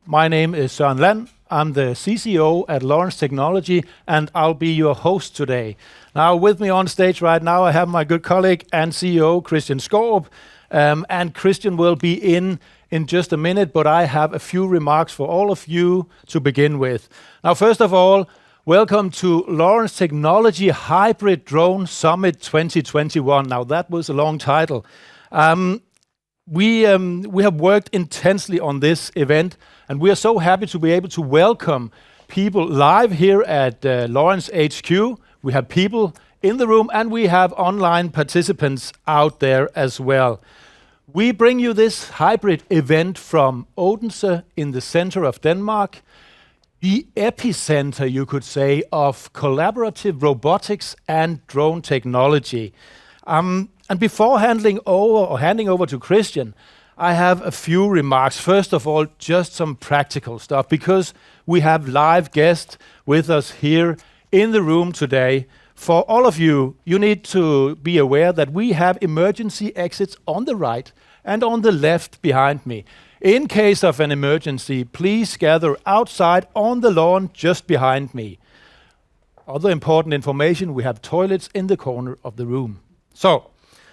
My name is Søren Land. I'm the CCO at Lorenz Technology, and I'll be your host today. Now, with me on stage right now, I have my good colleague and CEO, Kristian Skaarup, and Kristian will be in just a minute, but I have a few remarks for all of you to begin with. Now, first of all, welcome to Lorenz Technology Hybrid Drone Summit 2021. Now, that was a long title. We have worked intensely on this event, and we are so happy to be able to welcome people live here at Lorenz HQ. We have people in the room, and we have online participants out there as well. We bring you this hybrid event from Odense in the center of Denmark, the epicenter, you could say, of collaborative robotics and drone technology. And before handing over to Kristian, I have a few remarks. First of all, just some practical stuff, because we have live guests with us here in the room today. For all of you, you need to be aware that we have emergency exits on the right and on the left behind me. In case of an emergency, please gather outside on the lawn just behind me. Other important information, we have toilets in the corner of the room. So,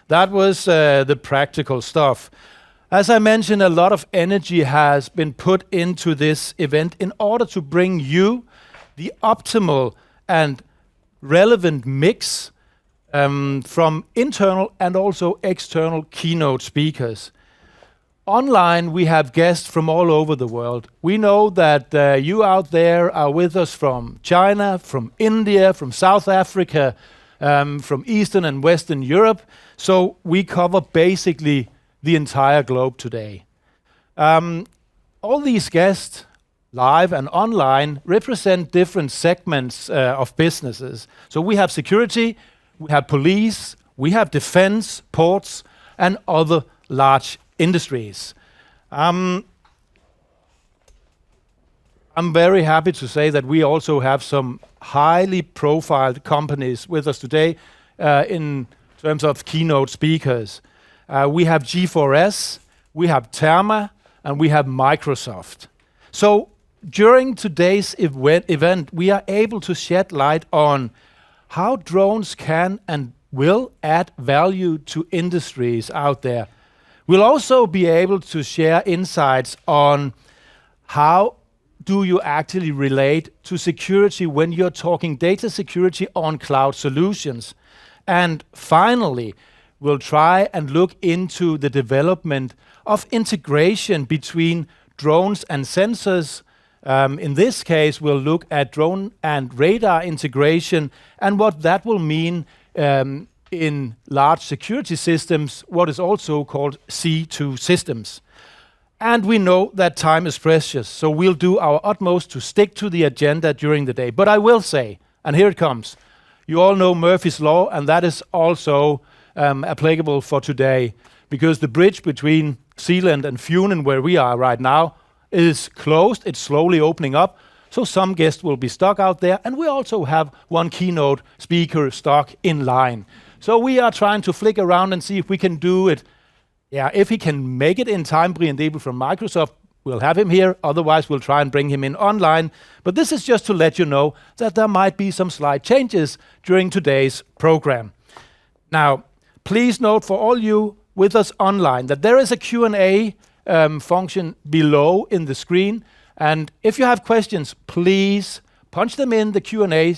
that was the practical stuff. As I mentioned, a lot of energy has been put into this event in order to bring you the optimal and relevant mix from internal and also external keynote speakers. Online, we have guests from all over the world. We know that you out there are with us from China, from India, from South Africa, from Eastern and Western Europe. So we cover basically the entire globe today. All these guests, live and online, represent different segments of businesses. So we have security, we have police, we have defense, ports, and other large industries. I'm very happy to say that we also have some highly profiled companies with us today in terms of keynote speakers. We have G4S, we have TERMA, and we have Microsoft. So during today's event, we are able to shed light on how drones can and will add value to industries out there. We'll also be able to share insights on how do you actually relate to security when you're talking data security on cloud solutions. And finally, we'll try and look into the development of integration between drones and sensors. In this case, we'll look at drone and radar integration and what that will mean in large security systems, what is also called C2 systems. And we know that time is precious, so we'll do our utmost to stick to the agenda during the day. But I will say, and here it comes, you all know Murphy's Law, and that is also applicable for today, because the bridge between Zealand and Funen, where we are right now, is closed. It's slowly opening up, so some guests will be stuck out there, and we also have one keynote speaker stuck in line. So we are trying to flick around and see if we can do it. Yeah, if he can make it in time, Brian Debel from Microsoft, we'll have him here. Otherwise, we'll try and bring him in online. But this is just to let you know that there might be some slight changes during today's program. Now, please note for all you with us online that there is a Q&A function below in the screen. And if you have questions, please punch them in the Q&A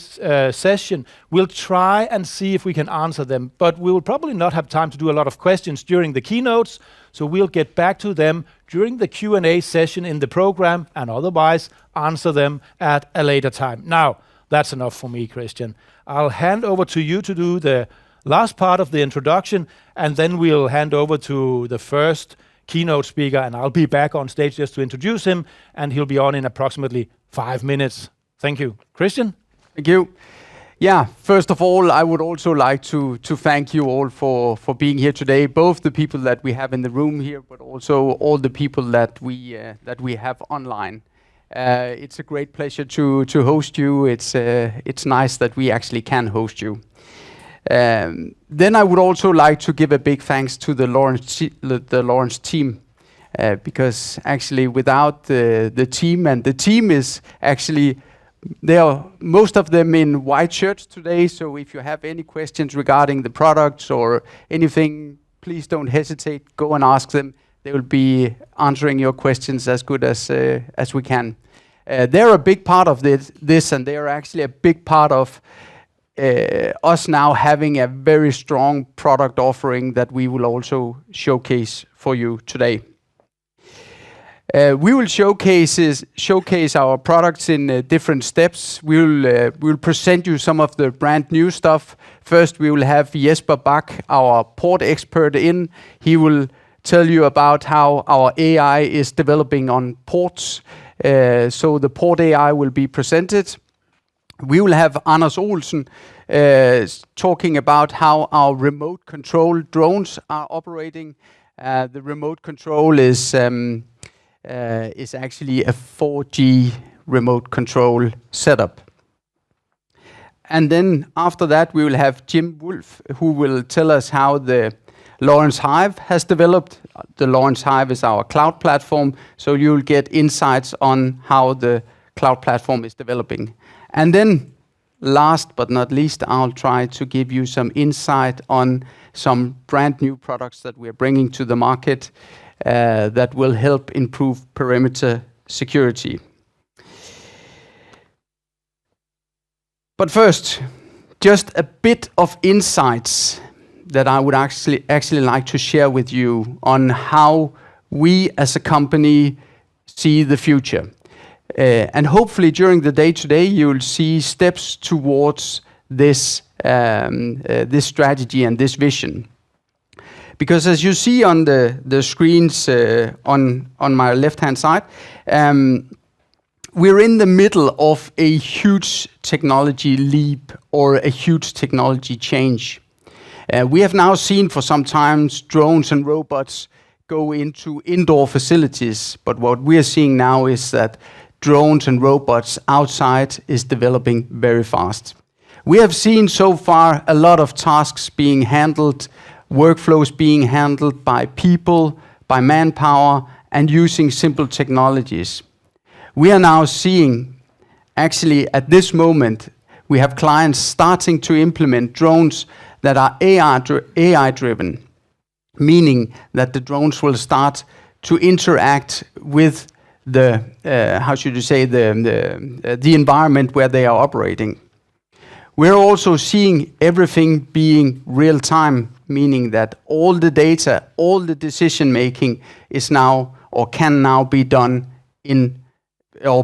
session. We'll try and see if we can answer them, but we will probably not have time to do a lot of questions during the keynotes, so we'll get back to them during the Q&A session in the program, and otherwise answer them at a later time. Now, that's enough for me, Kristian. I'll hand over to you to do the last part of the introduction, and then we'll hand over to the first keynote speaker, and I'll be back on stage just to introduce him, and he'll be on in approximately 5 minutes. Thank you. Kristian? Thank you. Yeah, first of all, I would also like to thank you all for being here today, both the people that we have in the room here, but also all the people that we have online. It's a great pleasure to host you. It's nice that we actually can host you. Then I would also like to give a big thanks to the Lorenz team. because actually without the team, and the team is actually, they are most of them in white shirts today, so if you have any questions regarding the products or anything, please don't hesitate, go and ask them. They will be answering your questions as good as we can. They're a big part of this, and they are actually a big part of us now having a very strong product offering that we will also showcase for you today. We will showcase our products in different steps. We'll present you some of the brand new stuff. First, we will have Jesper Bach, our port expert, in. He will tell you about how our AI is developing on ports. So the port AI will be presented. We will have Anders Olsen talking about how our remote control drones are operating. The remote control is actually a 4G remote control setup. And then after that, we will have Wolff, who will tell us how the Lorenz Hive has developed. The Lorenz Hive is our cloud platform, so you'll get insights on how the cloud platform is developing. And then, last but not least, I'll try to give you some insight on some brand new products that we're bringing to the market that will help improve perimeter security. But first, just a bit of insights that I would actually like to share with you on how we as a company see the future. And hopefully during the day today, you'll see steps towards this strategy and this vision. Because as you see on the screens on my left-hand side, we're in the middle of a huge technology leap or a huge technology change. We have now seen for some time drones and robots go into indoor facilities, but what we are seeing now is that drones and robots outside is developing very fast. We have seen so far a lot of tasks being handled, workflows being handled by people, by manpower, and using simple technologies. We are now seeing, actually at this moment, we have clients starting to implement drones that are AI-driven, meaning that the drones will start to interact with the, the environment where they are operating. We're also seeing everything being real-time, meaning that all the data, all the decision-making is now or can now be done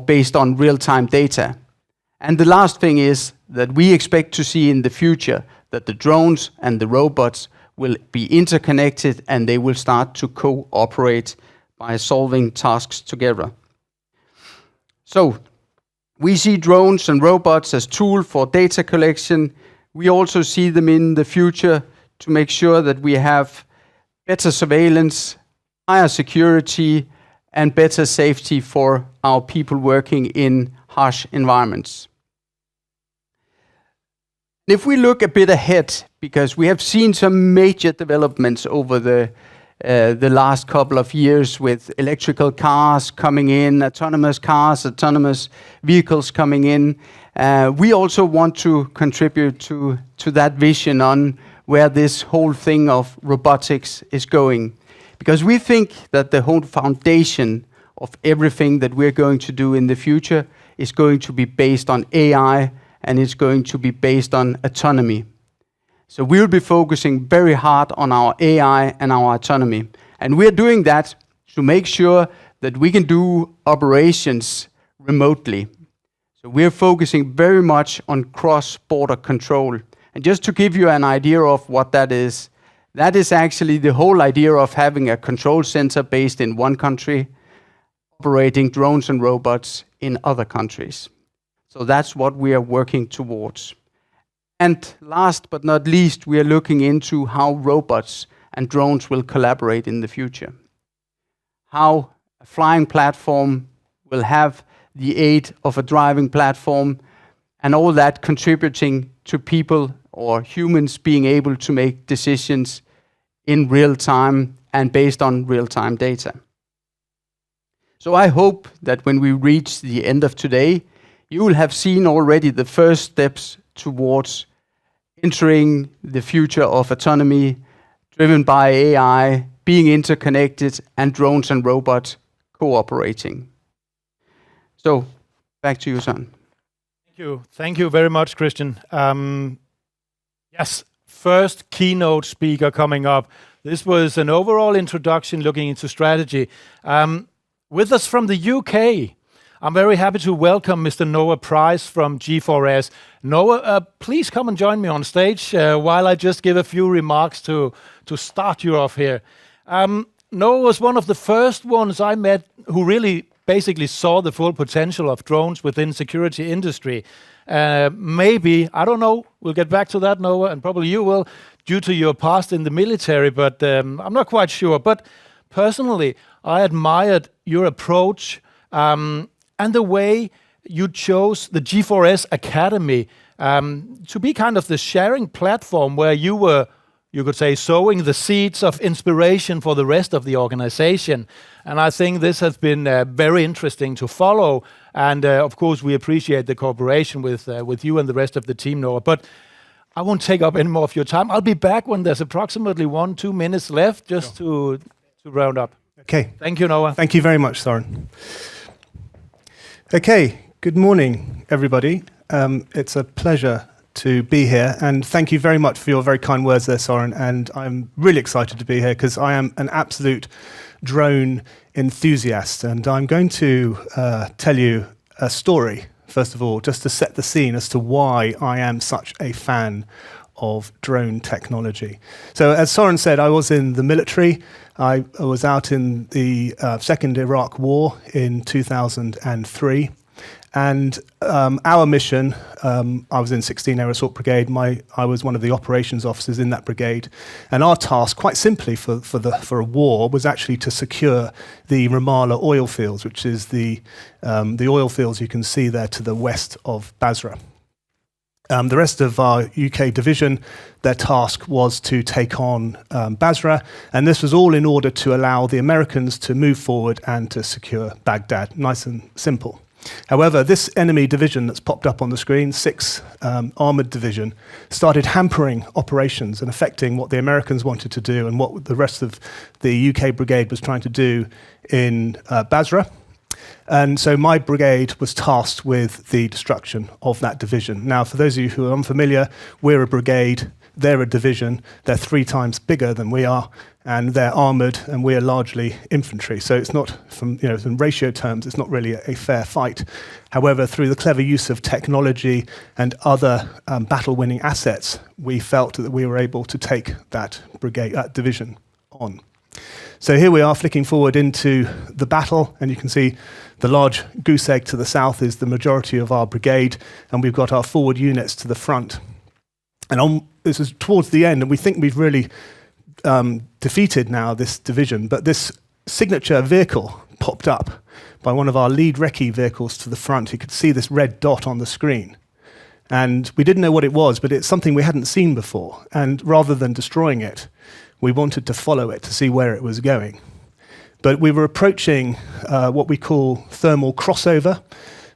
based on real-time data. And the last thing is that we expect to see in the future that the drones and the robots will be interconnected and they will start to cooperate by solving tasks together. So, we see drones and robots as tools for data collection. We also see them in the future to make sure that we have better surveillance, higher security, and better safety for our people working in harsh environments. If we look a bit ahead, because we have seen some major developments over the last couple of years with electrical cars coming in, autonomous cars, autonomous vehicles coming in, we also want to contribute to that vision on where this whole thing of robotics is going. Because we think that the whole foundation of everything that we're going to do in the future is going to be based on AI, and it's going to be based on autonomy. So we'll be focusing very hard on our AI and our autonomy. And we're doing that to make sure that we can do operations remotely. So we're focusing very much on cross-border control. And just to give you an idea of what that is actually the whole idea of having a control center based in one country, operating drones and robots in other countries. So that's what we are working towards. And last but not least, we are looking into how robots and drones will collaborate in the future. How a flying platform will have the aid of a driving platform, and all that contributing to people or humans being able to make decisions in real time and based on real time data. So I hope that when we reach the end of today, you will have seen already the first steps towards entering the future of autonomy, driven by AI, being interconnected, and drones and robots cooperating. So, back to you, Søren. Thank you. Thank you very much, Kristian. Yes, first keynote speaker coming up. This was an overall introduction looking into strategy. With us from the UK, I'm very happy to welcome Mr. Noah Price from G4S. Noah, please come and join me on stage while I just give a few remarks to start you off here. Noah was one of the first ones I met who really basically saw the full potential of drones within security industry. Maybe, I don't know, we'll get back to that, Noah, and probably you will, due to your past in the military, but I'm not quite sure. But personally, I admired your approach and the way you chose the G4S Academy to be kind of the sharing platform where you were, you could say, sowing the seeds of inspiration for the rest of the organization. And I think this has been very interesting to follow. And of course, we appreciate the cooperation with you and the rest of the team, Noah. But I won't take up any more of your time. I'll be back when there's approximately 1-2 minutes left, just to round up. Okay. Thank you, Noah. Thank you very much, Søren. Okay, good morning, everybody. It's a pleasure to be here, and thank you very much for your very kind words there, Søren. And I'm really excited to be here because I am an absolute drone enthusiast, and I'm going to tell you a story, first of all, just to set the scene as to why I am such a fan of drone technology. So as Søren said, I was in the military. I was out in the second Iraq War in 2003. And our mission, I was in 16 Air Assault Brigade. I was one of the operations officers in that brigade. And our task, quite simply for a war, was actually to secure the Ramallah oil fields, which is the oil fields you can see there to the west of Basra. The rest of our UK division, their task was to take on Basra, and this was all in order to allow the Americans to move forward and to secure Baghdad. Nice and simple. However, this enemy division that's popped up on the screen, 6th Armoured Division, started hampering operations and affecting what the Americans wanted to do and what the rest of the UK brigade was trying to do in Basra. And so my brigade was tasked with the destruction of that division. Now, for those of you who are unfamiliar, we're a brigade, they're a division, they're 3 times bigger than we are, and they're armoured, and we are largely infantry. So it's not, from in ratio terms, it's not really a fair fight. However, through the clever use of technology and other battle-winning assets, we felt that we were able to take that brigade, that division on. So here we are flicking forward into the battle, and you can see the large goose egg to the south is the majority of our brigade, and we've got our forward units to the front. And this is towards the end, and we think we've really defeated now this division, but this signature vehicle popped up by one of our lead recce vehicles to the front. You could see this red dot on the screen. And we didn't know what it was, but it's something we hadn't seen before. And rather than destroying it, we wanted to follow it to see where it was going. But we were approaching what we call thermal crossover.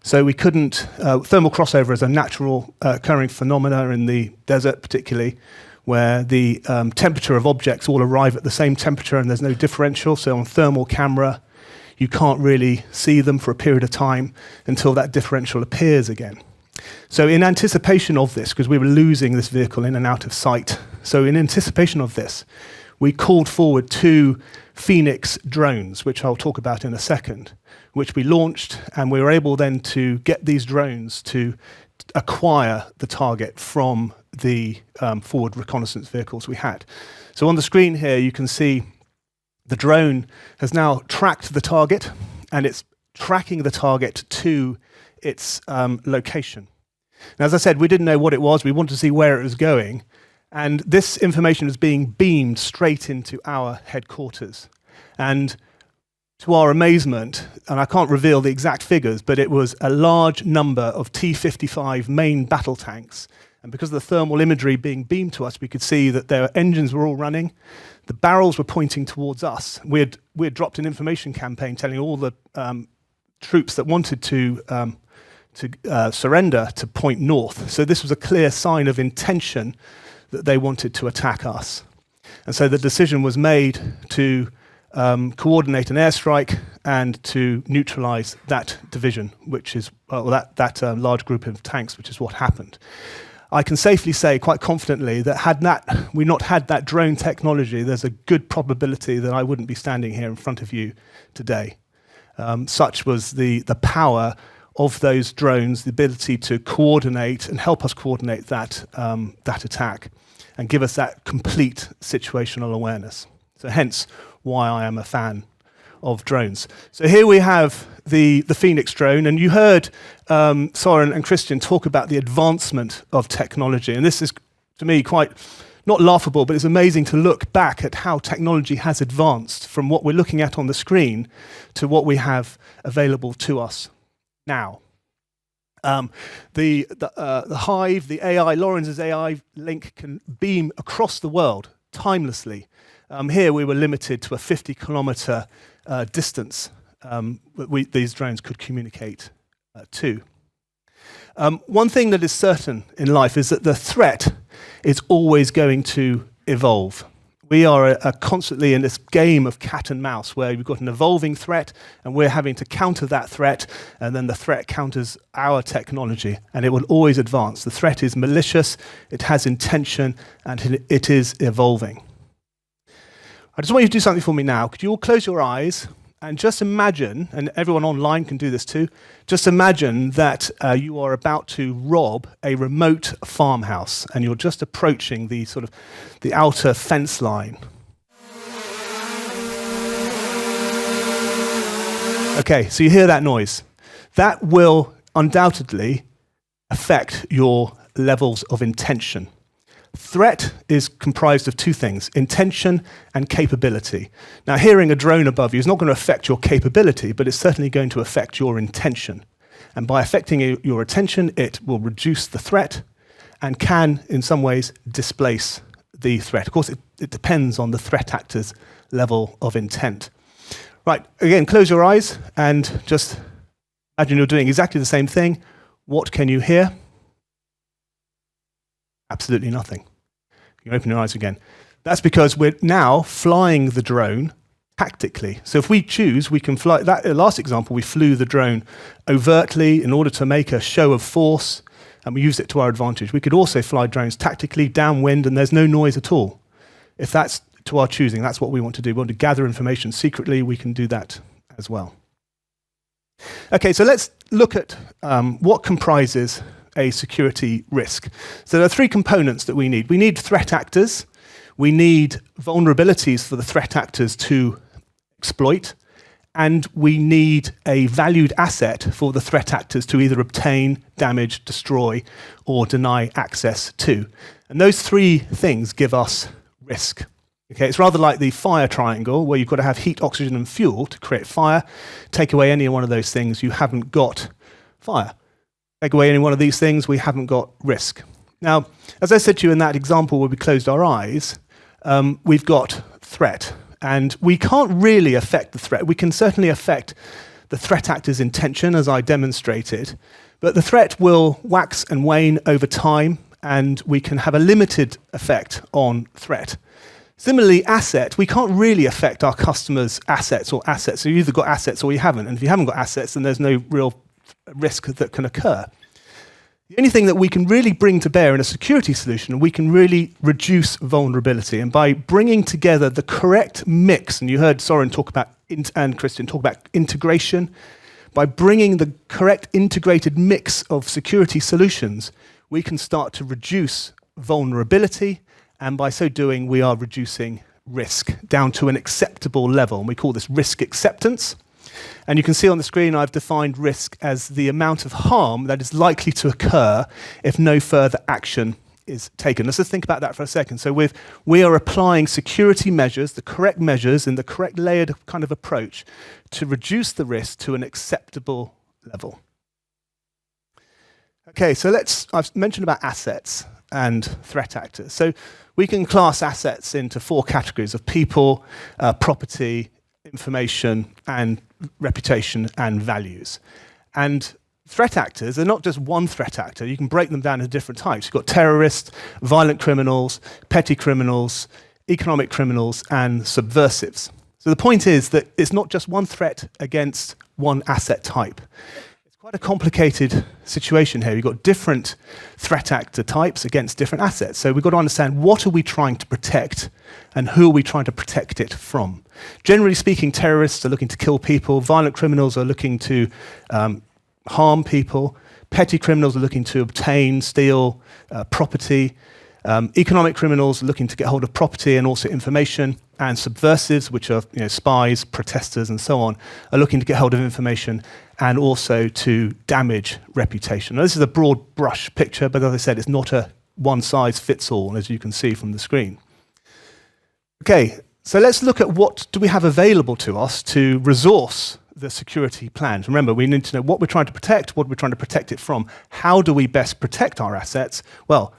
So we couldn't, thermal crossover is a natural occurring phenomena in the desert particularly, where the temperature of objects all arrive at the same temperature and there's no differential. So on thermal camera, you can't really see them for a period of time until that differential appears again. So in anticipation of this, because we were losing this vehicle in and out of sight, so in anticipation of this, we called forward 2 Phoenix drones, which I'll talk about in a second, which we launched, and we were able then to get these drones to acquire the target from the forward reconnaissance vehicles we had. So on the screen here, you can see the drone has now tracked the target, and it's tracking the target to its location. Now, as I said, we didn't know what it was. We wanted to see where it was going. And this information is being beamed straight into our headquarters. And to our amazement, and I can't reveal the exact figures, but it was a large number of T-55 main battle tanks And because of the thermal imagery being beamed to us, we could see that their engines were all running. The barrels were pointing towards us. We had dropped an information campaign telling all the troops that wanted to surrender to point north. So this was a clear sign of intention that they wanted to attack us. And so the decision was made to coordinate an airstrike and to neutralize that division, which is that large group of tanks, which is what happened. I can safely say quite confidently that had we not had that drone technology, there's a good probability that I wouldn't be standing here in front of you today. Such was the power of those drones, the ability to coordinate and help us coordinate that attack and give us that complete situational awareness. So hence why I am a fan of drones. So here we have the Phoenix drone, and you heard Søren and Kristian talk about the advancement of technology. And this is, to me, quite not laughable, but it's amazing to look back at how technology has advanced from what we're looking at on the screen to what we have available to us now. The HIVE, the AI, Lorenz's AI link can beam across the world timelessly. Here we were limited to a 50-kilometer distance these drones could communicate to. One thing that is certain in life is that the threat is always going to evolve. We are constantly in this game of cat and mouse where we've got an evolving threat and we're having to counter that threat, and then the threat counters our technology, and it will always advance. The threat is malicious, it has intention, and it is evolving. I just want you to do something for me now. Could you all close your eyes and just imagine, and everyone online can do this too, just imagine that you are about to rob a remote farmhouse and you're just approaching the outer fence line. Okay, so you hear that noise. That will undoubtedly affect your levels of intention. Threat is comprised of two things, intention and capability. Now, hearing a drone above you is not going to affect your capability, but it's certainly going to affect your intention. And by affecting your attention, it will reduce the threat and can, in some ways, displace the threat. Of course, it depends on the threat actor's level of intent. Right, again, close your eyes and just imagine you're doing exactly the same thing. What can you hear? Absolutely nothing. You can open your eyes again. That's because we're now flying the drone tactically. So if we choose, we can fly. That last example, we flew the drone overtly in order to make a show of force, and we used it to our advantage. We could also fly drones tactically downwind, and there's no noise at all. If that's to our choosing, that's what we want to do. We want to gather information secretly. We can do that as well. Okay, so let's look at what comprises a security risk. So there are three components that we need. We need threat actors, we need vulnerabilities for the threat actors to exploit, and we need a valued asset for the threat actors to either obtain, damage, destroy, or deny access to. And those three things give us risk. Okay, it's rather like the fire triangle, where you've got to have heat, oxygen, and fuel to create fire. Take away any one of those things, you haven't got fire. Take away any one of these things, we haven't got risk. Now, as I said to you in that example where we closed our eyes, we've got threat. And we can't really affect the threat. We can certainly affect the threat actor's intention, as I demonstrated. But the threat will wax and wane over time, and we can have a limited effect on threat. Similarly, asset, we can't really affect our customers' assets or assets. So you've either got assets or you haven't. And if you haven't got assets, then there's no real risk that can occur. The only thing that we can really bring to bear in a security solution, we can really reduce vulnerability. And by bringing together the correct mix, and you heard Søren talk about, and Kristian talk about integration, by bringing the correct integrated mix of security solutions, we can start to reduce vulnerability, and by so doing, we are reducing risk down to an acceptable level. And we call this risk acceptance. And you can see on the screen I've defined risk as the amount of harm that is likely to occur if no further action is taken. Let's just think about that for a second. So we are applying security measures, the correct measures in the correct layered kind of approach to reduce the risk to an acceptable level. Okay, so I've mentioned about assets and threat actors. So we can class assets into 4 categories of people, property, information, and reputation and values. And threat actors are not just one threat actor. You can break them down into different types. You've got terrorists, violent criminals, petty criminals, economic criminals, and subversives. So the point is that it's not just one threat against one asset type. It's quite a complicated situation here. You've got different threat actor types against different assets. So we've got to understand, what are we trying to protect and who are we trying to protect it from? Generally speaking, terrorists are looking to kill people. Violent criminals are looking to harm people. Petty criminals are looking to obtain, steal property. Economic criminals are looking to get hold of property and also information. And subversives, which are spies, protesters, and so on, are looking to get hold of information and also to damage reputation. Now, this is a broad brush picture, but as I said, it's not a one-size-fits-all, as you can see from the screen. Okay, so let's look at what do we have available to us to resource the security plans. Remember, we need to know what we're trying to protect, what we're trying to protect it from. How do we best protect our assets? Well,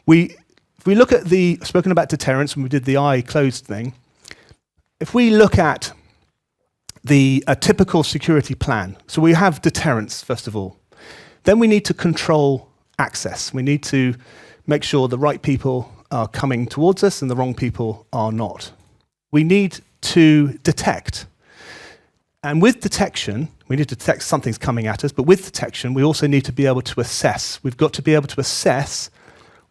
if we look at spoken about deterrence when we did the eye closed thing, if we look at a typical security plan, so we have deterrence, first of all. Then we need to control access. We need to make sure the right people are coming towards us and the wrong people are not. We need to detect. And with detection, we need to detect something's coming at us, but with detection, we also need to be able to assess. We've got to be able to assess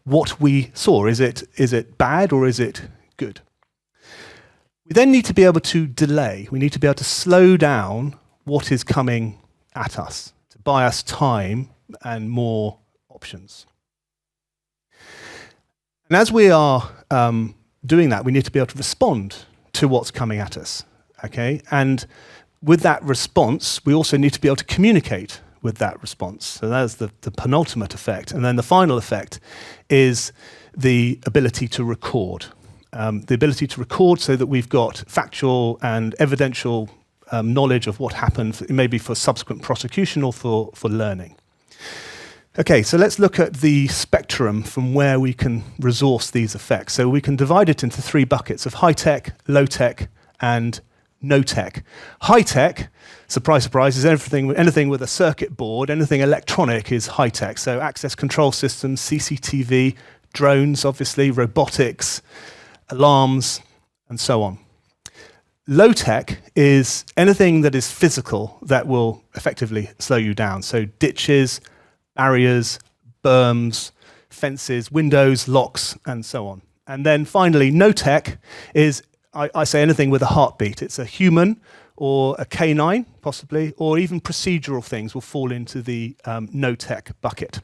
what we saw. Is it bad or is it good? We then need to be able to delay. We need to be able to slow down what is coming at us, to buy us time and more options. And as we are doing that, we need to be able to respond to what's coming at us, okay? And with that response, we also need to be able to communicate with that response. So that's the penultimate effect. And then the final effect is the ability to record. The ability to record so that we've got factual and evidential knowledge of what happened, maybe for subsequent prosecution or for learning. Okay, so let's look at the spectrum from where we can resource these effects. So we can divide it into 3 buckets of high-tech, low-tech, and no-tech. High-tech, surprise, surprise, is anything with a circuit board, anything electronic is high-tech. So access control systems, CCTV, drones, obviously, robotics, alarms, and so on. Low-tech is anything that is physical that will effectively slow you down. So ditches, barriers, berms, fences, windows, locks, and so on. And then finally, no-tech is, I say, anything with a heartbeat. It's a human or a canine, possibly, or even procedural things will fall into the no-tech bucket.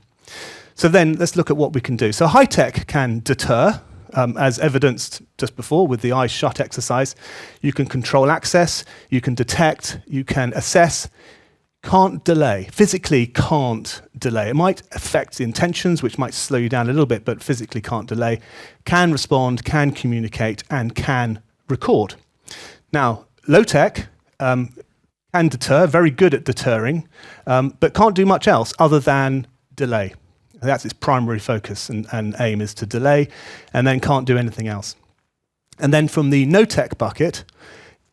So then let's look at what we can do. So high-tech can deter, as evidenced just before with the eyes shut exercise. You can control access, you can detect, you can assess, can't delay, physically can't delay. It might affect the intentions, which might slow you down a little bit, but physically can't delay, can respond, can communicate, and can record. Now, low-tech can deter, very good at deterring, but can't do much else other than delay. That's its primary focus and aim, is to delay, and then can't do anything else. And then from the no-tech bucket,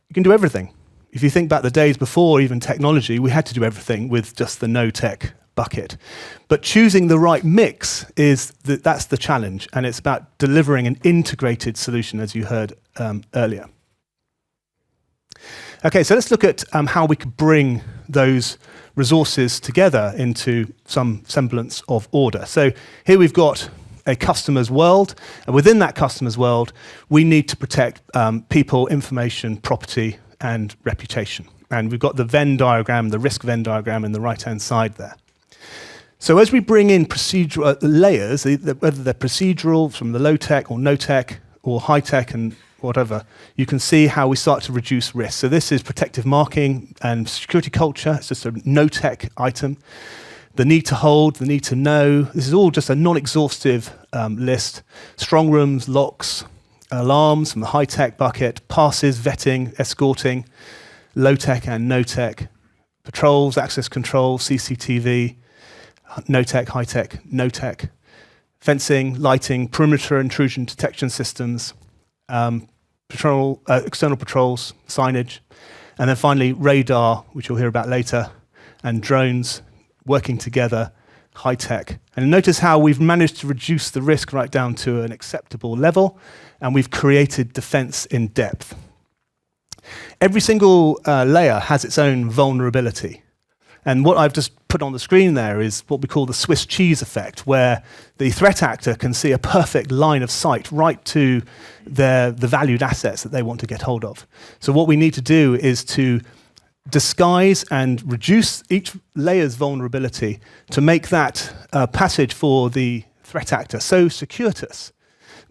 you can do everything. If you think back the days before even technology, we had to do everything with just the no-tech bucket. But choosing the right mix that's the challenge, and it's about delivering an integrated solution, as you heard earlier. Okay, so let's look at how we could bring those resources together into some semblance of order. So here we've got a customer's world, and within that customer's world, we need to protect people, information, property, and reputation. And we've got the Venn diagram, the risk Venn diagram in the right-hand side there. So as we bring in procedural layers, whether they're procedural from the low-tech or no-tech or high-tech and whatever, you can see how we start to reduce risk. So this is protective marking and security culture. It's just a no-tech item. The need to hold, the need to know. This is all just a non-exhaustive list. Strong rooms, locks, alarms from the high-tech bucket, passes, vetting, escorting, low-tech and no-tech, patrols, access control, CCTV, no-tech, high-tech, no-tech, fencing, lighting, perimeter intrusion detection systems, external patrols, signage, and then finally radar, which you'll hear about later, and drones working together, high-tech. And notice how we've managed to reduce the risk right down to an acceptable level, and we've created defense in depth. Every single layer has its own vulnerability. And what I've just put on the screen there is what we call the Swiss cheese effect, where the threat actor can see a perfect line of sight right to the valued assets that they want to get hold of. So what we need to do is to disguise and reduce each layer's vulnerability to make that passage for the threat actor so circuitous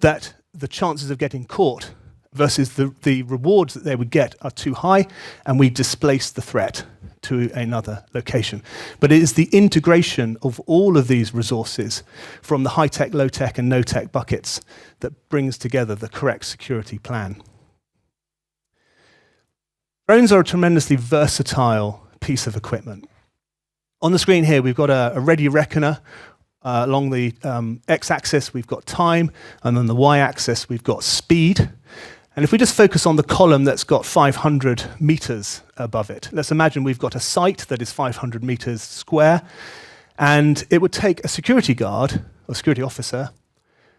that the chances of getting caught versus the rewards that they would get are too high, and we displace the threat to another location. But it is the integration of all of these resources from the high-tech, low-tech, and no-tech buckets that brings together the correct security plan. Drones are a tremendously versatile piece of equipment. On the screen here, we've got a ready reckoner. Along the x-axis, we've got time, and on the y-axis, we've got speed. And if we just focus on the column that's got 500 meters above it, let's imagine we've got a site that is 500 meters square, and it would take a security guard or security officer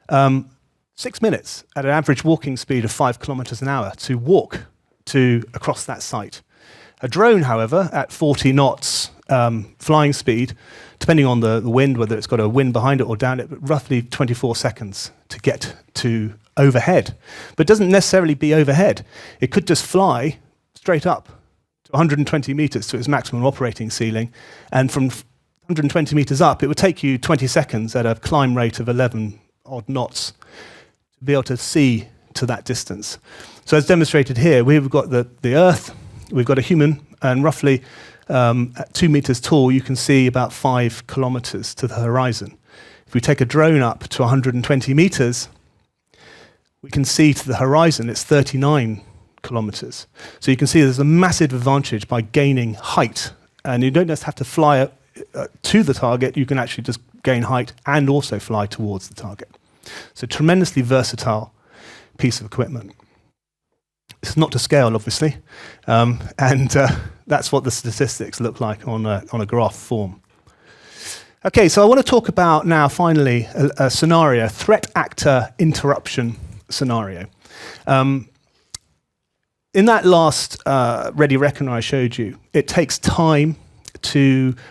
6 minutes at an average walking speed of 5 kilometers an hour to walk across that site. A drone, however, at 40 knots flying speed, depending on the wind, whether it's got a wind behind it or down it, but roughly 24 seconds to get to overhead. But it doesn't necessarily be overhead. It could just fly straight up to 120 meters to its maximum operating ceiling, and from 120 meters up, it would take you 20 seconds at a climb rate of 11 odd knots to be able to see to that distance. So as demonstrated here, we've got the Earth, we've got a human, and roughly at 2 meters tall, you can see about 5 kilometers to the horizon. If we take a drone up to 120 meters, we can see to the horizon it's 39 kilometers. So you can see there's a massive advantage by gaining height. And you don't just have to fly to the target, you can actually just gain height and also fly towards the target. So tremendously versatile piece of equipment. It's not to scale, obviously, and that's what the statistics look like on a graph form. Okay, so I want to talk about now, finally, a scenario, threat actor interruption scenario. In that last ready reckoner I showed you, it takes time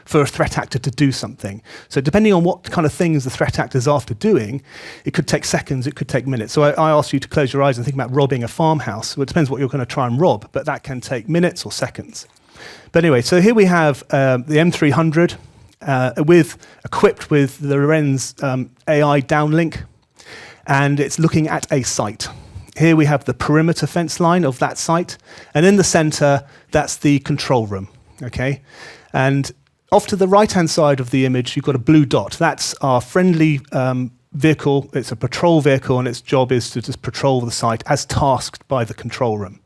for a threat actor to do something. So depending on what kind of things the threat actor is after doing, it could take seconds, it could take minutes. So I asked you to close your eyes and think about robbing a farmhouse. Well, it depends what you're going to try and rob, but that can take minutes or seconds. But anyway, so here we have the M300 equipped with the Lorenz AI downlink, and it's looking at a site. Here we have the perimeter fence line of that site, and in the center, that's the control room, okay? And off to the right-hand side of the image, you've got a blue dot. That's our friendly vehicle. It's a patrol vehicle, and its job is to just patrol the site as tasked by the control room.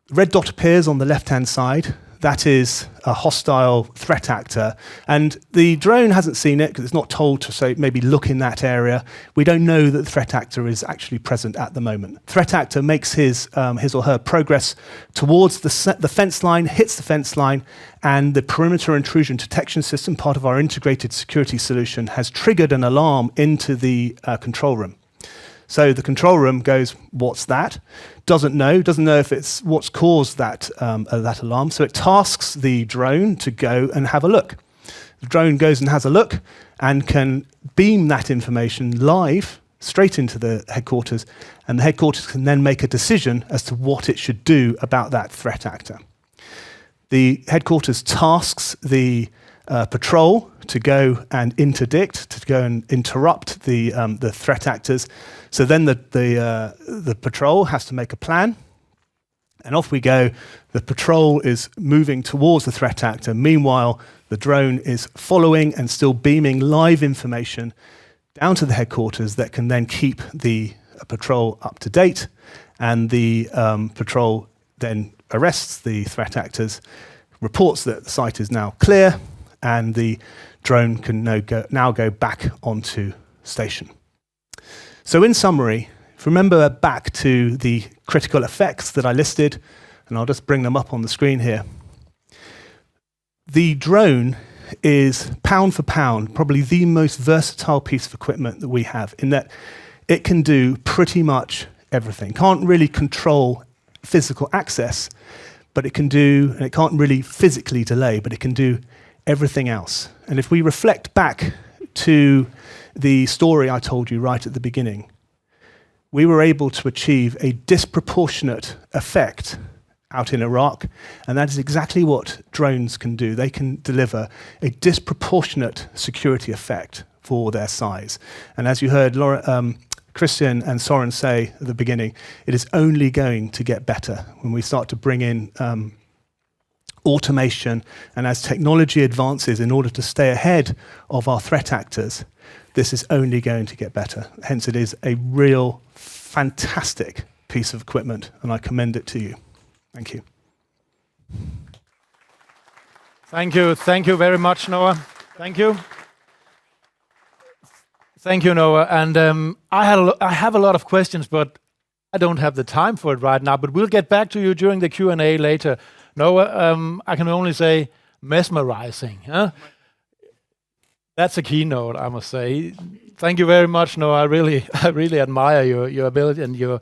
The red dot appears on the left-hand side. That is a hostile threat actor. And the drone hasn't seen it because it's not told to say maybe look in that area. We don't know that the threat actor is actually present at the moment. Threat actor makes his or her progress towards the fence line, hits the fence line, and the perimeter intrusion detection system, part of our integrated security solution, has triggered an alarm into the control room. So the control room goes, what's that? Doesn't know if it's what's caused that alarm. So it tasks the drone to go and have a look. The drone goes and has a look and can beam that information live straight into the headquarters, and the headquarters can then make a decision as to what it should do about that threat actor. The headquarters tasks the patrol to go and interdict, to go and interrupt the threat actors. So then the patrol has to make a plan, and off we go. The patrol is moving towards the threat actor. Meanwhile, the drone is following and still beaming live information down to the headquarters that can then keep the patrol up to date, and the patrol then arrests the threat actors, reports that the site is now clear, and the drone can now go back onto station. So in summary, if you remember back to the critical effects that I listed, and I'll just bring them up on the screen here. The drone is pound for pound probably the most versatile piece of equipment that we have, in that it can do pretty much everything. Can't really control physical access, but it can do, and it can't really physically delay, but it can do everything else. And if we reflect back to the story I told you right at the beginning, we were able to achieve a disproportionate effect out in Iraq, and that is exactly what drones can do. They can deliver a disproportionate security effect for their size. And as you heard Kristian and Søren say at the beginning, it is only going to get better when we start to bring in automation, and as technology advances in order to stay ahead of our threat actors, this is only going to get better. Hence, it is a real fantastic piece of equipment, and I commend it to you. Thank you. Thank you. Thank you very much, Noah. Thank you. Thank you, Noah. And I have a lot of questions, but I don't have the time for it right now. But we'll get back to you during the Q&A later. Noah, I can only say mesmerizing. Huh? That's a keynote, I must say. Thank you very much, Noah. I really admire your ability and your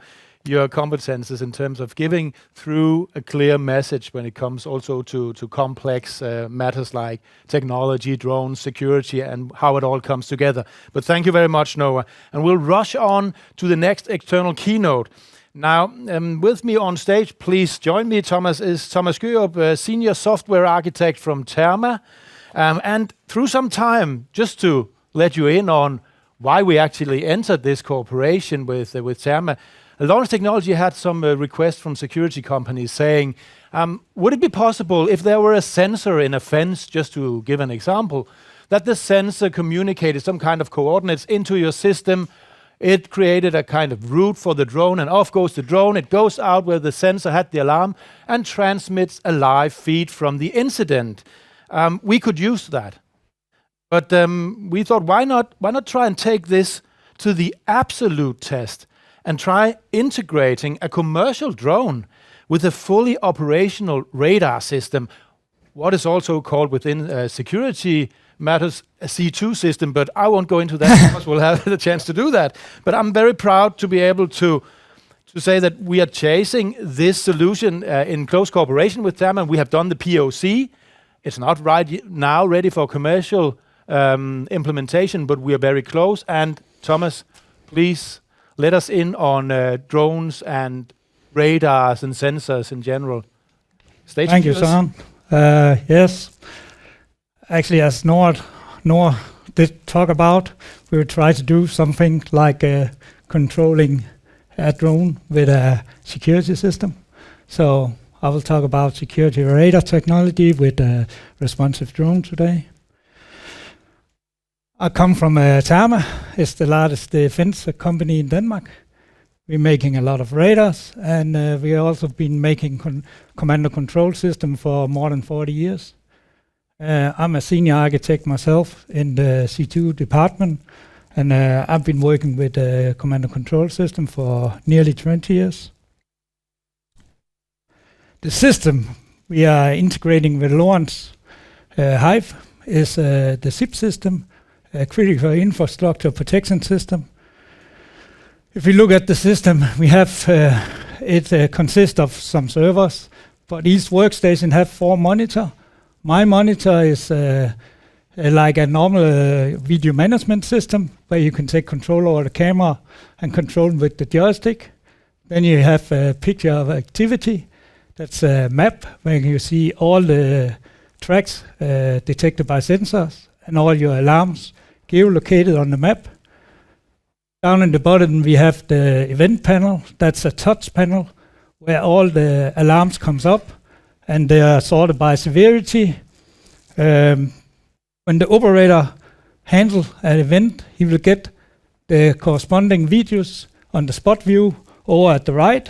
competences in terms of giving through a clear message when it comes also to complex matters like technology, drones, security, and how it all comes together. But thank you very much, Noah. And we'll rush on to the next external keynote. Now, with me on stage, please join me. Thomas Gjørup, Senior Software Architect from TERMA. And through some time, just to let you in on why we actually entered this cooperation with TERMA, Lorenz Technology had some requests from security companies saying, would it be possible if there were a sensor in a fence, just to give an example, that the sensor communicated some kind of coordinates into your system? It created a kind of route for the drone, and off goes the drone. It goes out where the sensor had the alarm and transmits a live feed from the incident. We could use that. But we thought, why not try and take this to the absolute test and try integrating a commercial drone with a fully operational radar system, what is also called within security matters a C2 system, but I won't go into that because we'll have the chance to do that. But I'm very proud to be able to say that we are chasing this solution in close cooperation with TERMA, and we have done the POC. It's not right now ready for commercial implementation, but we are very close. And Thomas, please let us in on drones and radars and sensors in general. Thank you, Søren. Yes. Actually, as Noah did talk about, we will try to do something like controlling a drone with a security system. So I will talk about security radar technology with a responsive drone today. I come from TERMA. It's the largest defense company in Denmark. We're making a lot of radars, and we also been making command and control system for more than 40 years. I'm a senior architect myself in the C2 department, and I've been working with the command and control system for nearly 20 years. The system we are integrating with Lorenz HIVE is the SIP system, a critical infrastructure protection system. If we look at the system, we have it consists of some servers, but each workstation have 4 monitors. My monitor is like a normal video management system where you can take control over the camera and control with the joystick. Then you have a picture of activity. That's a map where you see all the tracks detected by sensors and all your alarms geolocated on the map. Down in the bottom we have the event panel. That's a touch panel where all the alarms comes up, and they are sorted by severity. When the operator handles an event, he will get the corresponding videos on the spot view over at the right.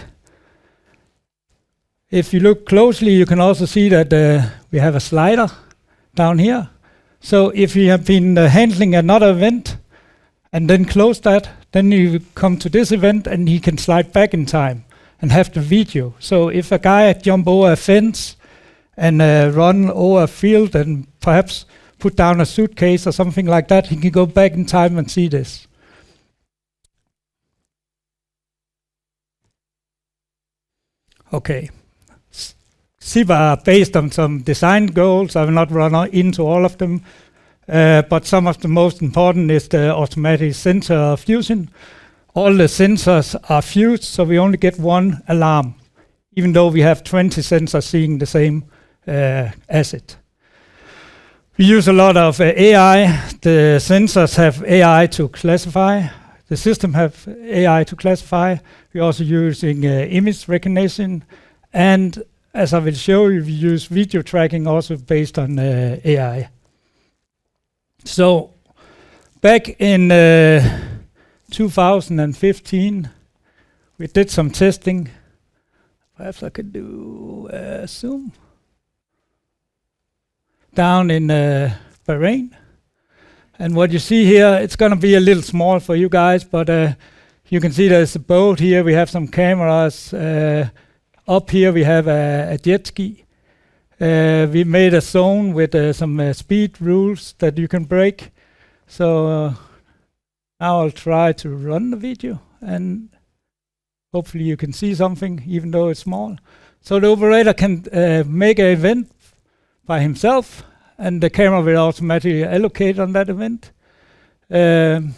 If you look closely, you can also see that we have a slider down here, So if you have been handling another event and then close that, then you come to this event and he can slide back in time and have the video. So if a guy jump over a fence and run over a field and perhaps put down a suitcase or something like that, he can go back in time and see this. Okay. SIP are based on some design goals. I will not run into all of them, but some of the most important is the automatic sensor fusion. All the sensors are fused, so we only get one alarm, even though we have 20 sensors seeing the same asset. We use a lot of AI. The sensors have AI to classify. The system have AI to classify. We're also using image recognition. And as I will show you, we use video tracking also based on AI. So back in 2015, we did some testing. Perhaps I could do Zoom. Down in Bahrain. And what you see here, it's going to be a little small for you guys, but you can see there's a boat here. We have some cameras. Up here we have a jet ski. We made a zone with some speed rules that you can break. So now I'll try to run the video and hopefully you can see something even though it's small. So the operator can make an event by himself and the camera will automatically allocate on that event. You'll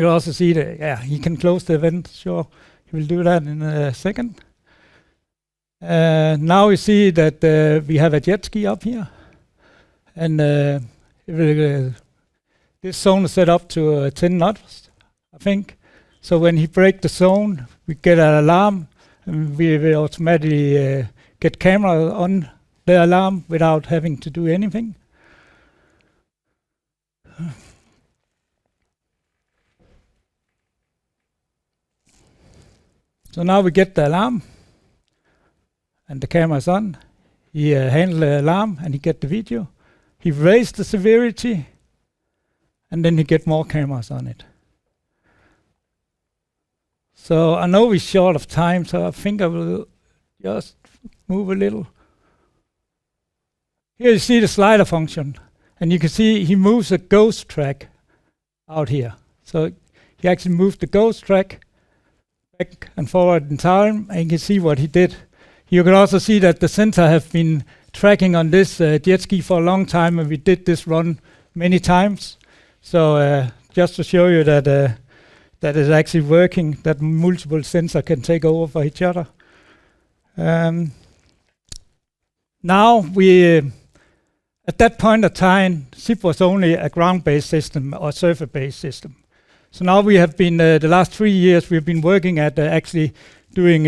also see that, he can close the event. Sure, he will do that in a second. Now we see that we have a jet ski up here. And this zone is set up to 10 knots, I think. So when he breaks the zone, we get an alarm and we will automatically get camera on the alarm without having to do anything. So now we get the alarm and the camera is on. He handles the alarm and he get the video. He raised the severity and then he get more cameras on it. So I know we're short of time, so I think I will just move a little. Here you see the slider function, and you can see he moves a ghost track out here. So he actually moved the ghost track back and forward in time, and you can see what he did. You can also see that the sensor have been tracking on this jet ski for a long time, and we did this run many times. So just to show you that that is actually working, that multiple sensors can take over for each other. Now we, at that point of time, SIP was only a ground-based system or surface-based system. So now we have been, the last 3 years, we've been working at actually doing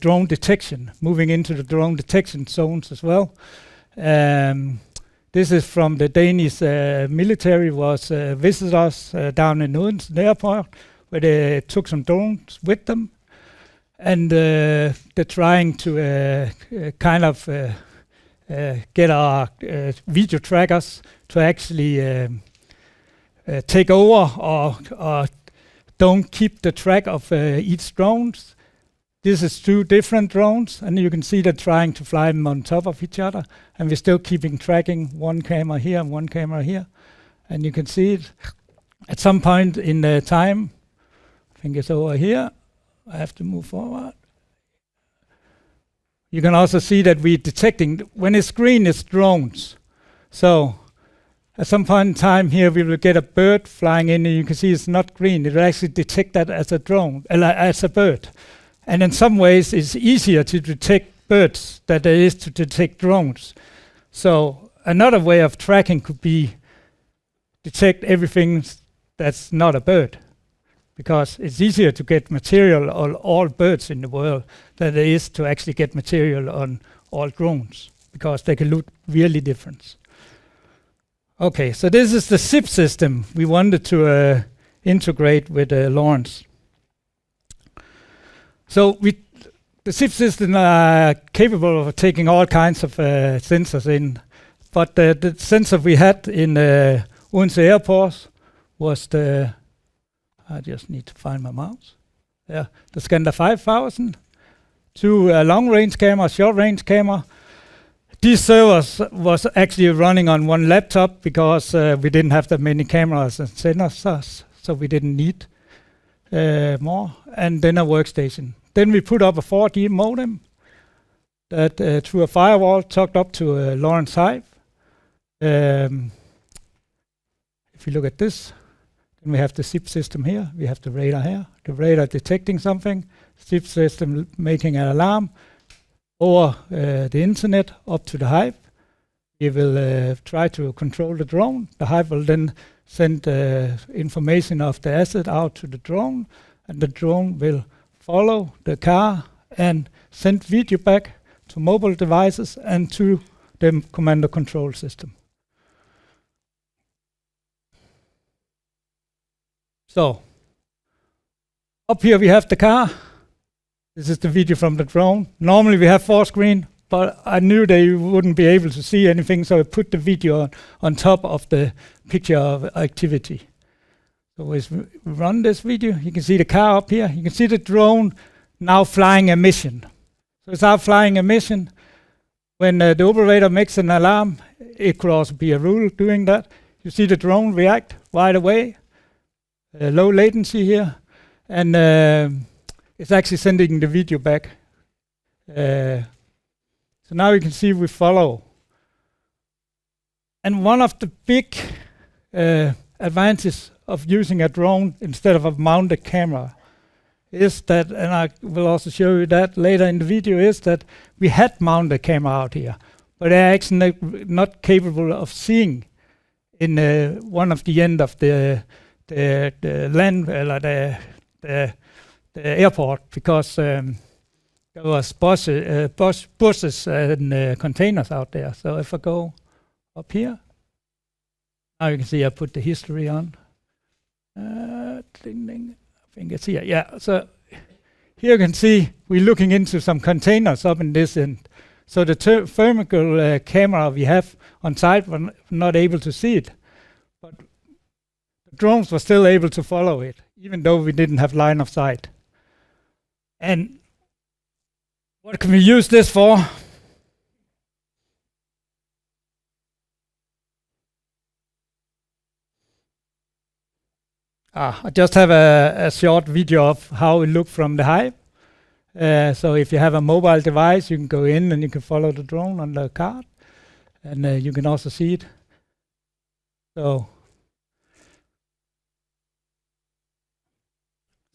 drone detection, moving into the drone detection zones as well. This is from the Danish military, was visitors down in Odense airport, where they took some drones with them. And they're trying to kind of get our video trackers to actually take over or don't keep the track of each drones. This is 2 different drones, and you can see they're trying to fly them on top of each other, and we're still keeping tracking one camera here and one camera here. And you can see it at some point in the time, I think it's over here. I have to move forward. You can also see that we're detecting, when it's green, it's drones. So at some point in time here, we will get a bird flying in, and you can see it's not green. It will actually detect that as a drone, as a bird. And in some ways, it's easier to detect birds than it is to detect drones. So another way of tracking could be detect everything that's not a bird, because it's easier to get material on all birds in the world than it is to actually get material on all drones, because they can look really different. Okay, so this is the SIP system we wanted to integrate with Lorenz. So the SIP system are capable of taking all kinds of sensors in. but the sensor we had in Odense airport was the, I just need to find my mouse. Yeah, the Scander 5000, 2 long-range camera, short-range camera. These servers was actually running on one laptop because we didn't have that many cameras and sensors, so we didn't need more. And then a workstation. Then we put up a 4G modem that through a firewall talked up to Lorenz Hybrid. If you look at this, then we have the SIP system here. We have the radar here. The radar detecting something. SIP system making an alarm over the internet up to the HIVE. We will try to control the drone. The HIVE will then send information of the asset out to the drone, and the drone will follow the car and send video back to mobile devices and to the command and control system. So, up here we have the car. This is the video from the drone. Normally we have 4 screen, but I knew they wouldn't be able to see anything, so I put the video on top of the picture of activity. So as we run this video, you can see the car up here. You can see the drone now flying a mission. So it's out flying a mission. When the operator makes an alarm, it could also be a rule doing that. You see the drone react right away. Low latency here. And it's actually sending the video back. So now you can see we follow. And one of the big advantages of using a drone instead of a mounted camera is that, and I will also show you that later in the video, is that we had mounted camera out here, but they're actually not capable of seeing in one of the end of the land, the airport, because there was buses and containers out there. So if I go up here, now you can see I put the history on. Ding, ding. I think it's here. Yeah. So here you can see we're looking into some containers up in this end. So the thermal camera we have on site were not able to see it, but the drones were still able to follow it, even though we didn't have line of sight. And what can we use this for? I just have a short video of how it looked from the HIVE. So if you have a mobile device, you can go in and you can follow the drone on the card, and you can also see it. So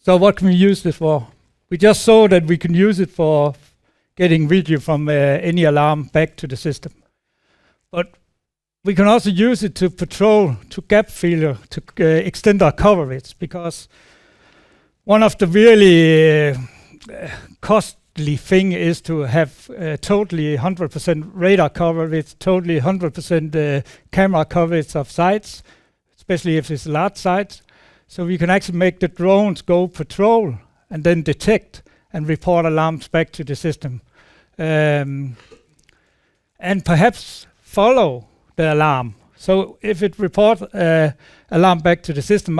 what can we use this for? We just saw that we can use it for getting video from any alarm back to the system. But we can also use it to patrol, to gap failure, to extend our coverage, because one of the really costly thing is to have totally 100% radar coverage, totally 100% camera coverage of sites, especially if it's large sites. So we can actually make the drones go patrol and then detect and report alarms back to the system. And perhaps follow the alarm. So if it reports alarm back to the system,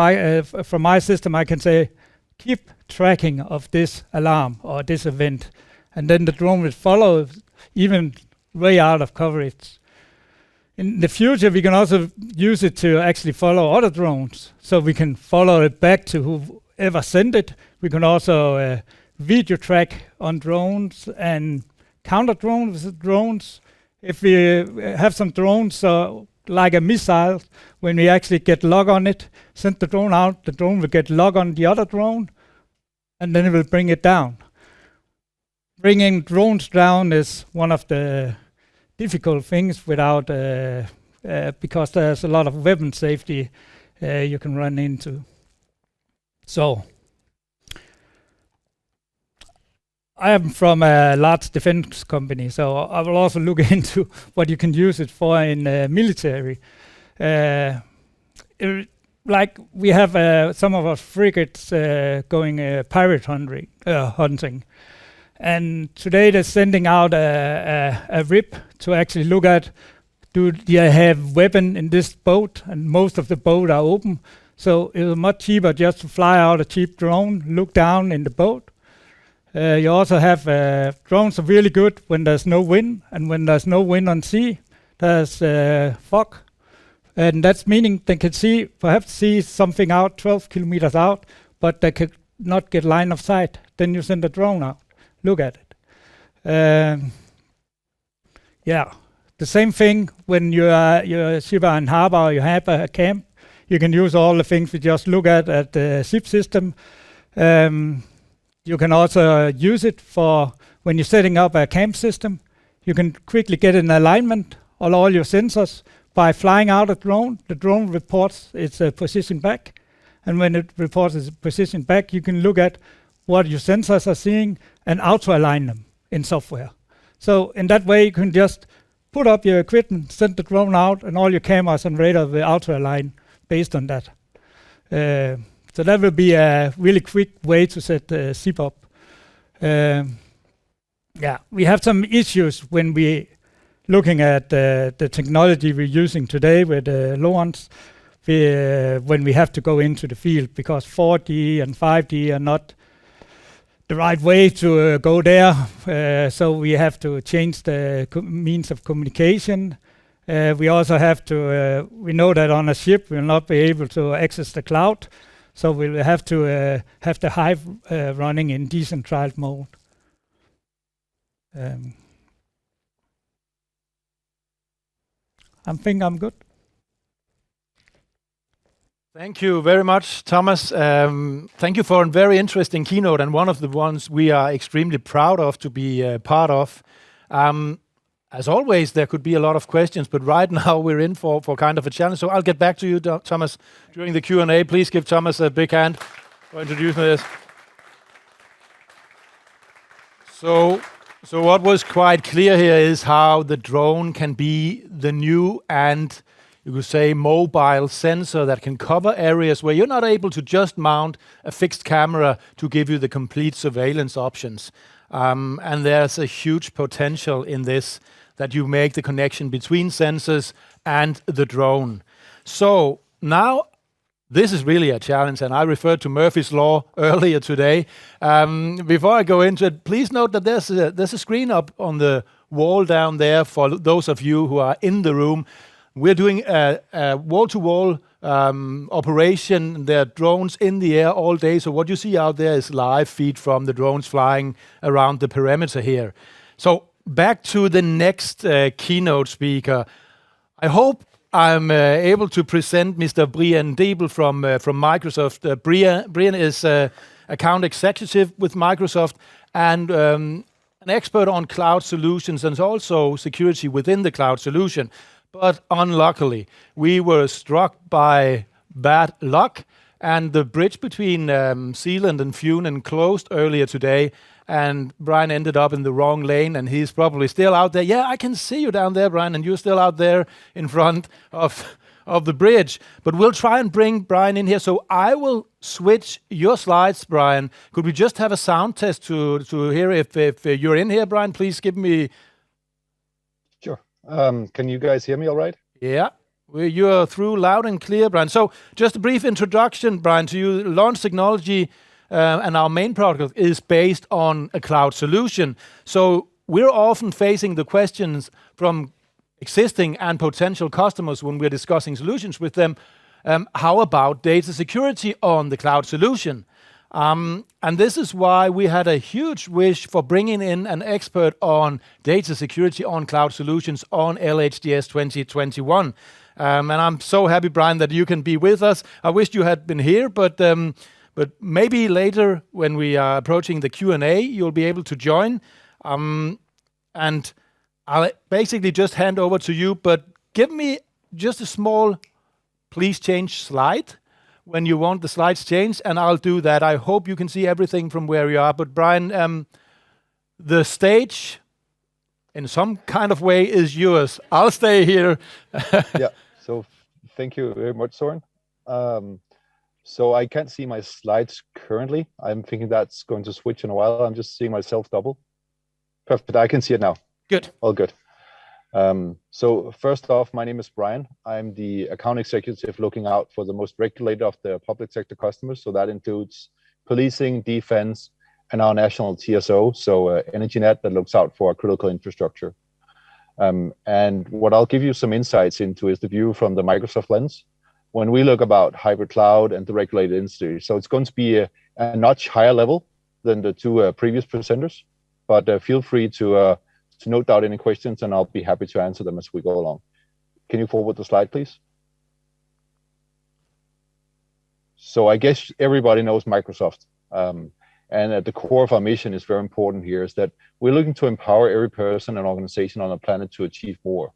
from my system I can say, keep tracking of this alarm or this event. And then the drone will follow even way out of coverage. In the future, we can also use it to actually follow other drones. So we can follow it back to whoever sent it. We can also video track on drones and counter drones. If we have some drones, like a missile, when we actually get log on it, send the drone out, the drone will get log on the other drone, and then it will bring it down. Bringing drones down is one of the difficult things without, because there's a lot of weapon safety you can run into. So, I am from a large defense company, so I will also look into what you can use it for in military. Like we have some of our frigates going pirate hunting. And today they're sending out a RIP to actually look at do you have weapon in this boat? And most of the boat are open. So it was much cheaper just to fly out a cheap drone, look down in the boat. You also have drones are really good when there's no wind, and when there's no wind on sea, there's fog. And that's meaning they can perhaps see something out 12 kilometers out, but they could not get line of sight. Then you send a drone out, look at it. The same thing when you're shipper in harbor, you have a camp. You can use all the things we just look at the ship system. You can also use it for when you're setting up a camp system. You can quickly get an alignment on all your sensors by flying out a drone. The drone reports its position back. And when it reports its position back, you can look at what your sensors are seeing and auto-align them in software. So in that way, you can just put up your equipment, send the drone out, and all your cameras and radar will auto-align based on that. So that will be a really quick way to set the SIP up. We have some issues when we looking at the technology we're using today with Lorenz, when we have to go into the field, because 4D and 5D are not the right way to go there. So we have to change the means of communication. We also have to, we know that on a ship we'll not be able to access the cloud. So we'll have to have the HIVE running in decentralized mode. I think I'm good. Thank you very much, Thomas. Thank you for a very interesting keynote, and one of the ones we are extremely proud of to be part of. As always, there could be a lot of questions, but right now we're in for kind of a challenge. So I'll get back to you, Thomas, during the Q&A. Please give Thomas a big hand for introducing this. So what was quite clear here is how the drone can be the new and, you could say, mobile sensor that can cover areas where you're not able to just mount a fixed camera to give you the complete surveillance options. And there's a huge potential in this, that you make the connection between sensors and the drone. So now, this is really a challenge, and I referred to Murphy's Law earlier today. Before I go into it, please note that there's a screen up on the wall down there for those of you who are in the room. We're doing a wall-to-wall operation. There are drones in the air all day, so what you see out there is live feed from the drones flying around the perimeter here. So back to the next keynote speaker. I hope I'm able to present Mr. Brian Debel from Microsoft. Brian is account executive with Microsoft and an expert on cloud solutions and also security within the cloud solution. But unluckily, we were struck by bad luck, and the bridge between Zealand and Funen closed earlier today, and Brian ended up in the wrong lane, and he's probably still out there. Yeah, I can see you down there, Brian, and you're still out there in front of the bridge. But we'll try and bring Brian in here. So I will switch your slides, Brian. Could we just have a sound test to hear if you're in here, Brian? Please give me... Sure. Can you guys hear me all right? Yeah, you're through loud and clear, Brian. So just a brief introduction, Brian, to you. Lorenz Technology and our main product is based on a cloud solution. So we're often facing the questions from existing and potential customers when we're discussing solutions with them. How about data security on the cloud solution? And this is why we had a huge wish for bringing in an expert on data security on cloud solutions on LHDS 2021. And I'm so happy, Brian, that you can be with us. I wish you had been here, but maybe later when we are approaching the Q&A, you'll be able to join. And I'll basically just hand over to you, but give me just a small please change slide when you want the slides changed, and I'll do that. I hope you can see everything from where you are. But Brian, the stage in some kind of way is yours. I'll stay here. Yeah, so thank you very much, Søren. So I can't see my slides currently. I'm thinking that's going to switch in a while. I'm just seeing myself double. Perfect, I can see it now. Good. All good. So first off, my name is Brian. I'm the account executive looking out for the most regulated of the public sector customers. So that includes policing, defense, and our national TSO, so EnergyNet, that looks out for our critical infrastructure. And what I'll give you some insights into is the view from the Microsoft lens when we look about hybrid cloud and the regulated industry. So it's going to be a notch higher level than the two previous presenters, but feel free to note down any questions and I'll be happy to answer them as we go along. Can you forward the slide, please? So I guess everybody knows Microsoft. And at the core of our mission is very important here is that we're looking to empower every person and organization on the planet to achieve more.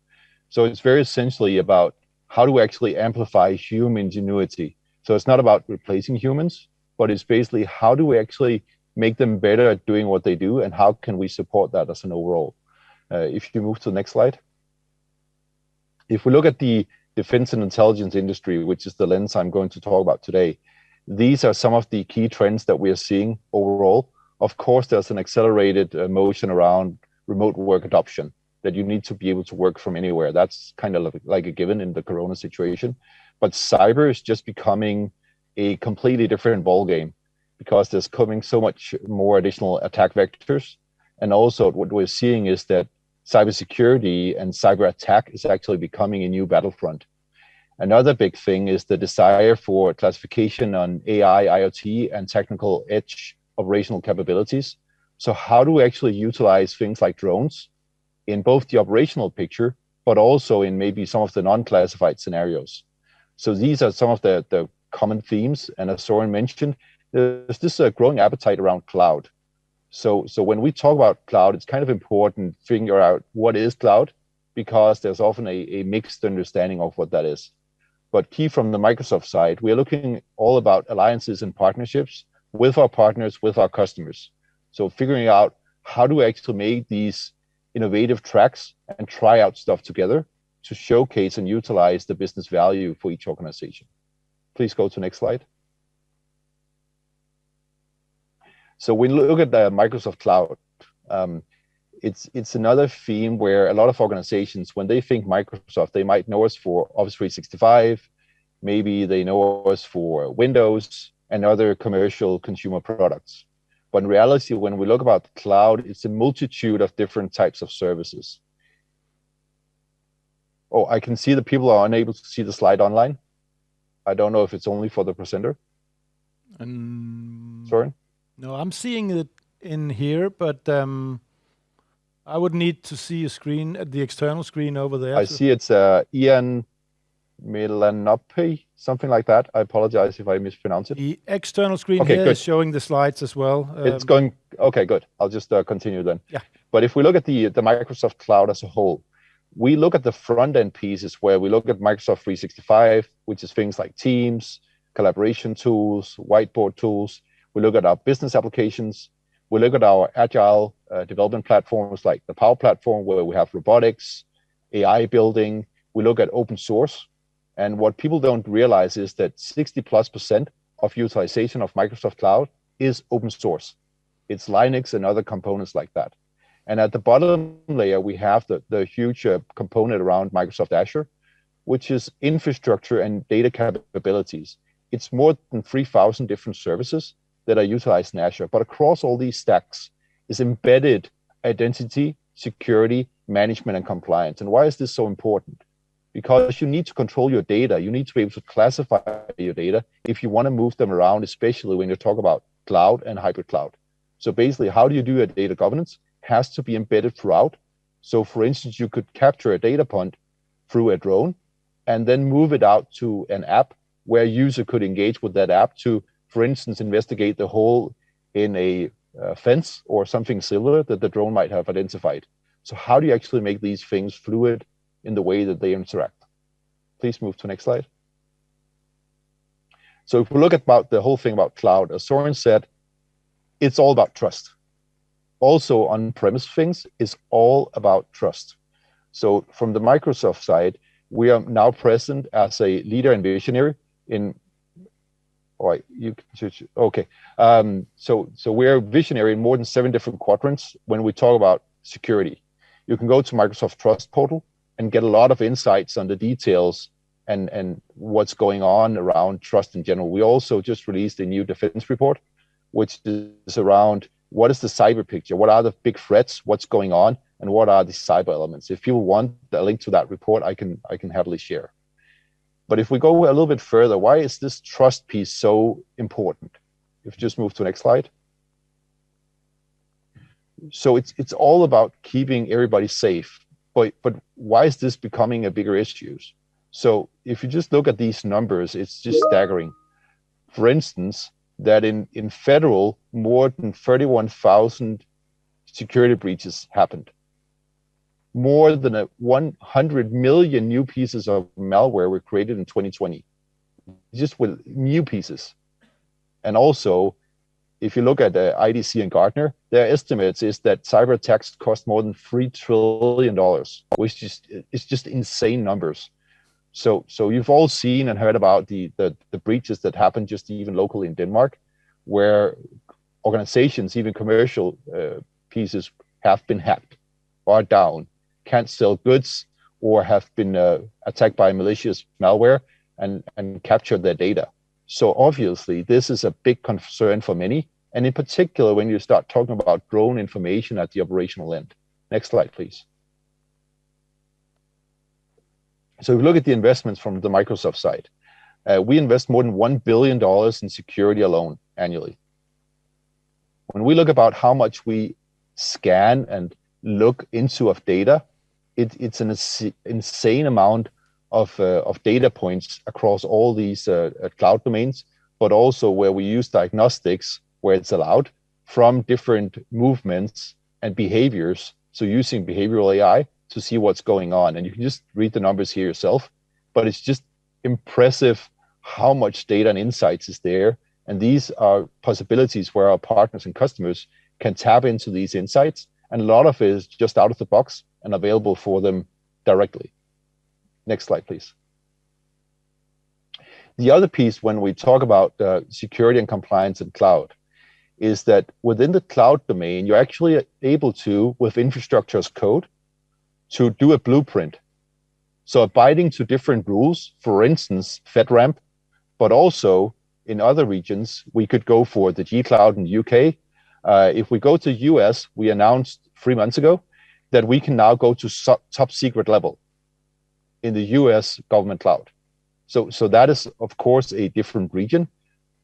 So it's very essentially about how do we actually amplify human ingenuity. So it's not about replacing humans, but it's basically how do we actually make them better at doing what they do and how can we support that as an overall. If you move to the next slide. If we look at the defense and intelligence industry, which is the lens I'm going to talk about today, these are some of the key trends that we are seeing overall. Of course, there's an accelerated motion around remote work adoption, that you need to be able to work from anywhere. That's kind of like a given in the Corona situation. But cyber is just becoming a completely different ballgame because there's coming so much more additional attack vectors. And also what we're seeing is that cybersecurity and cyber attack is actually becoming a new battlefront. Another big thing is the desire for classification on AI, IoT, and technical edge operational capabilities. So how do we actually utilize things like drones in both the operational picture, but also in maybe some of the non-classified scenarios? So these are some of the common themes. And as Søren mentioned, there's this growing appetite around cloud. So when we talk about cloud, it's kind of important to figure out what is cloud, because there's often a mixed understanding of what that is. But key from the Microsoft side, we are looking all about alliances and partnerships with our partners, with our customers. So figuring out how do we actually make these innovative tracks and try out stuff together to showcase and utilize the business value for each organization. Please go to the next slide. So when we look at the Microsoft Cloud, it's another theme where a lot of organizations, when they think Microsoft, they might know us for Office 365, maybe they know us for Windows and other commercial consumer products. But in reality, when we look about the cloud, it's a multitude of different types of services. Oh, I can see that people are unable to see the slide online. I don't know if it's only for the presenter. Søren? No, I'm seeing it in here, but I would need to see a screen, the external screen over there. I see it's Ian Milanope, something like that. I apologize if I mispronounce it. The external screen here is showing the slides as well. It's going, okay, good. I'll just continue then. Yeah. But if we look at the Microsoft Cloud as a whole, we look at the front end pieces where we look at Microsoft 365, which is things like Teams, collaboration tools, whiteboard tools. We look at our business applications. We look at our agile development platforms like the Power Platform, where we have robotics, AI building. We look at open source. And what people don't realize is that 60+% of utilization of Microsoft Cloud is open source. It's Linux and other components like that. And at the bottom layer, we have the huge component around Microsoft Azure, which is infrastructure and data capabilities. It's more than 3,000 different services that are utilized in Azure. But across all these stacks is embedded identity, security, management, and compliance. And why is this so important? Because you need to control your data. You need to be able to classify your data if you want to move them around, especially when you talk about cloud and hybrid cloud. So basically, how do you do your data governance? Has to be embedded throughout. So for instance, you could capture a data point through a drone and then move it out to an app where a user could engage with that app to, for instance, investigate the hole in a fence or something similar that the drone might have identified. So how do you actually make these things fluid in the way that they interact? Please move to the next slide. So if we look at the whole thing about cloud, as Søren said, it's all about trust. Also on-premise things is all about trust. So from the Microsoft side, we are now present as a leader and visionary in, all right, you can, okay. So we're visionary in more than 7 different quadrants when we talk about security. You can go to Microsoft Trust Portal and get a lot of insights on the details and what's going on around trust in general. We also just released a new defense report, which is around what is the cyber picture, what are the big threats, what's going on, and what are the cyber elements. If you want a link to that report, I can happily share. But if we go a little bit further, why is this trust piece so important? If you just move to the next slide. So it's all about keeping everybody safe. But why is this becoming a bigger issue? So if you just look at these numbers, it's just staggering. For instance, that in federal, more than 31,000 security breaches happened. More than 100 million new pieces of malware were created in 2020, just with new pieces. And also, if you look at the IDC and Gartner, their estimates is that cyber attacks cost more than $3 trillion, which is just insane numbers. So you've all seen and heard about the breaches that happened just even locally in Denmark, where organizations, even commercial pieces, have been hacked or down, can't sell goods, or have been attacked by malicious malware and captured their data. So obviously, this is a big concern for many, and in particular, when you start talking about drone information at the operational end. Next slide, please. So if you look at the investments from the Microsoft side, we invest more than $1 billion in security alone annually. When we look about how much we scan and look into of data, it's an insane amount of data points across all these cloud domains, but also where we use diagnostics where it's allowed from different movements and behaviors. So using behavioral AI to see what's going on. And you can just read the numbers here yourself, but it's just impressive how much data and insights is there. And these are possibilities where our partners and customers can tap into these insights. And a lot of it is just out of the box and available for them directly. Next slide, please. The other piece when we talk about security and compliance in cloud is that within the cloud domain, you're actually able to, with infrastructure as code, to do a blueprint. So abiding to different rules, for instance, FedRAMP, but also in other regions, we could go for the G Cloud in the UK. If we go to US, we announced 3 months ago that we can now go to top secret level in the US government cloud. So that is, of course, a different region,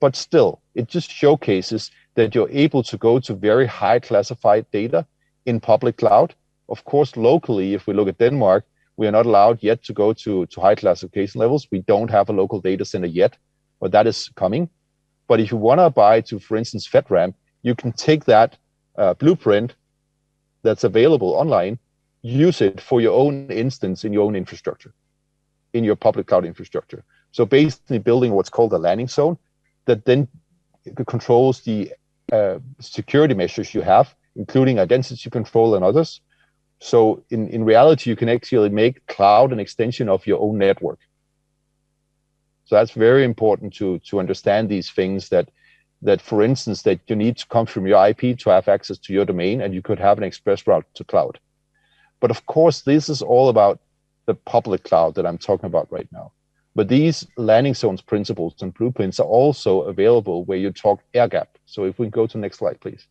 but still, it just showcases that you're able to go to very high classified data in public cloud. Of course, locally, if we look at Denmark, we are not allowed yet to go to high classification levels. We don't have a local data center yet, but that is coming. But if you want to abide to, for instance, FedRAMP, you can take that blueprint that's available online, use it for your own instance in your own infrastructure, in your public cloud infrastructure. So basically building what's called a landing zone that then controls the security measures you have, including identity control and others. So in reality, you can actually make cloud an extension of your own network. So that's very important to understand these things that for instance, that you need to come from your IP to have access to your domain, and you could have an express route to cloud. But of course, this is all about the public cloud that I'm talking about right now. But these landing zones principles and blueprints are also available where you talk air gap. So if we go to the next slide, please.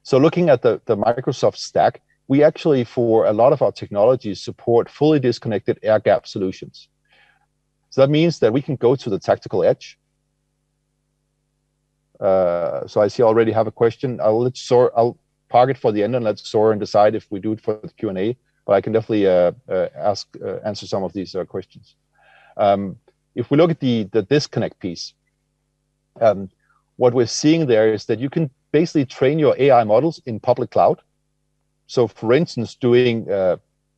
So looking at the Microsoft stack, we actually, for a lot of our technologies, support fully disconnected air gap solutions. So that means that we can go to the tactical edge. So I see I already have a question. I'll park it for the end and let Søren decide if we do it for the Q&A, but I can definitely answer some of these questions. If we look at the disconnect piece, what we're seeing there is that you can basically train your AI models in public cloud. So for instance, doing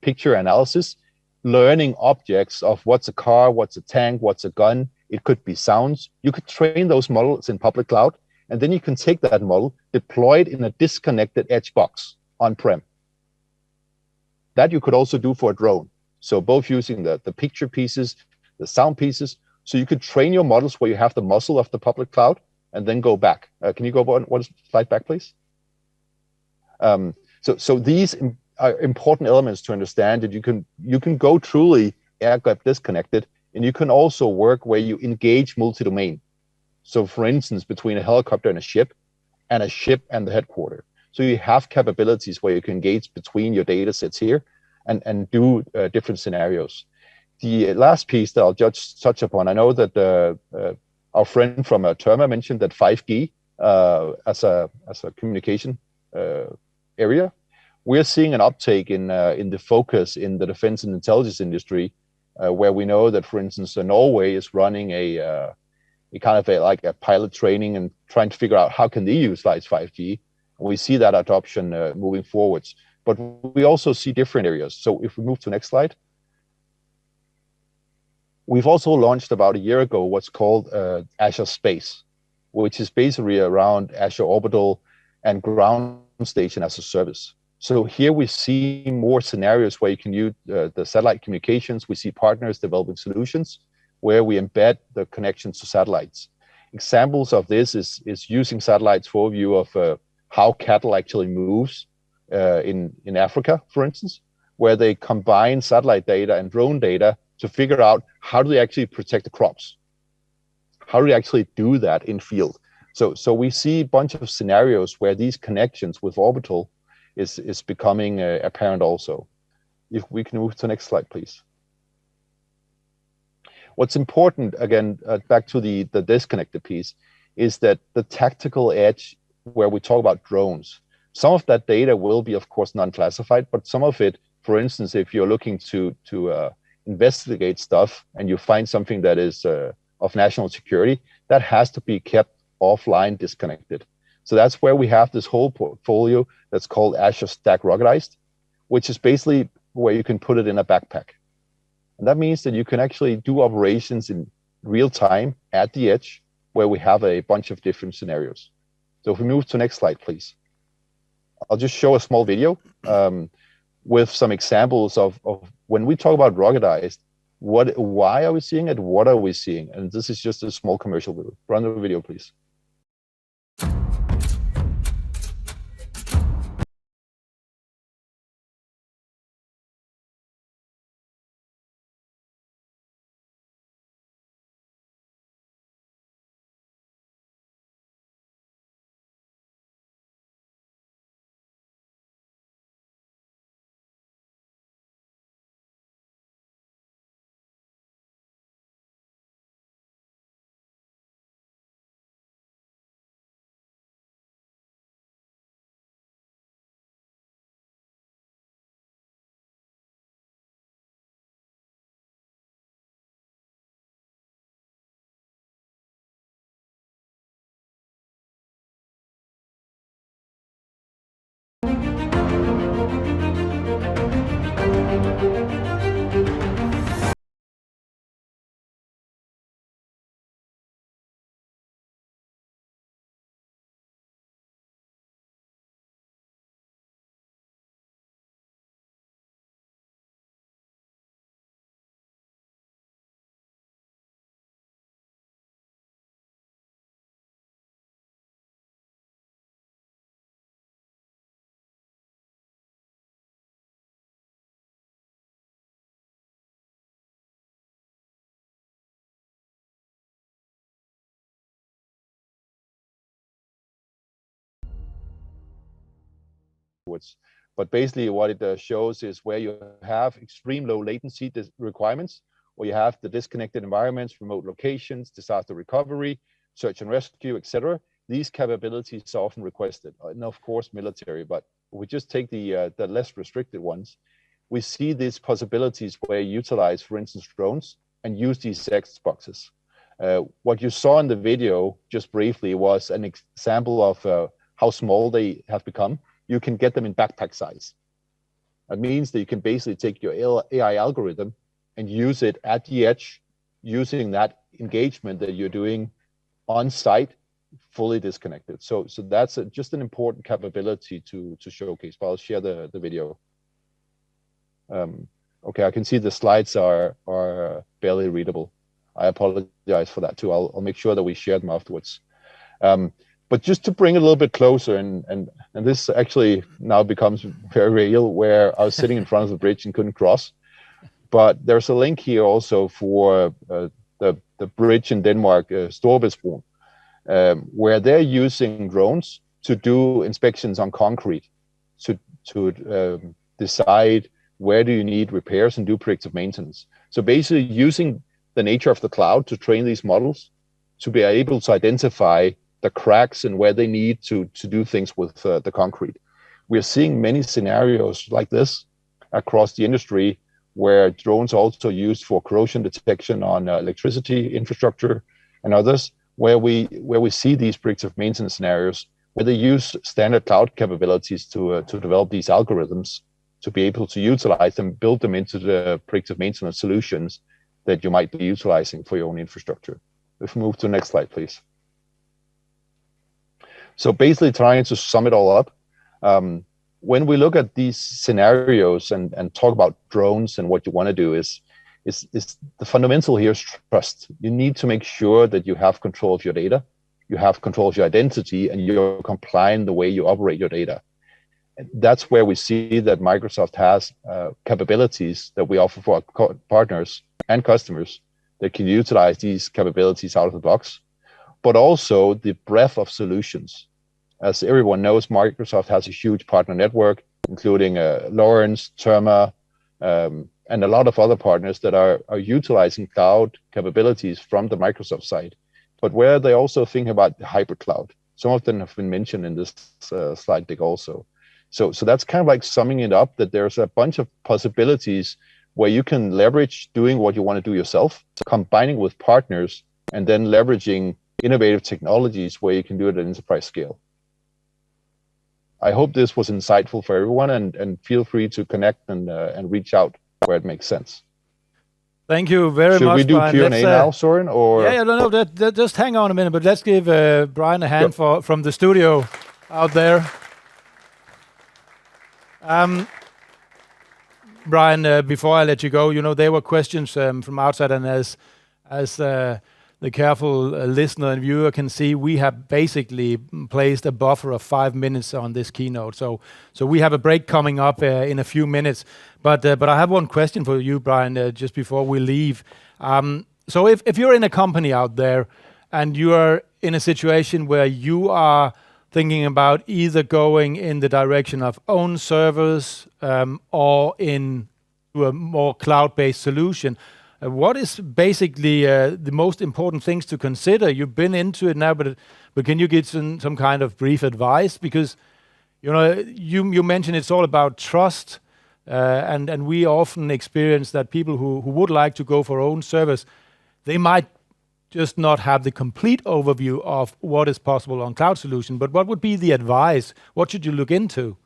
picture analysis, learning objects of what's a car, what's a tank, what's a gun, it could be sounds. You could train those models in public cloud, and then you can take that model, deploy it in a disconnected edge box on-prem. That you could also do for a drone. So both using the picture pieces, the sound pieces. So you could train your models where you have the muscle of the public cloud and then go back. Can you go one slide back, please? So these are important elements to understand that you can go truly air gap disconnected, and you can also work where you engage multi-domain. So for instance, between a helicopter and a ship and the headquarter. So you have capabilities where you can engage between your data sets here and do different scenarios. The last piece that I'll just touch upon, I know that our friend from TERMA mentioned that 5G as a communication area. We're seeing an uptake in the focus in the defense and intelligence industry, where we know that, for instance, Norway is running a kind of like a pilot training and trying to figure out how can they utilize 5G. We see that adoption moving forwards, but we also see different areas. So if we move to the next slide. We've also launched about a year ago what's called Azure Space, which is basically around Azure Orbital and ground station as a service. So here we see more scenarios where you can use the satellite communications. We see partners developing solutions where we embed the connections to satellites. Examples of this is using satellites for view of how cattle actually moves in Africa, for instance, where they combine satellite data and drone data to figure out how do they actually protect the crops? How do they actually do that in field? So we see a bunch of scenarios where these connections with orbital is becoming apparent also. If we can move to the next slide, please. What's important, again, back to the disconnected piece, is that the tactical edge where we talk about drones, some of that data will be, of course, non-classified, but some of it, for instance, if you're looking to investigate stuff and you find something that is of national security, that has to be kept offline, disconnected. So that's where we have this whole portfolio that's called Azure Stack Ruggedized, which is basically where you can put it in a backpack. And that means that you can actually do operations in real time at the edge, where we have a bunch of different scenarios. So if we move to the next slide, please. I'll just show a small video with some examples of when we talk about ruggedized, why are we seeing it? What are we seeing? And this is just a small commercial video. Run the video, please. But basically what it shows is where you have extreme low latency requirements, where you have the disconnected environments, remote locations, disaster recovery, search and rescue, etc. These capabilities are often requested, and of course military, but we just take the less restricted ones. We see these possibilities where you utilize, for instance, drones and use these Xboxes. What you saw in the video, just briefly, was an example of how small they have become. You can get them in backpack size. That means that you can basically take your AI algorithm and use it at the edge, using that engagement that you're doing on site, fully disconnected. So that's just an important capability to showcase. But I'll share the video. Okay, I can see the slides are barely readable. I apologize for that too. I'll make sure that we share them afterwards. But But just to bring it a little bit closer, and this actually now becomes very real, where I was sitting in front of the bridge and couldn't cross. But there's a link here also for the bridge in Denmark, Storebæltsbroen, where they're using drones to do inspections on concrete, to decide where do you need repairs and do predictive maintenance. So basically using the nature of the cloud to train these models to be able to identify the cracks and where they need to do things with the concrete. We're seeing many scenarios like this across the industry, where drones are also used for corrosion detection on electricity infrastructure and others, where we see these predictive maintenance scenarios where they use standard cloud capabilities to develop these algorithms to be able to utilize them, build them into the predictive maintenance solutions that you might be utilizing for your own infrastructure. If we move to the next slide, please. So basically trying to sum it all up, when we look at these scenarios and talk about drones and what you want to do is the fundamental here is trust. You need to make sure that you have control of your data, you have control of your identity, and you're compliant the way you operate your data. And that's where we see that Microsoft has capabilities that we offer for our partners and customers that can utilize these capabilities out of the box, but also the breadth of solutions. As everyone knows, Microsoft has a huge partner network, including Lorenz, TERMA, and a lot of other partners that are utilizing cloud capabilities from the Microsoft side, but where they also think about the hybrid cloud. Some of them have been mentioned in this slide deck also. So that's kind of like summing it up, that there's a bunch of possibilities where you can leverage doing what you want to do yourself, combining with partners, and then leveraging innovative technologies where you can do it at enterprise scale. I hope this was insightful for everyone, and feel free to connect and reach out where it makes sense. Thank you very much, Should we do Brian. Q&A now, Søren? Or? Yeah, no, just hang on a minute, but let's give Brian a hand from the studio out there. Brian, before I let you go, there were questions from outside, and as the careful listener and viewer can see, we have basically placed a buffer of 5 minutes on this keynote. So we have a break coming up in a few minutes. But I have one question for you, Brian, just before we leave. So if you're in a company out there and you are in a situation where you are thinking about either going in the direction of own servers or into a more cloud-based solution, what is basically the most important things to consider? You've been into it now, but can you give some kind of brief advice? Because you mentioned it's all about trust, and we often experience that people who would like to go for own service, they might just not have the complete overview of what is possible on cloud solution. But what would be the advice? What should you look into?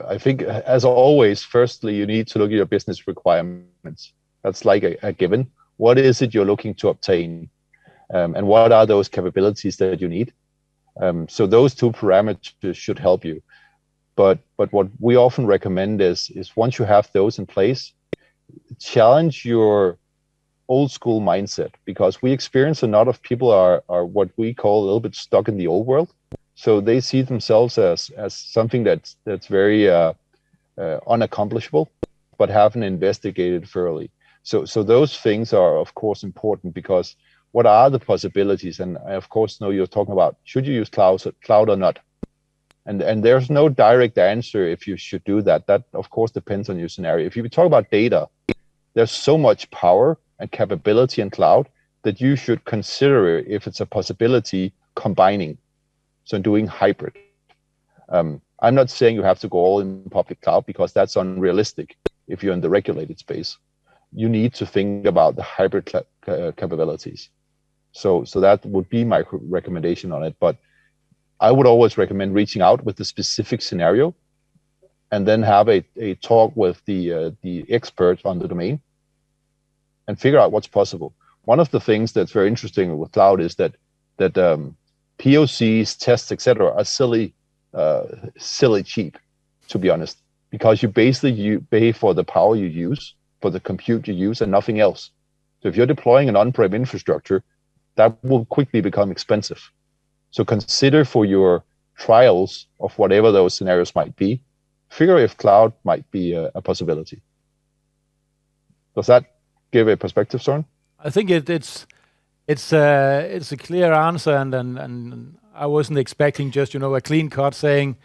I think, as always, firstly, you need to look at your business requirements. That's like a given. What is it you're looking to obtain? And what are those capabilities that you need? So those two parameters should help you. But what we often recommend is once you have those in place, challenge your old school mindset, because we experience a lot of people are what we call a little bit stuck in the old world. So they see themselves as something that's very unaccomplishable, but haven't investigated thoroughly. So those things are, of course, important, because what are the possibilities? And I, of course, know you're talking about, should you use cloud or not? And there's no direct answer if you should do that. That, of course, depends on your scenario. If you talk about data, there's so much power and capability in cloud that you should consider if it's a possibility combining. So doing hybrid. I'm not saying you have to go all in public cloud, because that's unrealistic if you're in the regulated space. You need to think about the hybrid capabilities. So that would be my recommendation on it. But I would always recommend reaching out with the specific scenario, and then have a talk with the expert on the domain and figure out what's possible. One of the things that's very interesting with cloud is that POCs, tests, etc., are silly cheap, to be honest, because you pay for the power you use, for the compute you use, and nothing else. So if you're deploying an on-prem infrastructure, that will quickly become expensive. So consider for your trials of whatever those scenarios might be, figure if cloud might be a possibility. Does that give a perspective, Søren? I think it's a clear answer, and I wasn't expecting just a clean cut saying,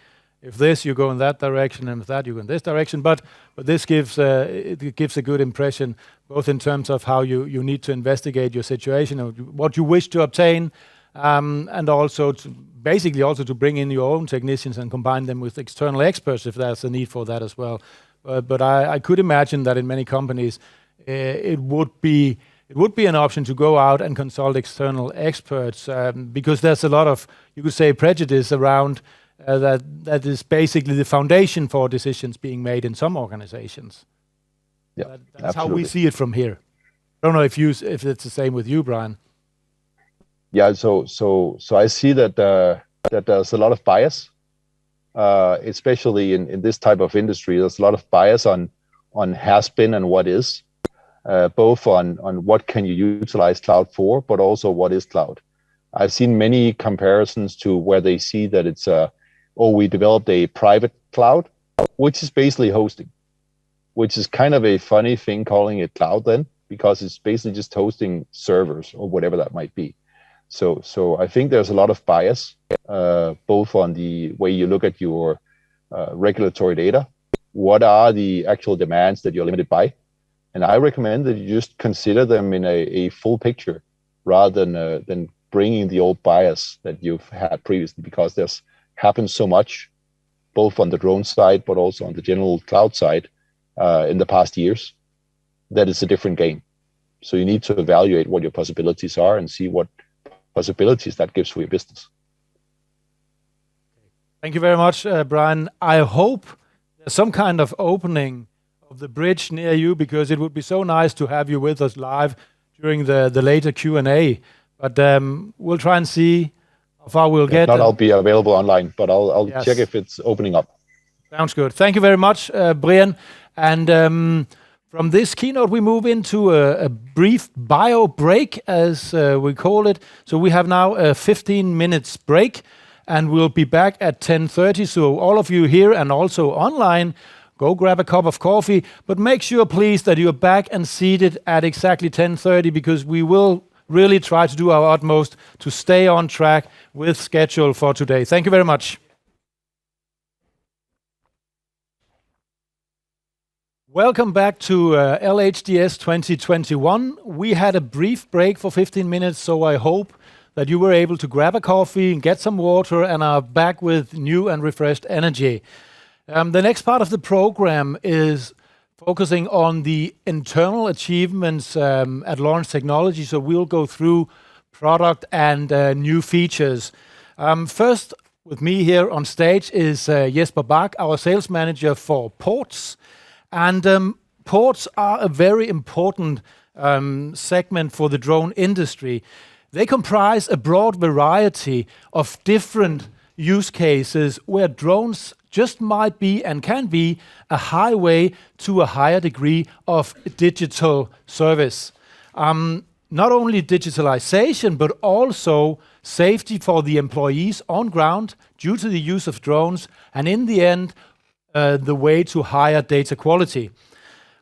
if this you go in that direction, and if that you go in this direction. But this gives it gives a good impression, both in terms of how you need to investigate your situation, or what you wish to obtain, and also basically to bring in your own technicians and combine them with external experts if there's a need for that as well. But I could imagine that in many companies it would be an option to go out and consult external experts, because there's a lot of, you could say, prejudice around that is basically the foundation for decisions being made in some organizations. Yeah, that's absolutely. how we see it from here. I don't know if it's the same with you, Brian. Yeah, so I see that there's a lot of bias, especially in this type of industry. There's a lot of bias on has been and what is, both on what can you utilize cloud for, but also what is cloud. I've seen many comparisons to where they see that it's we developed a private cloud, which is basically hosting, which is kind of a funny thing calling it cloud then, because it's basically just hosting servers or whatever that might be. So I think there's a lot of bias, both on the way you look at your regulatory data, what are the actual demands that you're limited by, and I recommend that you just consider them in a full picture rather than bringing the old bias that you've had previously, because there's happened so much, both on the drone side but also on the general cloud side in the past years, that it's a different game. So you need to evaluate what your possibilities are and see what possibilities that gives for your business. Thank you very much, Brian. I hope there's some kind of opening of the bridge near you, because it would be so nice to have you with us live during the later Q&A. But we'll try and see how far we'll get. If not, I'll be available online, but I'll Yes. check if it's opening up. Sounds good. Thank you very much, Brian. And from this keynote, we move into a brief bio break, as we call it. So we have now a 15 minutes break, and we'll be back at 10:30. So all of you here and also online, go grab a cup of coffee, but make sure, please, that you're back and seated at exactly 10:30, because we will really try to do our utmost to stay on track with schedule for today. Thank you very much. Welcome back to LHDS 2021. We had a brief break for 15 minutes, so I hope that you were able to grab a coffee and get some water and are back with new and refreshed energy. The next part of the program is focusing on the internal achievements at Lorenz Technology, so we'll go through product and new features. First, with me here on stage is Jesper Bach, our sales manager for ports. And ports are a very important segment for the drone industry. They comprise a broad variety of different use cases where drones just might be and can be a highway to a higher degree of digital service. Not only digitalization, but also safety for the employees on ground due to the use of drones, and in the end, the way to higher data quality.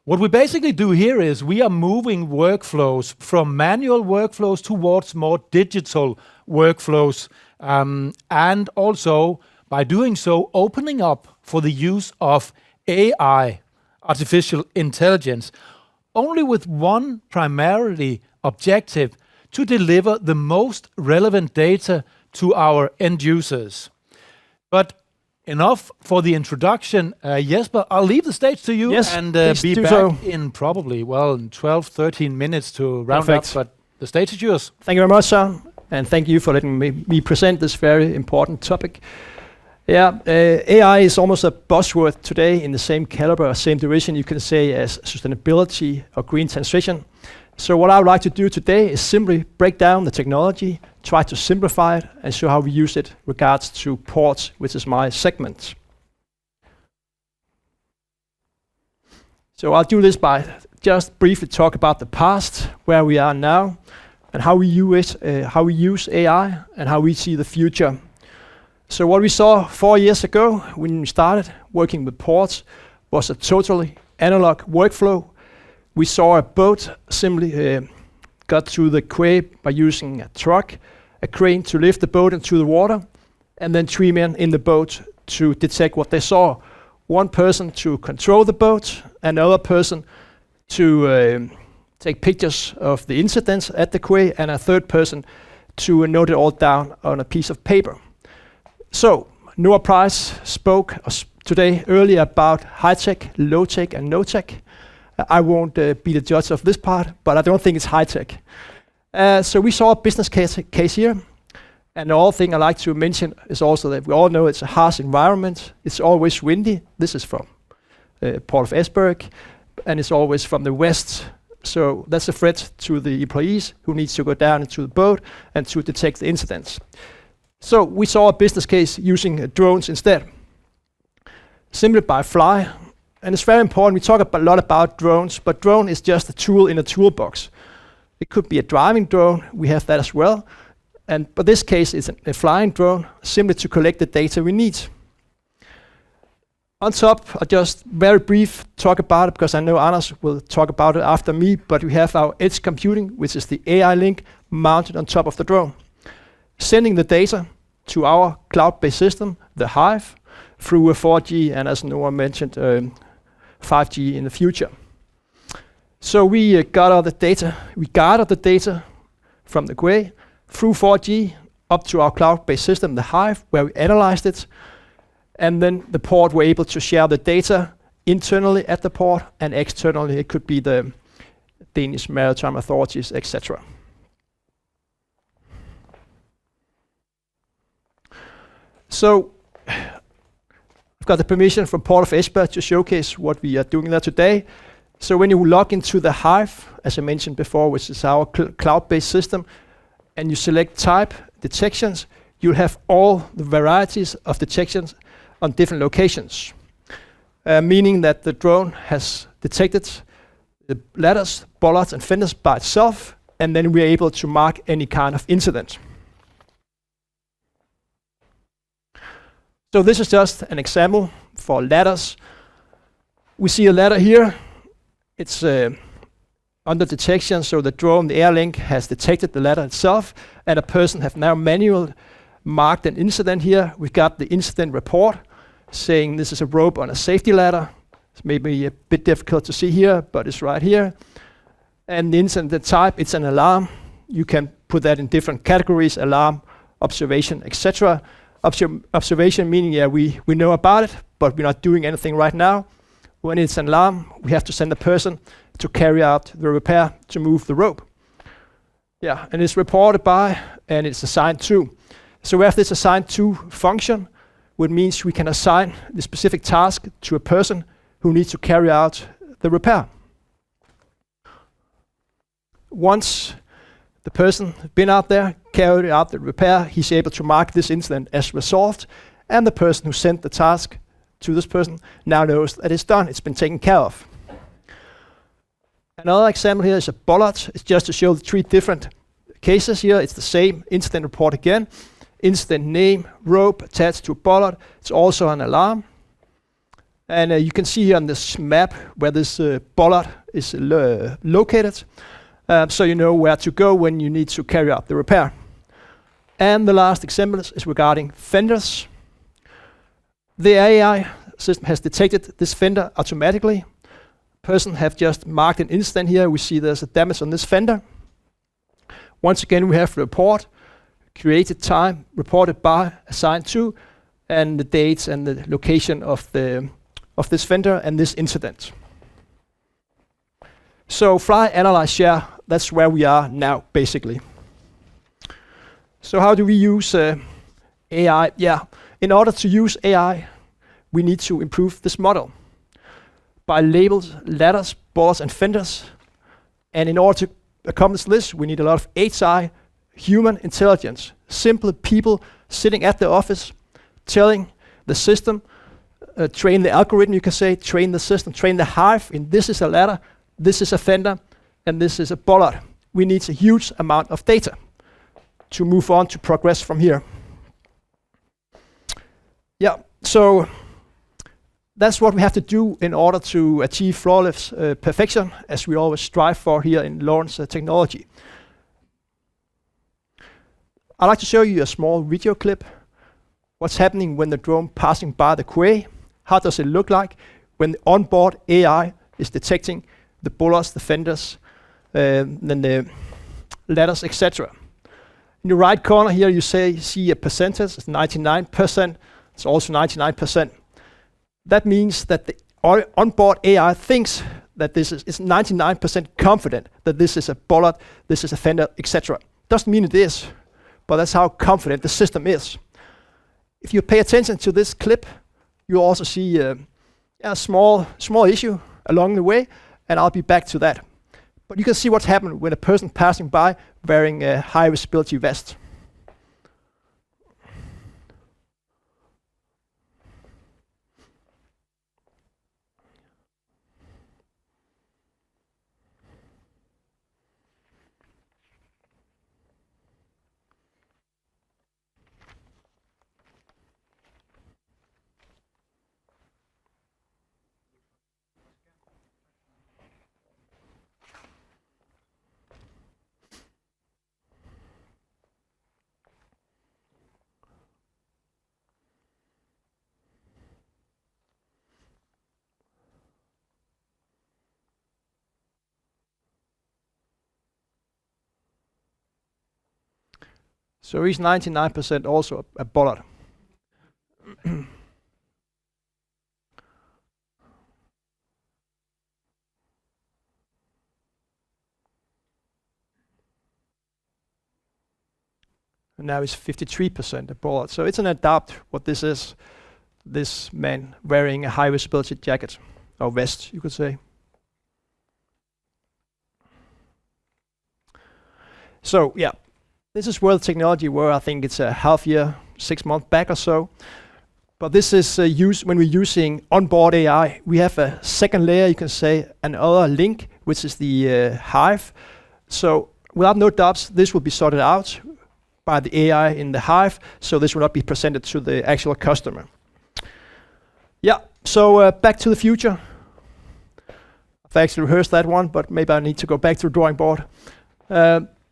What we basically do here is we are moving workflows from manual workflows towards more digital workflows, and also by doing so, opening up for the use of AI, artificial intelligence, only with one primarily objective: to deliver the most relevant data to our end users. But enough for the introduction. Jesper, I'll leave the stage to you. Yes, and please be do back so. in probably, in 12, 13 minutes to round Perfect. up, but the stage is yours. Thank you very much, Søren, and thank you for letting me present this very important topic. Yeah, AI is almost a buzzword today in the same caliber, same duration, you can say, as sustainability or green transition. So what I would like to do today is simply break down the technology, try to simplify it, and show how we use it regards to ports, which is my segment. So I'll do this by just briefly talk about the past, where we are now, and how we use AI, and how we see the future. So what we saw 4 years ago when we started working with ports was a totally analog workflow. We saw a boat simply got to the quay by using a truck, a crane to lift the boat into the water, and then 3 men in the boat to detect what they saw. 1 person to control the boat, another person to take pictures of the incidents at the quay, and a 3rd person to note it all down on a piece of paper. So, Noah Price spoke today earlier about high-tech, low-tech, and no-tech. I won't be the judge of this part, but I don't think it's high-tech. So we saw a business case here, and the other thing I like to mention is also that we all know it's a harsh environment. It's always windy. This is from Port of Esbjerg, and it's always from the west. So that's a threat to the employees who needs to go down into the boat and to detect the incidents. So we saw a business case using drones instead, simply by fly. And it's very important, we talk a lot about drones, but drone is just a tool in a toolbox. It could be a driving drone, we have that as well. But this case is a flying drone, simply to collect the data we need. On top, I'll just very brief talk about it, because I know Anders will talk about it after me, but we have our edge computing, which is the AI link mounted on top of the drone, sending the data to our cloud-based system, the HIVE, through a 4G, and as Noah mentioned, 5G in the future. So we gather the data from the quay through 4G up to our cloud-based system, the HIVE, where we analyzed it, and then the port were able to share the data internally at the port, and externally it could be the Danish maritime authorities, etc. So I've got the permission from Port of Esbjerg to showcase what we are doing there today. So when you log into the HIVE, as I mentioned before, which is our cloud-based system, and you select type detections, you'll have all the varieties of detections on different locations, meaning that the drone has detected the ladders, bollards, and fenders by itself, and then we're able to mark any kind of incident. So this is just an example for ladders. We see a ladder here. It's under detection, so the drone, the Airlink, has detected the ladder itself, and a person have now manually marked an incident here. We've got the incident report saying this is a rope on a safety ladder. It's maybe a bit difficult to see here, but it's right here. And the incident type, it's an alarm. You can put that in different categories: alarm, observation, etc. Observation meaning, yeah, we know about it, but we're not doing anything right now. When it's an alarm, we have to send a person to carry out the repair to move the rope. Yeah, and it's reported by, and it's assigned to. So we have this assigned to function, which means we can assign the specific task to a person who needs to carry out the repair. Once the person has been out there, carried out the repair, he's able to mark this incident as resolved, and the person who sent the task to this person now knows that it's done, it's been taken care of. Another example here is a bollard. It's just to show the 3 different cases here. It's the same incident report again. Incident name, rope attached to a bollard. It's also an alarm. And you can see here on this map where this bollard is located. So you know where to go when you need to carry out the repair. And the last example is regarding fenders. The AI system has detected this fender automatically. Person have just marked an incident here. We see there's a damage on this fender. Once again, we have the report, created time, reported by, assigned to, and the dates and the location of this fender and this incident. So fly, analyze, share, that's where we are now, basically. So how do we use AI? Yeah, in order to use AI, we need to improve this model by labels, ladders, bollards, and fenders. And in order to accomplish this, we need a lot of HI, human intelligence, simple people sitting at the office, telling the system, train the algorithm, you can say, train the system, train the HIVE, and this is a ladder, this is a fender, and this is a bollard. we need a huge amount of data to move on to progress from here. Yeah, so that's what we have to do in order to achieve flawless perfection, as we always strive for here in Lorenz Technology. I'd like to show you a small video clip. What's happening when the drone passing by the quay? How does it look like when the onboard AI is detecting the bullets, the fenders, then the ladders, etc. In the right corner here, you see a percentage. It's 99%. It's also 99%. That means that the onboard AI thinks that this is 99% confident that this is a bullet, this is a fender, etc. Doesn't mean it is, but that's how confident the system is. If you pay attention to this clip, you'll also see a small issue along the way, and I'll be back to that. But you can see what's happened when a person passing by wearing a high visibility vest. So he's 99% also a bullet. And now he's 53% a bullet. So it's an adapt what this is. This man wearing a high visibility jacket, or vest, you could say. So yeah. This is where the technology were. I think it's a half year, 6 months back or so. But this is used when we're using onboard AI. We have a second layer, you can say, another link, which is the HIVE. So without no doubts, this will be sorted out by the AI in the HIVE. So this will not be presented to the actual customer. Yeah, so back to the future. I've actually rehearsed that one, but maybe I need to go back to the drawing board.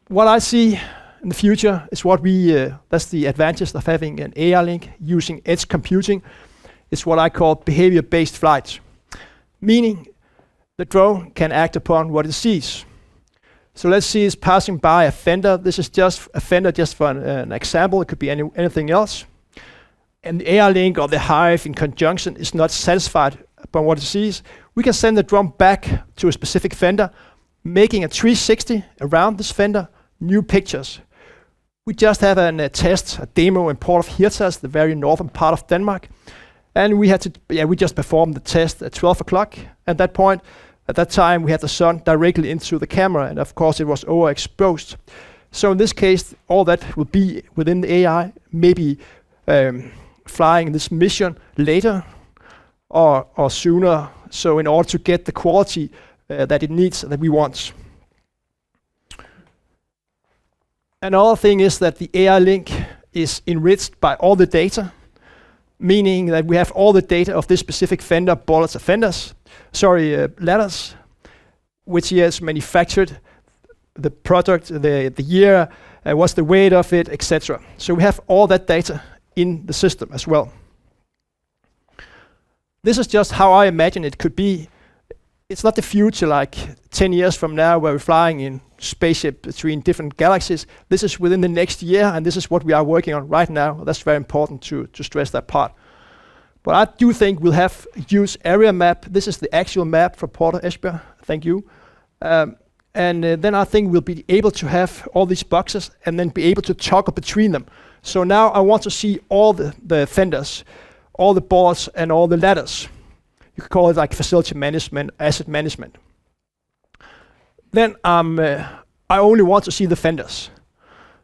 What I see in the future is what that's the advantage of having an AI link using edge computing. It's what I call behavior-based flight, meaning the drone can act upon what it sees. So let's see it's passing by a fender. This is just a fender just for an example. It could be anything else. And the AI link or the HIVE in conjunction is not satisfied upon what it sees. We can send the drone back to a specific fender, making a 360 around this fender, new pictures. We just have a test, a demo in Port of Hirtshals, the very northern part of Denmark. And we just performed the test at 12 o'clock. At that time, we had the sun directly into the camera, and of course it was overexposed. So in this case, all that will be within the AI, maybe flying this mission later or sooner. So in order to get the quality that it needs, that we want. Another thing is that the AI link is enriched by all the data, meaning that we have all the data of this specific fender, bullets, or fenders, ladders, which he has manufactured, the product, the year, what's the weight of it, etc. So we have all that data in the system as well. This is just how I imagine it could be. It's not the future like 10 years from now where we're flying in spaceship between different galaxies. This is within the next year, and this is what we are working on right now. That's very important to stress that part. But I do think we'll have use area map. This is the actual map for Port of Esbjerg. Thank you. Then I think we'll be able to have all these boxes and then be able to toggle between them. So now I want to see all the fenders, all the boards, and all the ladders. You could call it like facility management, asset management. Then I only want to see the fenders.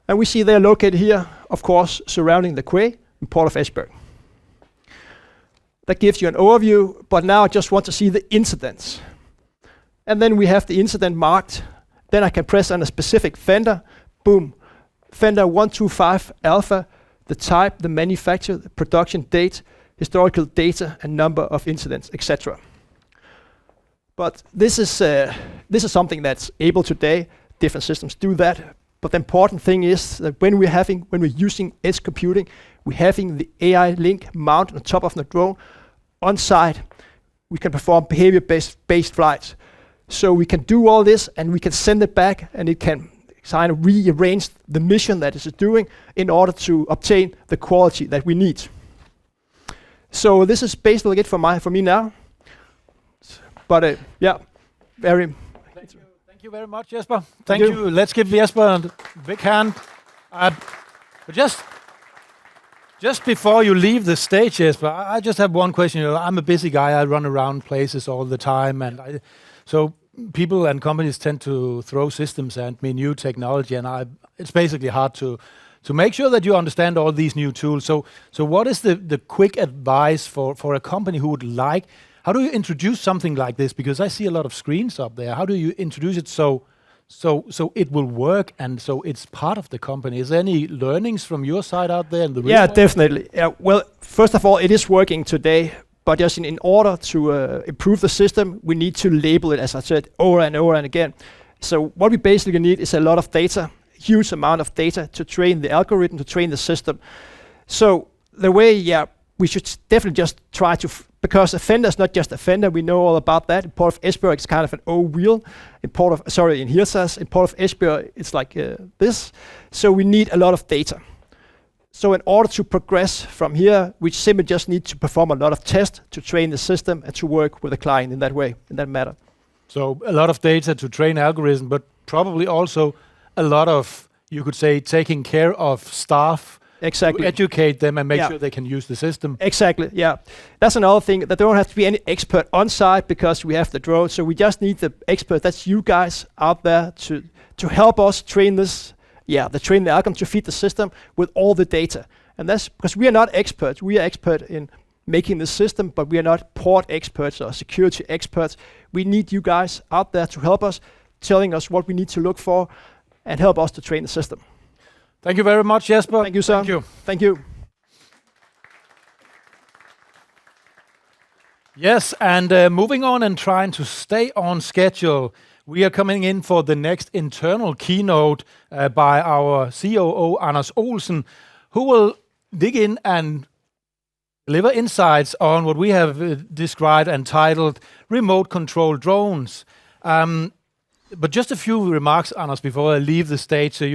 And we see they're located here, of course, surrounding the quay in Port of Esbjerg. That gives you an overview, but now I just want to see the incidents. And then we have the incident marked Then I can press on a specific fender, boom, fender 125 alpha, the type, the manufacturer, the production date, historical data, and number of incidents, etc. But this is something that's able today. Different systems do that. But the important thing is that when we're using edge computing, we're having the AI link mounted on top of the drone on site. We can perform behavior-based flights. So we can do all this, and we can send it back, and it can kind of rearrange the mission that it is doing in order to obtain the quality that we need. So this is basically it for me now. But yeah, very. Thank you very much, Jesper. Thank you. Let's give Jesper a big hand. But just before you leave the stage, Jesper, I just have one question. I'm a busy guy. I run around places all the time, and so people and companies tend to throw systems at me, new technology, and it's basically hard to make sure that you understand all these new tools. So what is the quick advice for a company who would like? How do you introduce something like this? Because I see a lot of screens up there. How do you introduce it so it will work and so it's part of the company? Is there any learnings from your side out there in the real world? Definitely. Well, first of all, it is working today, but just in order to improve the system, we need to label it, as I said, over and over and again. So what we basically need is a lot of data, huge amount of data to train the algorithm, to train the system. So the way, we should definitely just try to, because a fender is not just a fender, we know all about that. In Port of Esbjerg, it's kind of an O-wheel. In Hirtshals, in Port of Esbjerg, it's like this. So we need a lot of data. So in order to progress from here, we simply just need to perform a lot of tests to train the system and to work with the client in that way, in that matter. So a lot of data to train algorithm, but probably also a lot of, you could say, taking care of staff. Exactly. To educate them and make sure they can use the system. Exactly, yeah. That's another thing, that there don't have to be any expert on site because we have the drone. So we just need the expert, that's you guys out there to help us train this, train the algorithm to feed the system with all the data. And that's because we are not experts. We are expert in making the system, but we are not port experts or security experts. We need you guys out there to help us, telling us what we need to look for and help us to train the system. Thank you very much, Jesper. Thank you, sir. Thank you. Thank you. Yes, and moving on and trying to stay on schedule, we are coming in for the next internal keynote by our COO, Anders Olsen, who will dig in and deliver insights on what we have described and titled Remote Control Drones. But just a few remarks, Anders, before I leave the stage. So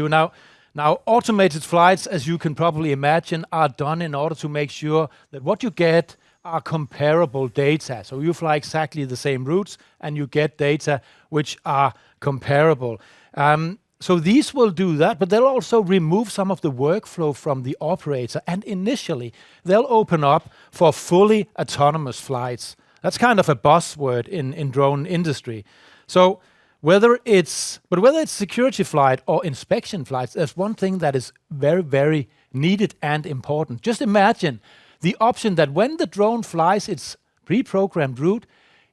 Now, automated flights, as you can probably imagine, are done in order to make sure that what you get are comparable data. So you fly exactly the same routes and you get data which are comparable. So these will do that, but they'll also remove some of the workflow from the operator. And initially, they'll open up for fully autonomous flights. That's kind of a buzzword in drone industry. So whether it's security flight or inspection flights, there's one thing that is very, very needed and important. Just imagine the option that when the drone flies its pre-programmed route,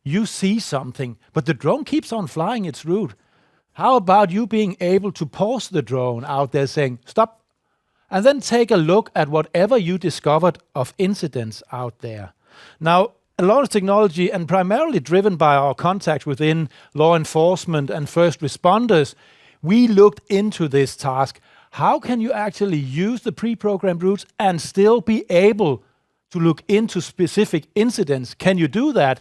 you see something, but the drone keeps on flying its route. How about you being able to pause the drone out there saying, stop, and then take a look at whatever you discovered of incidents out there. Now, a lot of technology, and primarily driven by our contacts within law enforcement and first responders, we looked into this task. How can you actually use the pre-programmed routes and still be able to look into specific incidents? Can you do that?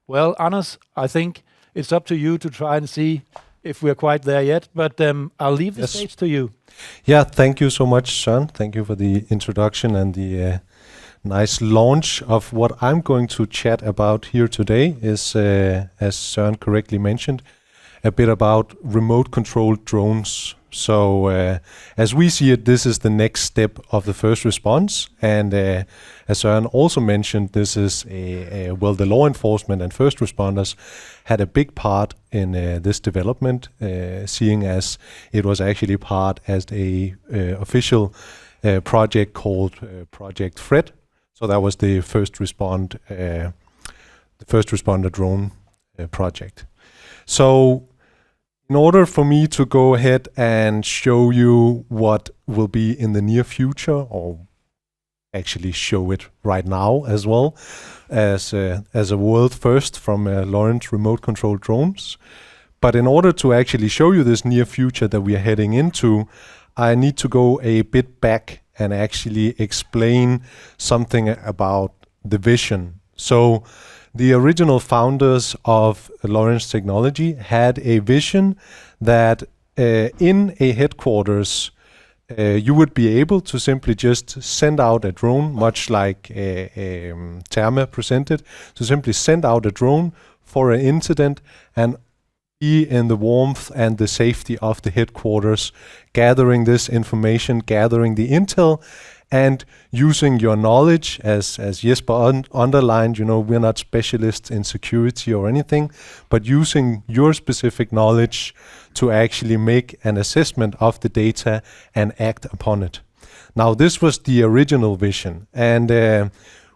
Well, Anders, I think it's up to you to try and see if we're quite there yet, but I'll leave the stage to you. Yeah, thank you so much, Søren. Thank you for the introduction and the nice launch of what I'm going to chat about here today is, as Søren correctly mentioned, a bit about remote controlled drones. So as we see it, this is the next step of the first response. And as Søren also mentioned, this is the law enforcement and first responders had a big part in this development, seeing as it was actually part as a official project called Project Fred. So that was the first responder drone project. So in order for me to go ahead and show you what will be in the near future, or actually show it right now as well, as a world first from Lorenz remote control drones. But in order to actually show you this near future that we are heading into, I need to go a bit back and actually explain something about the vision. So the original founders of Lorenz Technology had a vision that in a headquarters you would be able to simply just send out a drone, much like TERMA presented, to simply send out a drone for an incident and be in the warmth and the safety of the headquarters, gathering this information, gathering the intel, and using your knowledge, as Jesper underlined, you know, we're not specialists in security or anything, but using your specific knowledge to actually make an assessment of the data and act upon it. Now, this was the original vision, and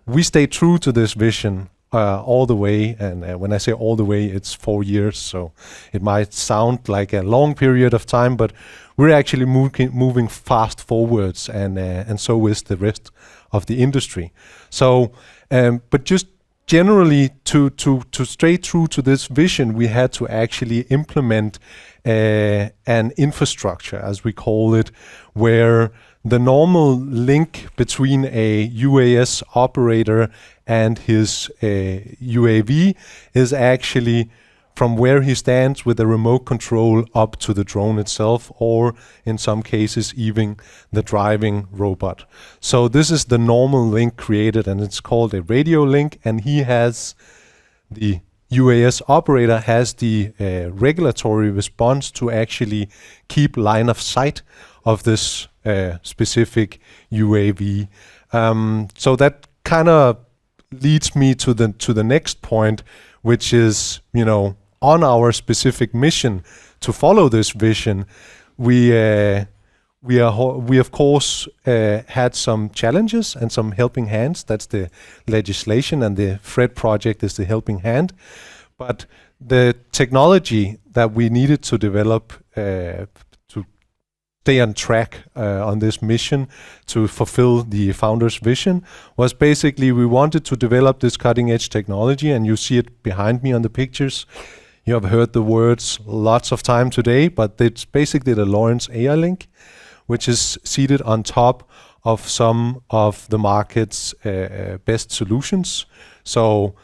we stayed true to this vision all the way. And when I say all the way, it's 4 years, so it might sound like a long period of time, but we're actually moving fast forwards, and so is the rest of the industry. So, but just generally, to stay true to this vision, we had to actually implement an infrastructure, as we call it, where the normal link between a UAS operator and his UAV is actually from where he stands with the remote control up to the drone itself, or in some cases even the driving robot. So this is the normal link created, and it's called a radio link, and the UAS operator has the regulatory response to actually keep line of sight of this specific UAV. So that kind of leads me to the next point, which is, you know, on our specific mission to follow this vision, we of course had some challenges and some helping hands. That's the legislation, and the FRED project is the helping hand. But the technology that we needed to develop to stay on track on this mission to fulfill the founder's vision was basically we wanted to develop this cutting edge technology, and you see it behind me on the pictures. You have heard the words lots of time today, but it's basically the Lorenz AI Link, which is seated on top of some of the market's best solutions. So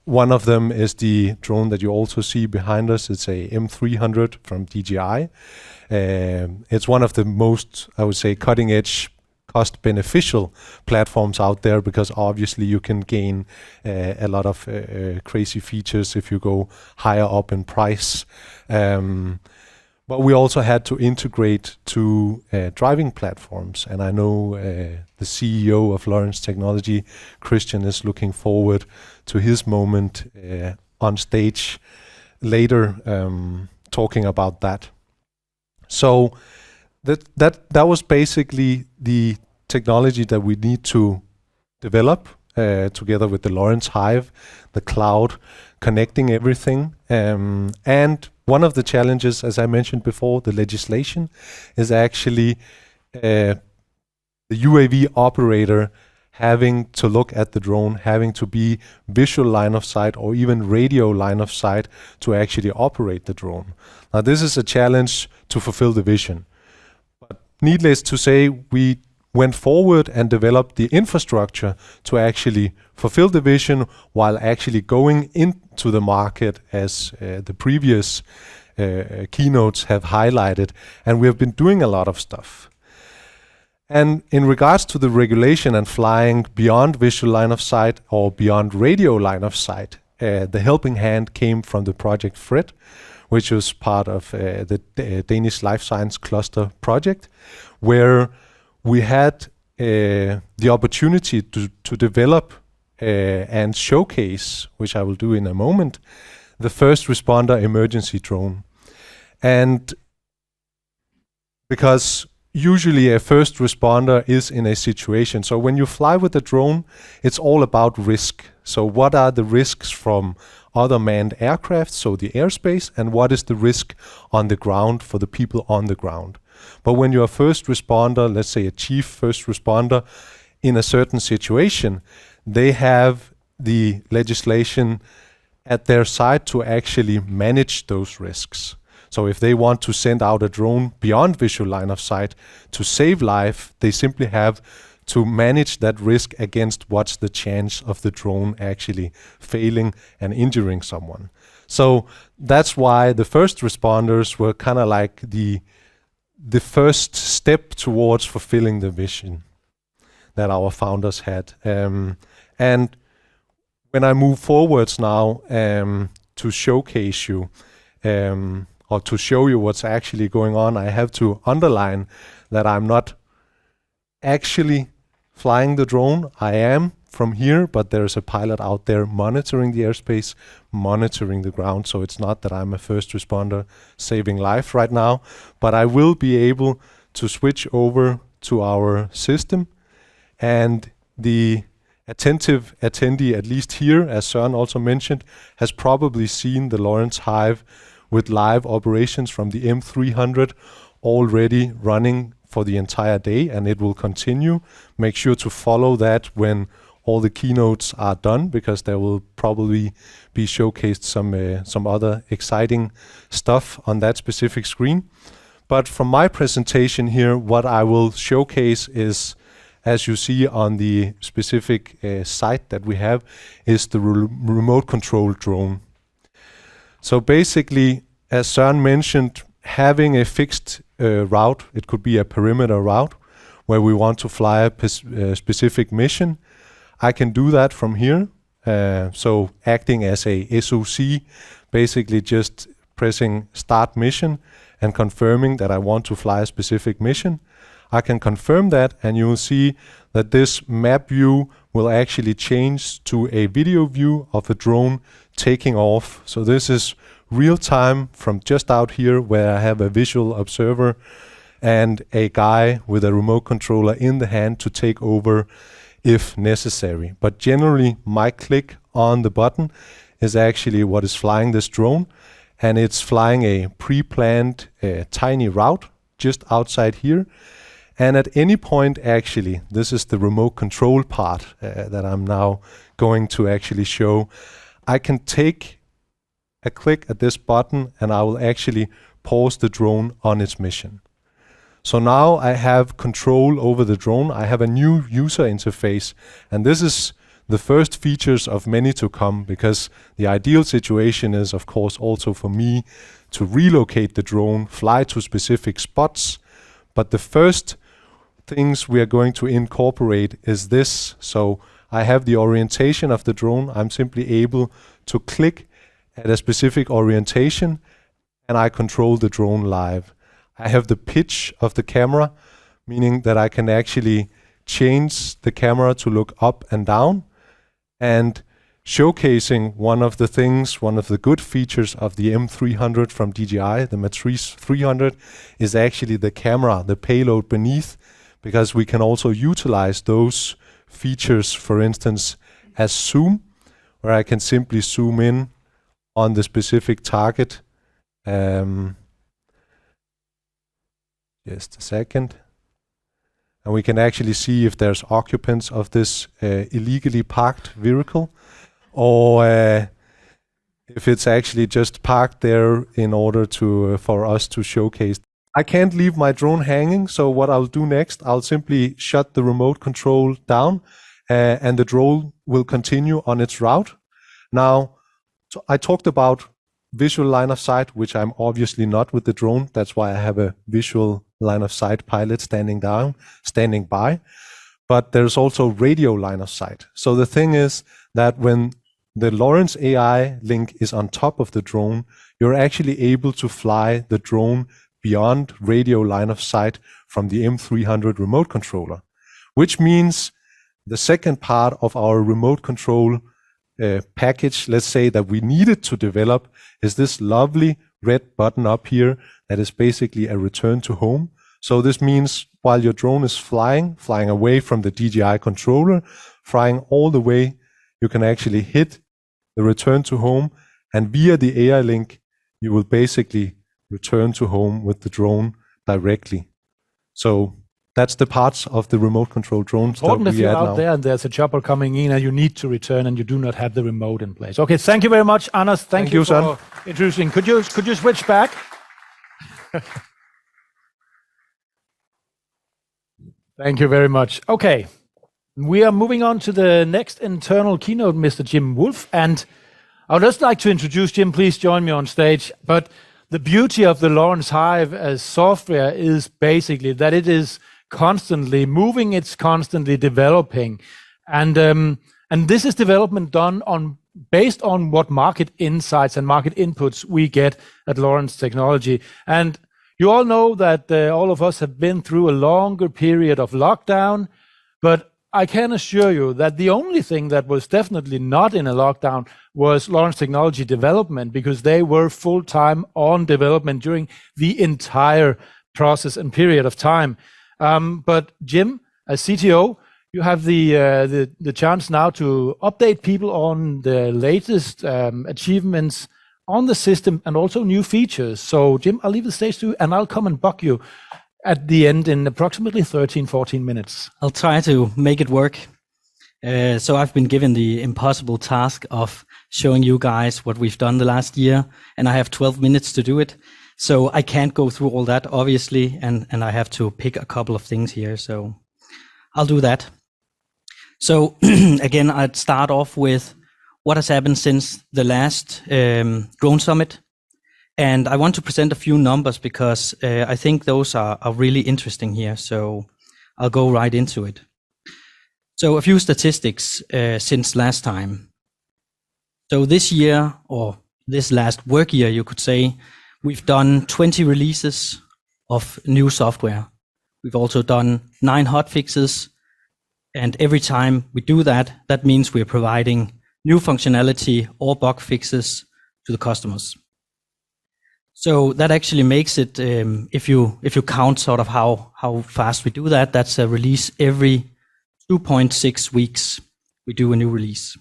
one of them is the drone that you also see behind us. It's a M300 from DJI. It's one of the most, I would say, cutting edge, cost beneficial platforms out there, because obviously you can gain a lot of crazy features if you go higher up in price. But we also had to integrate to driving platforms, and I know the CEO of Lorenz Technology, Kristian, is looking forward to his moment on stage later, talking about that. So that was basically the technology that we need to develop together with the Lorenz Hive, the cloud, connecting everything. And one of the challenges, as I mentioned before, the legislation, is actually the UAV operator having to look at the drone, having to be visual line of sight or even radio line of sight to actually operate the drone. Now, this is a challenge to fulfill the vision. But needless to say, we went forward and developed the infrastructure to actually fulfill the vision while actually going into the market, as the previous keynotes have highlighted. And we have been doing a lot of stuff. And in regards to the regulation and flying beyond visual line of sight or beyond radio line of sight, the helping hand came from the project FRED, which was part of the Danish Life Science Cluster project, where we had the opportunity to develop and showcase, which I will do in a moment, the first responder emergency drone. And because usually a first responder is in a situation. So when you fly with a drone, it's all about risk. So what are the risks from other manned aircraft, so the airspace, and what is the risk on the ground for the people on the ground? But when you're a first responder, let's say a chief first responder in a certain situation, they have the legislation at their side to actually manage those risks. So if they want to send out a drone beyond visual line of sight to save life, they simply have to manage that risk against what's the chance of the drone actually failing and injuring someone. So that's why the first responders were kind of like the first step towards fulfilling the vision that our founders had. And when I move forwards now to showcase you, or to show you what's actually going on, I have to underline that I'm not actually flying the drone. I am from here, but there's a pilot out there monitoring the airspace, monitoring the ground. So it's not that I'm a first responder saving life right now, but I will be able to switch over to our system. And the attentive attendee, at least here, as Søren also mentioned, has probably seen the Lorenz Hive with live operations from the M300 already running for the entire day, and it will continue. Make sure to follow that when all the keynotes are done, because there will probably be showcased some other exciting stuff on that specific screen. But from my presentation here, what I will showcase is, as you see on the specific site that we have, is the remote control drone. So basically, as Søren mentioned, having a fixed route, it could be a perimeter route, where we want to fly a specific mission. I can do that from here. So acting as a SOC, basically just pressing start mission and confirming that I want to fly a specific mission. I can confirm that, and you will see that this map view will actually change to a video view of a drone taking off. So this is real time from just out here, where I have a visual observer and a guy with a remote controller in the hand to take over if necessary. But generally, my click on the button is actually what is flying this drone, and it's flying a pre-planned tiny route just outside here. And at any point, actually, this is the remote control part that I'm now going to actually show. I can take a click at this button and I will actually pause the drone on its mission. So now I have control over the drone. I have a new user interface, and this is the first features of many to come, because the ideal situation is, of course, also for me to relocate the drone, fly to specific spots. But the first things we are going to incorporate is this. So I have the orientation of the drone. I'm simply able to click at a specific orientation, and I control the drone live. I have the pitch of the camera, meaning that I can actually change the camera to look up and down. And showcasing one of the good features of the M300 from DJI, the Matrice 300, is actually the camera, the payload beneath, because we can also utilize those features, for instance, as zoom, where I can simply zoom in on the specific target. Just a second. And we can actually see if there's occupants of this illegally parked vehicle, or if it's actually just parked there in order to for us to showcase. I can't leave my drone hanging, so what I'll do next, I'll simply shut the remote control down, and the drone will continue on its route. Now, so I talked about visual line of sight, which I'm obviously not with the drone. That's why I have a visual line of sight pilot standing by. But there's also radio line of sight. So the thing is that when the Lorenz AI link is on top of the drone, you're actually able to fly the drone beyond radio line of sight from the M300 remote controller, which means the second part of our remote control package, let's say, that we needed to develop, is this lovely red button up here that is basically a return to home. So this means while your drone is flying away from the DJI controller, flying all the way, you can actually hit the return to home, and via the AI link, you will basically return to home with the drone directly. So that's the parts of the remote control drones that Important if we you're add out now. there and there's a chopper coming in and you need to return and you do not have the remote in place. Okay, thank you very much, Anders. Thank you for Søren. introducing. Could you switch back? Thank you very much. Okay, we are moving on to the next internal keynote, Mr. Jim Wolff. And I would just like to introduce Jim. Please join me on stage. But the beauty of the Lorenz Hive as software is basically that it is constantly moving, it's constantly developing. And this is development done based on what market insights and market inputs we get at Lorenz Technology. And you all know that all of us have been through a longer period of lockdown, but I can assure you that the only thing that was definitely not in a lockdown was Lorenz Technology development, because they were full-time on development during the entire process and period of time. But Jim, as CTO, you have the chance now to update people on the latest achievements on the system and also new features. So Jim, I'll leave the stage to you and I'll come and bug you at the end in approximately 13-14 minutes. I'll try to make it work. So I've been given the impossible task of showing you guys what we've done the last year, and I have 12 minutes to do it. So I can't go through all that, obviously, and I have to pick a couple of things here. So I'll do that. So again, I'd start off with what has happened since the last Drone Summit. And I want to present a few numbers because I think those are really interesting here. So I'll go right into it. So a few statistics since last time. So this year, or this last work year, you could say, we've done 20 releases of new software. We've also done 9 hotfixes. And every time we do that, that means we're providing new functionality or bug fixes to the customers. So that actually makes it, if you count sort of how fast we do that, that's a release every 2.6 weeks. We do a new release.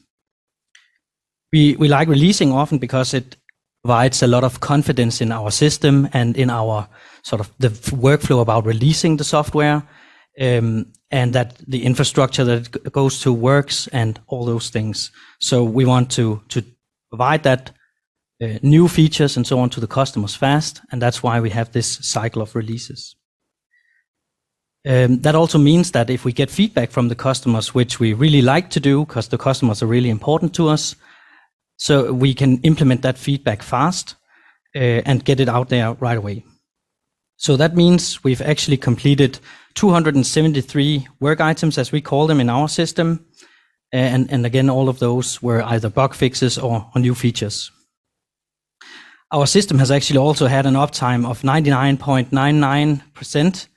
We like releasing often because it provides a lot of confidence in our system and in our sort of the workflow about releasing the software, and that the infrastructure that it goes to works and all those things. So we want to provide that new features and so on to the customers fast, and that's why we have this cycle of releases. That also means that if we get feedback from the customers, which we really like to do because the customers are really important to us, so we can implement that feedback fast and get it out there right away. So that means we've actually completed 273 work items, as we call them in our system. And again, all of those were either bug fixes or new features. Our system has actually also had an uptime of 99.99%,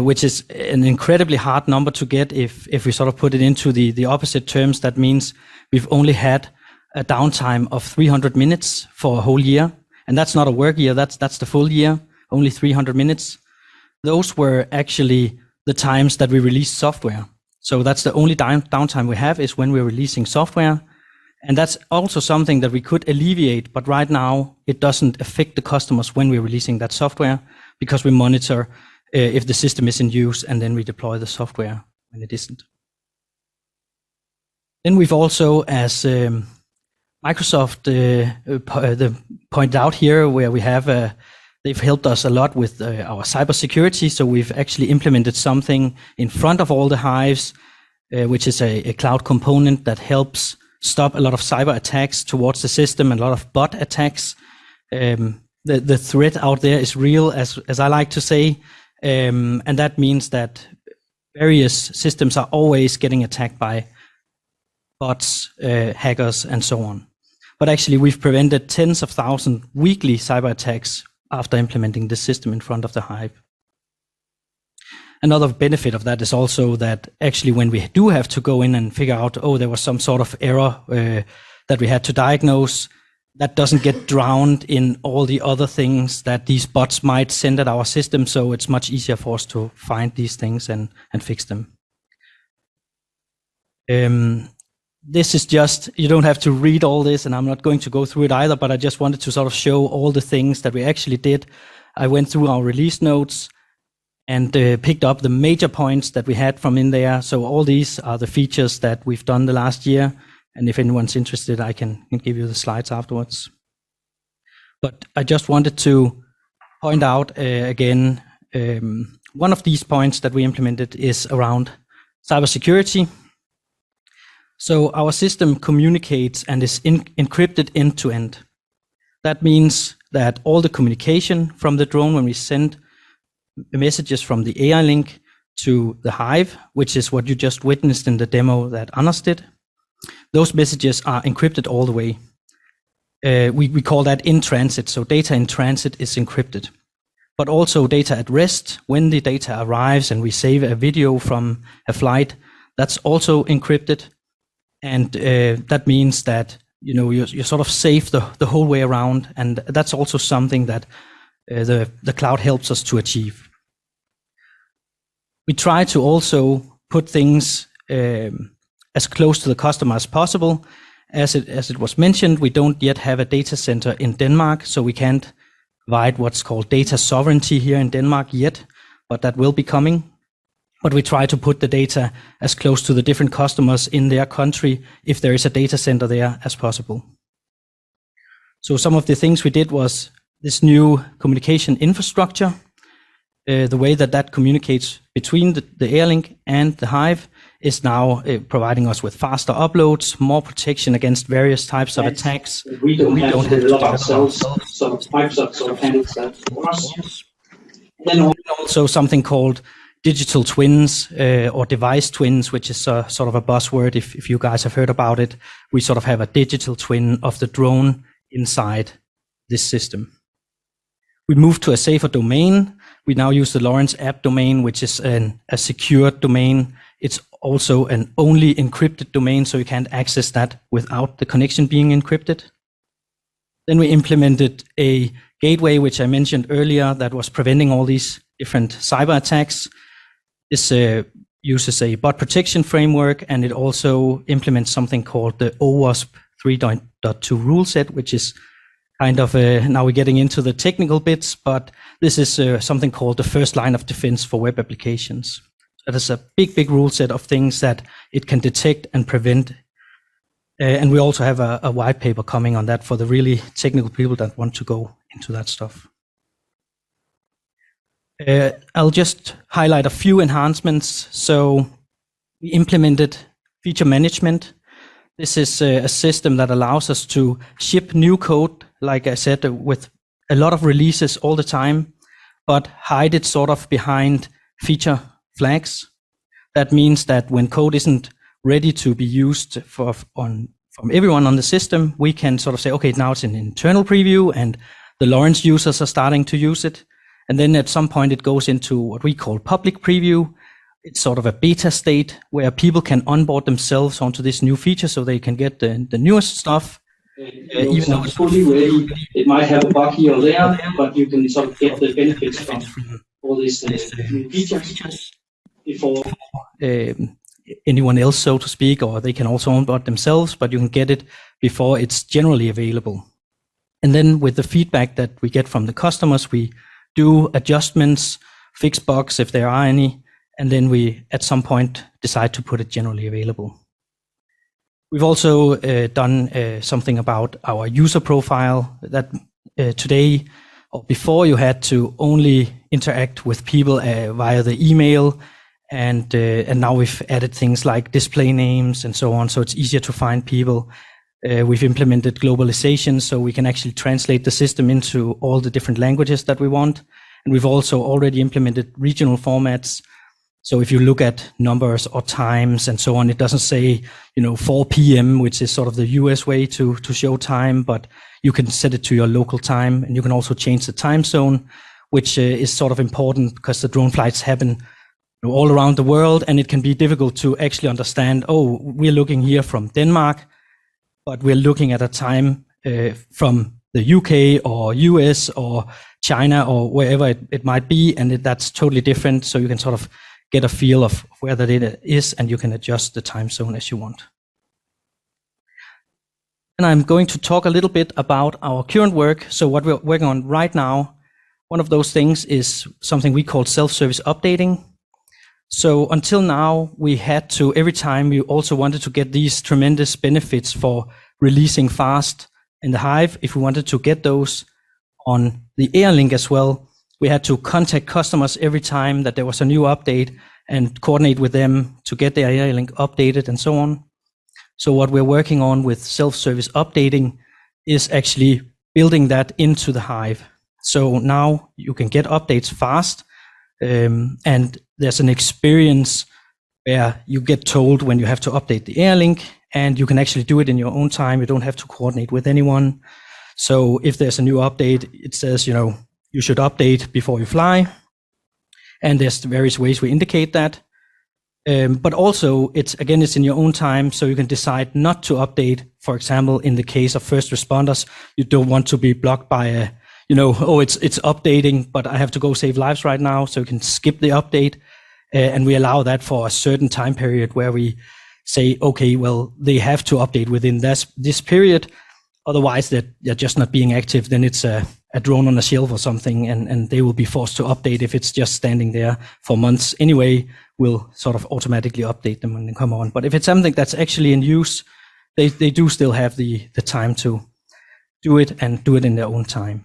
which is an incredibly hard number to get if we sort of put it into the opposite terms. That means we've only had a downtime of 300 minutes for a whole year. And that's not a work year, that's the full year, only 300 minutes. Those were actually the times that we released software. So that's the only downtime we have, is when we're releasing software. And that's also something that we could alleviate, but right now it doesn't affect the customers when we're releasing that software, because we monitor if the system is in use and then we deploy the software when it isn't. Then we've also, as Microsoft pointed out here, where we have they've helped us a lot with our cybersecurity. So we've actually implemented something in front of all the hives, which is a cloud component that helps stop a lot of cyber attacks towards the system and a lot of bot attacks. The threat out there is real, as I like to say, and that means that various systems are always getting attacked by bots, hackers, and so on. But actually, we've prevented tens of thousands weekly cyber attacks after implementing this system in front of the hive. Another benefit of that is also that actually when we do have to go in and figure out, oh, there was some sort of error that we had to diagnose, that doesn't get drowned in all the other things that these bots might send at our system. So it's much easier for us to find these things and fix them. This is just, you don't have to read all this, and I'm not going to go through it either, but I just wanted to sort of show all the things that we actually did. I went through our release notes and picked up the major points that we had from in there. So all these are the features that we've done the last year. And if anyone's interested, I can give you the slides afterwards. But I just wanted to point out again, one of these points that we implemented is around cybersecurity. So our system communicates and is encrypted end to end. That means that all the communication from the drone, when we send messages from the AI link to the HIVE, which is what you just witnessed in the demo that Anders did, those messages are encrypted all the way. We call that in transit, so data in transit is encrypted. But also data at rest, when the data arrives and we save a video from a flight, that's also encrypted. And that means that you're sort of safe the whole way around, and that's also something that the cloud helps us to achieve. We try to also put things as close to the customer as possible. As it was mentioned, we don't yet have a data center in Denmark, so we can't provide what's called data sovereignty here in Denmark yet, but that will be coming. But we try to put the data as close to the different customers in their country, if there is a data center there, as possible. So some of the things we did was this new communication infrastructure, the way that communicates between the Airlink and the HIVE is now providing us with faster uploads, more protection against various types of attacks. We don't have to develop ourselves, so Microsoft sort of handles that for us. Then also something called digital twins or device twins, which is sort of a buzzword if you guys have heard about it. We sort of have a digital twin of the drone inside this system. We moved to a safer domain. We now use the Lorenz app domain, which is a secure domain. It's also an only encrypted domain, so you can't access that without the connection being encrypted. Then we implemented a gateway, which I mentioned earlier, that was preventing all these different cyber attacks. This uses a bot protection framework, and it also implements something called the OWASP 3.2 rule set, which is kind of, now we're getting into the technical bits, but this is something called the first line of defense for web applications. That is a big rule set of things that it can detect and prevent. And we also have a white paper coming on that for the really technical people that want to go into that stuff. I'll just highlight a few enhancements. So we implemented feature management. This is a system that allows us to ship new code, like I said, with a lot of releases all the time, but hide it sort of behind feature flags. That means that when code isn't ready to be used from everyone on the system, we can sort of say, okay, now it's an internal preview and the Lorenz users are starting to use it. And then at some point it goes into what we call public preview. It's sort of a beta state where people can onboard themselves onto this new feature so they can get the newest stuff. Even though it's fully ready, it might have a bug here or there, but you can sort of get the benefits from all these new features before anyone else, so to speak, or they can also onboard themselves, but you can get it before it's generally available. And then with the feedback that we get from the customers, we do adjustments, fix bugs if there are any, and then we at some point decide to put it generally available. We've also done something about our user profile that today or before you had to only interact with people via the email, and now we've added things like display names and so on, so it's easier to find people. We've implemented globalization, so we can actually translate the system into all the different languages that we want. And we've also already implemented regional formats. So if you look at numbers or times and so on, it doesn't say, 4 p.m., which is sort of the US way to show time, but you can set it to your local time, and you can also change the time zone, which is sort of important because the drone flights happen all around the world, and it can be difficult to actually understand, we're looking here from Denmark, but we're looking at a time from the UK or US or China or wherever it might be, and that's totally different. So you can sort of get a feel of where the data is, and you can adjust the time zone as you want. And I'm going to talk a little bit about our current work. So what we're working on right now, one of those things is something we call self-service updating. So until now, we had to, every time we also wanted to get these tremendous benefits for releasing fast in the Hive. If we wanted to get those on the AirLink as well, we had to contact customers every time that there was a new update and coordinate with them to get their AirLink updated and so on. So what we're working on with self-service updating is actually building that into the Hive. So now you can get updates fast, and there's an experience where you get told when you have to update the AirLink, and you can actually do it in your own time. You don't have to coordinate with anyone. So if there's a new update, it says, you know, you should update before you fly. And there's various ways we indicate that. But also, it's in your own time, so you can decide not to update. For example, in the case of first responders, you don't want to be blocked by a, you know, oh, it's updating, but I have to go save lives right now, so you can skip the update. And we allow that for a certain time period where we say, okay, well, they have to update within this period. Otherwise, they're just not being active. Then it's a drone on a shelf or something, and they will be forced to update. If it's just standing there for months anyway, we'll sort of automatically update them when they come on. But if it's something that's actually in use, they do still have the time to do it and do it in their own time.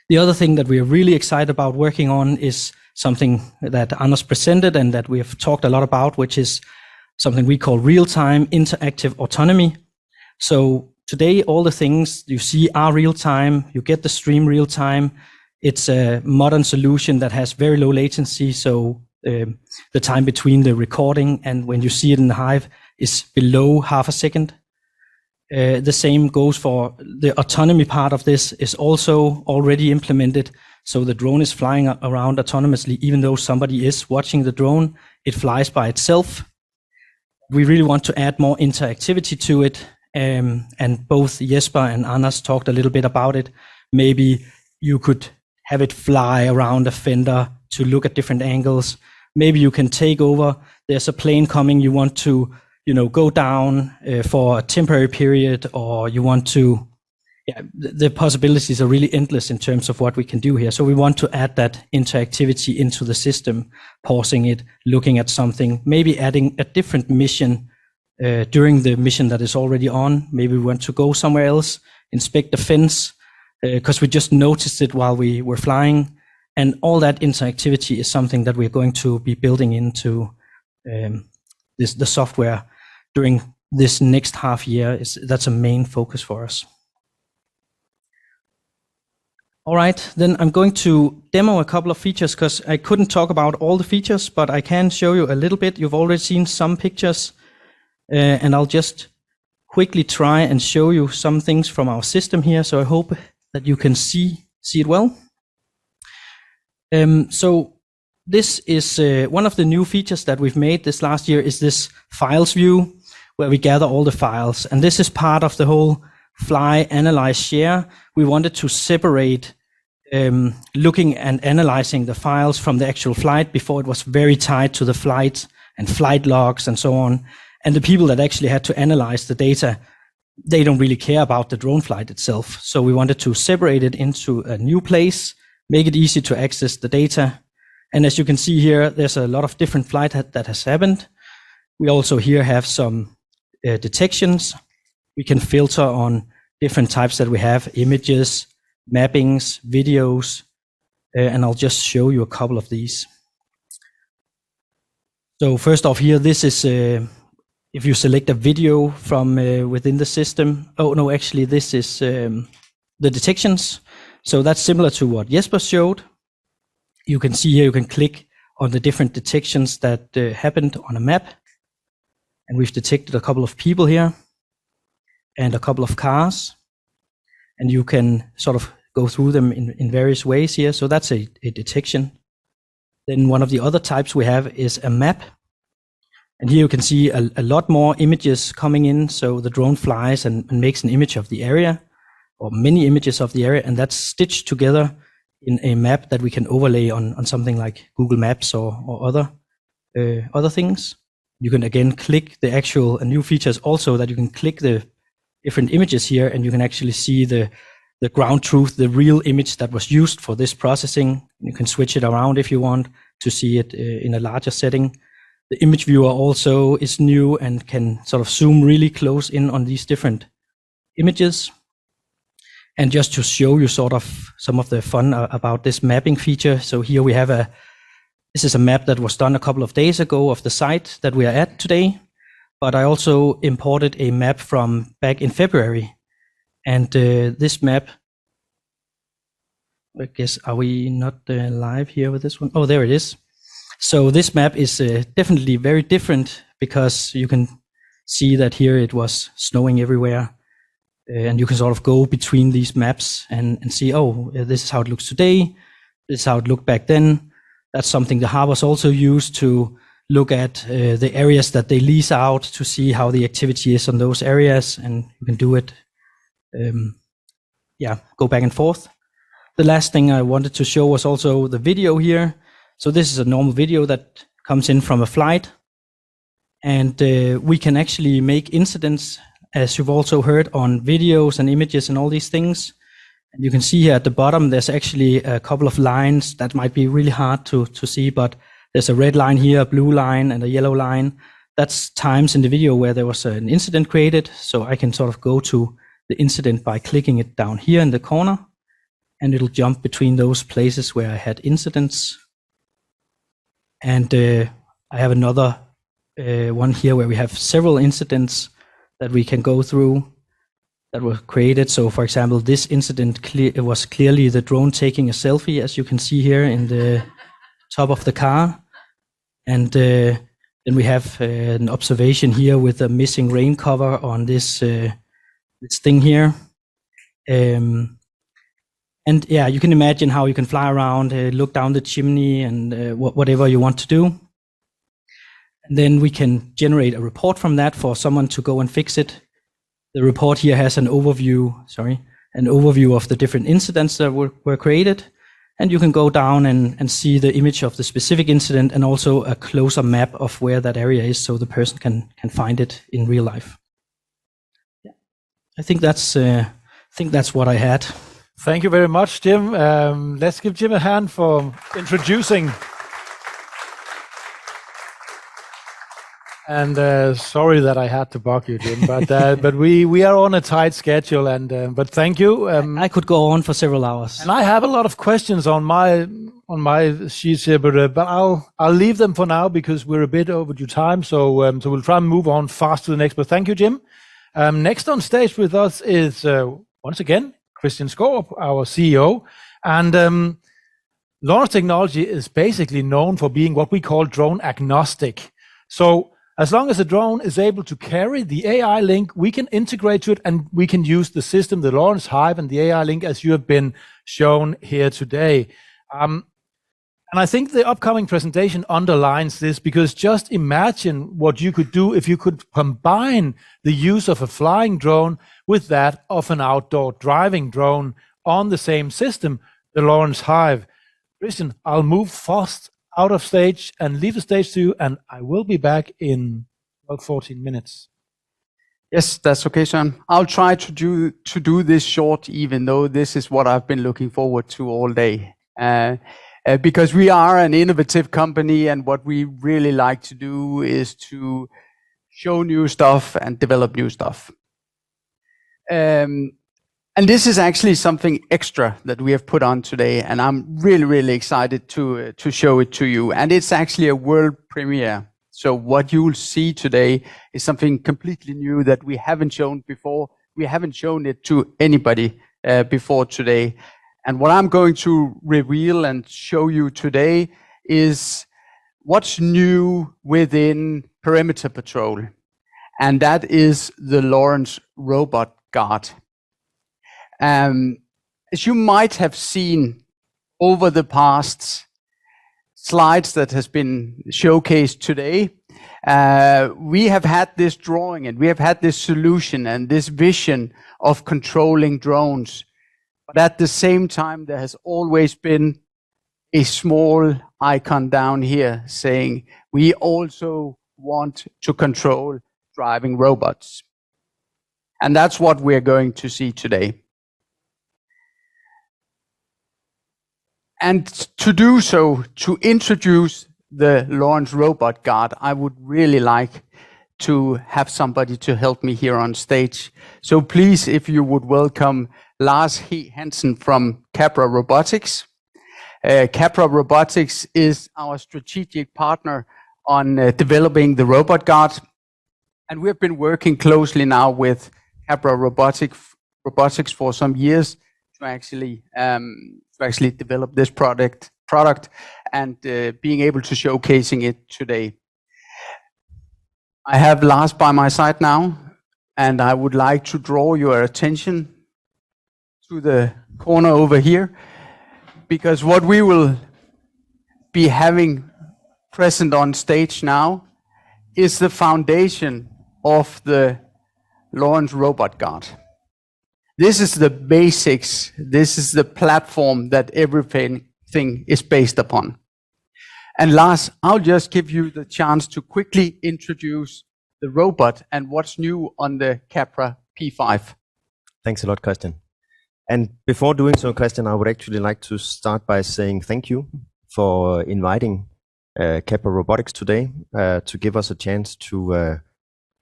The other thing that we are really excited about working on is something that Anders presented and that we have talked a lot about, which is something we call real-time interactive autonomy. So today, all the things you see are real-time. You get the stream real-time. It's a modern solution that has very low latency. So the time between the recording and when you see it in the Hive is below half a second. The same goes for the autonomy part of this is also already implemented. So the drone is flying around autonomously, even though somebody is watching the drone, it flies by itself. We really want to add more interactivity to it. And both Jesper and Anders talked a little bit about it. Maybe you could have it fly around a fender to look at different angles. Maybe you can take over. There's a plane coming. You want to, you know, go down for a temporary period, or you want to. Yeah, the possibilities are really endless in terms of what we can do here. So we want to add that interactivity into the system, pausing it, looking at something, maybe adding a different mission during the mission that is already on. Maybe we want to go somewhere else, inspect the fence, because we just noticed it while we were flying. And all that interactivity is something that we're going to be building into the software during this next half year. That's a main focus for us. All right, then I'm going to demo a couple of features because I couldn't talk about all the features, but I can show you a little bit. You've already seen some pictures. And I'll just quickly try and show you some things from our system here. So I hope that you can see it well. So this is one of the new features that we've made this last year is this files view, where we gather all the files. And this is part of the whole fly, analyze, share. We wanted to separate looking and analyzing the files from the actual flight. Before, it was very tied to the flight and flight logs and so on. And the people that actually had to analyze the data, they don't really care about the drone flight itself. So we wanted to separate it into a new place, make it easy to access the data. And as you can see here, there's a lot of different flight that has happened. We also here have some detections. We can filter on different types that we have, images, mappings, videos, and I'll just show you a couple of these. So first off here, this is if you select a video from within the system. Oh no, actually this is the detections. So that's similar to what Jesper showed. You can see here, you can click on the different detections that happened on a map. And we've detected a couple of people here and a couple of cars. And you can sort of go through them in various ways here. So that's a detection. Then one of the other types we have is a map. And here you can see a lot more images coming in. So the drone flies and makes an image of the area, or many images of the area, and that's stitched together in a map that we can overlay on something like Google Maps or other things. You can again click the actual, a new feature is also that you can click the different images here, and you can actually see the ground truth, the real image that was used for this processing. You can switch it around if you want to see it in a larger setting. The image viewer also is new and can sort of zoom really close in on these different images. And just to show you sort of some of the fun about this mapping feature. So here we have this is a map that was done a couple of days ago of the site that we are at today. But I also imported a map from back in February. And this map, I guess, are we not live here with this one? Oh, there it is. So this map is definitely very different because you can see that here it was snowing everywhere. And you can sort of go between these maps and see, oh, this is how it looks today. This is how it looked back then. That's something the harbors also use to look at the areas that they lease out to see how the activity is on those areas. And you can do it, go back and forth. The last thing I wanted to show was also the video here. So this is a normal video that comes in from a flight. And we can actually make incidents, as you've also heard, on videos and images and all these things. And you can see here at the bottom, there's actually a couple of lines that might be really hard to see, but there's a red line here, a blue line, and a yellow line. That's times in the video where there was an incident created. So I can sort of go to the incident by clicking it down here in the corner, and it'll jump between those places where I had incidents. And I have another one here where we have several incidents that we can go through that were created. So for example, this incident was clearly the drone taking a selfie, as you can see here in the top of the car. And then we have an observation here with a missing rain cover on this thing here. And yeah, you can imagine how you can fly around, look down the chimney and whatever you want to do. And then we can generate a report from that for someone to go and fix it. The report here has an overview of the different incidents that were created. And you can go down and see the image of the specific incident and also a closer map of where that area is so the person can find it in real life. Yeah. I think that's what I had. Thank you very much, Jim. Let's give Jim a hand for introducing. And sorry that I had to bug you, Jim, but we are on a tight schedule. And but thank you. I could go on for several hours. And I have a lot of questions on my sheets here, but I'll leave them for now because we're a bit overdue time. So we'll try and move on fast to the next. But thank you, Jim. Next on stage with us is once again Kristian Skaarup, our CEO, and Lorenz Technology is basically known for being what we call drone agnostic. So as long as the drone is able to carry the AI link, we can integrate to it and we can use the system, the Lorenz Hive and the AI link, as you have been shown here today. And I think the upcoming presentation underlines this, because just imagine what you could do if you could combine the use of a flying drone with that of an outdoor driving drone on the same system, the Lorenz Hive. Kristian, I'll move fast out of stage and leave the stage to you, and I will be back in about 14 minutes. Yes, that's okay, Søren. I'll try to do this short, even though this is what I've been looking forward to all day. Because we are an innovative company, and what we really like to do is to show new stuff and develop new stuff. And this is actually something extra that we have put on today, and I'm really, really excited to show it to you. And it's actually a world premiere. So what you will see today is something completely new that we haven't shown before. We haven't shown it to anybody before today. And what I'm going to reveal and show you today is what's new within perimeter patrol. And that is the Lorenz Robot Guard. As you might have seen over the past slides that has been showcased today, We have had this drawing and we have had this solution and this vision of controlling drones. But at the same time, there has always been a small icon down here saying, we also want to control driving robots. And that's what we're going to see today. And to do so, to introduce the Lorenz Robot Guard, I would really like to have somebody to help me here on stage. So please, if you would welcome Lars Hansen from Capra Robotics. Capra Robotics is our strategic partner on developing the Robot Guard. And we've been working closely now with Capra Robotics for some years to actually develop this product and being able to showcasing it today. I have Lars by my side now, and I would like to draw your attention to the corner over here, because what we will be having present on stage now is the foundation of the Lorenz Robot Guard. This is the basics. This is the platform that everything is based upon. And Lars, I'll just give you the chance to quickly introduce the robot and what's new on the Capra P5. Thanks a lot, Kristian. And before doing so, Kristian, I would actually like to start by saying thank you for inviting Capra Robotics today to give us a chance to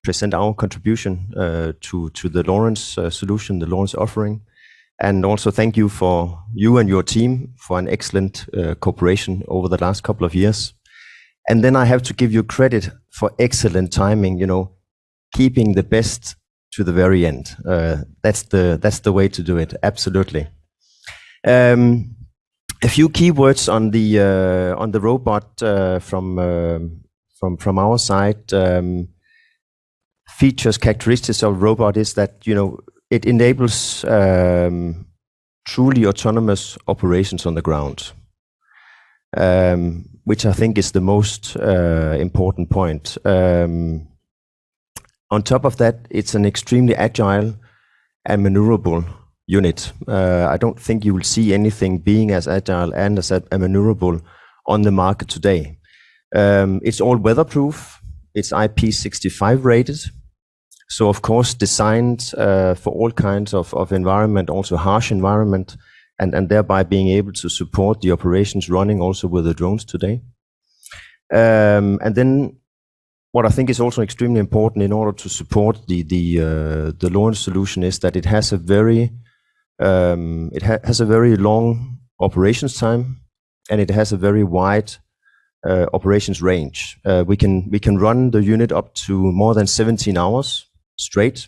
present our contribution to the Lorenz solution, the Lorenz offering. And also thank you for you and your team for an excellent cooperation over the last couple of years. And then I have to give you credit for excellent timing, you know, keeping the best to the very end. That's the way to do it, absolutely. A few keywords on the robot from our side. Features, characteristics of robot is that, you know, it enables truly autonomous operations on the ground, which I think is the most important point. On top of that, it's an extremely agile and maneuverable unit. I don't think you will see anything being as agile and as maneuverable on the market today. It's all weatherproof. It's IP65 rated. So of course designed for all kinds of environment, also harsh environment, and thereby being able to support the operations running also with the drones today. And then what I think is also extremely important in order to support the Lorenz solution is that it has a very long operations time, and it has a very wide operations range. We can run the unit up to more than 17 hours straight,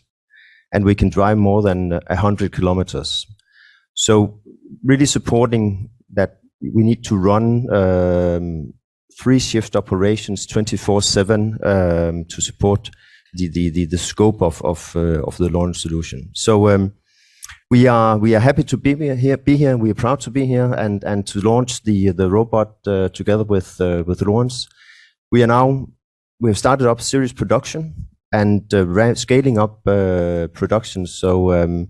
and we can drive more than 100 kilometers. So really supporting that we need to run 3-shift operations 24/7 to support the scope of the Lorenz solution. So we are happy to be here. We are proud to be here and to launch the robot together with Lorenz. We have started up series production and scaling up production. So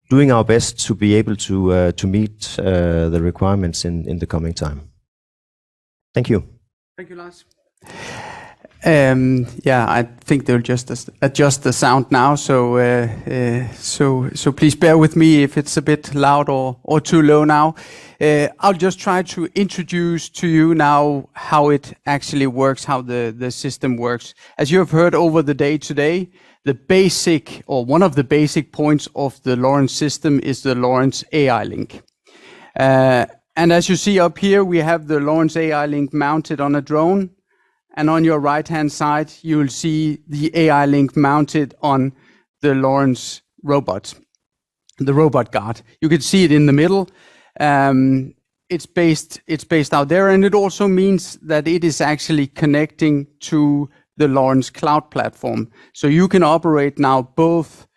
doing our best to be able to meet the requirements in the coming time. Thank you. Thank you, Lars. Yeah, I think they'll just adjust the sound now. So please bear with me if it's a bit loud or too low now. I'll just try to introduce to you now how it actually works, how the system works. As you have heard over the day today, the basic or one of the basic points of the Lorenz system is the Lorenz AI link. And as you see up here, we have the Lorenz AI link mounted on a drone. And on your right-hand side, you will see the AI link mounted on the Lorenz robot, the robot guard. You can see it in the middle. It's based out there, and it also means that it is actually connecting to the Lorenz cloud platform. So you can operate now both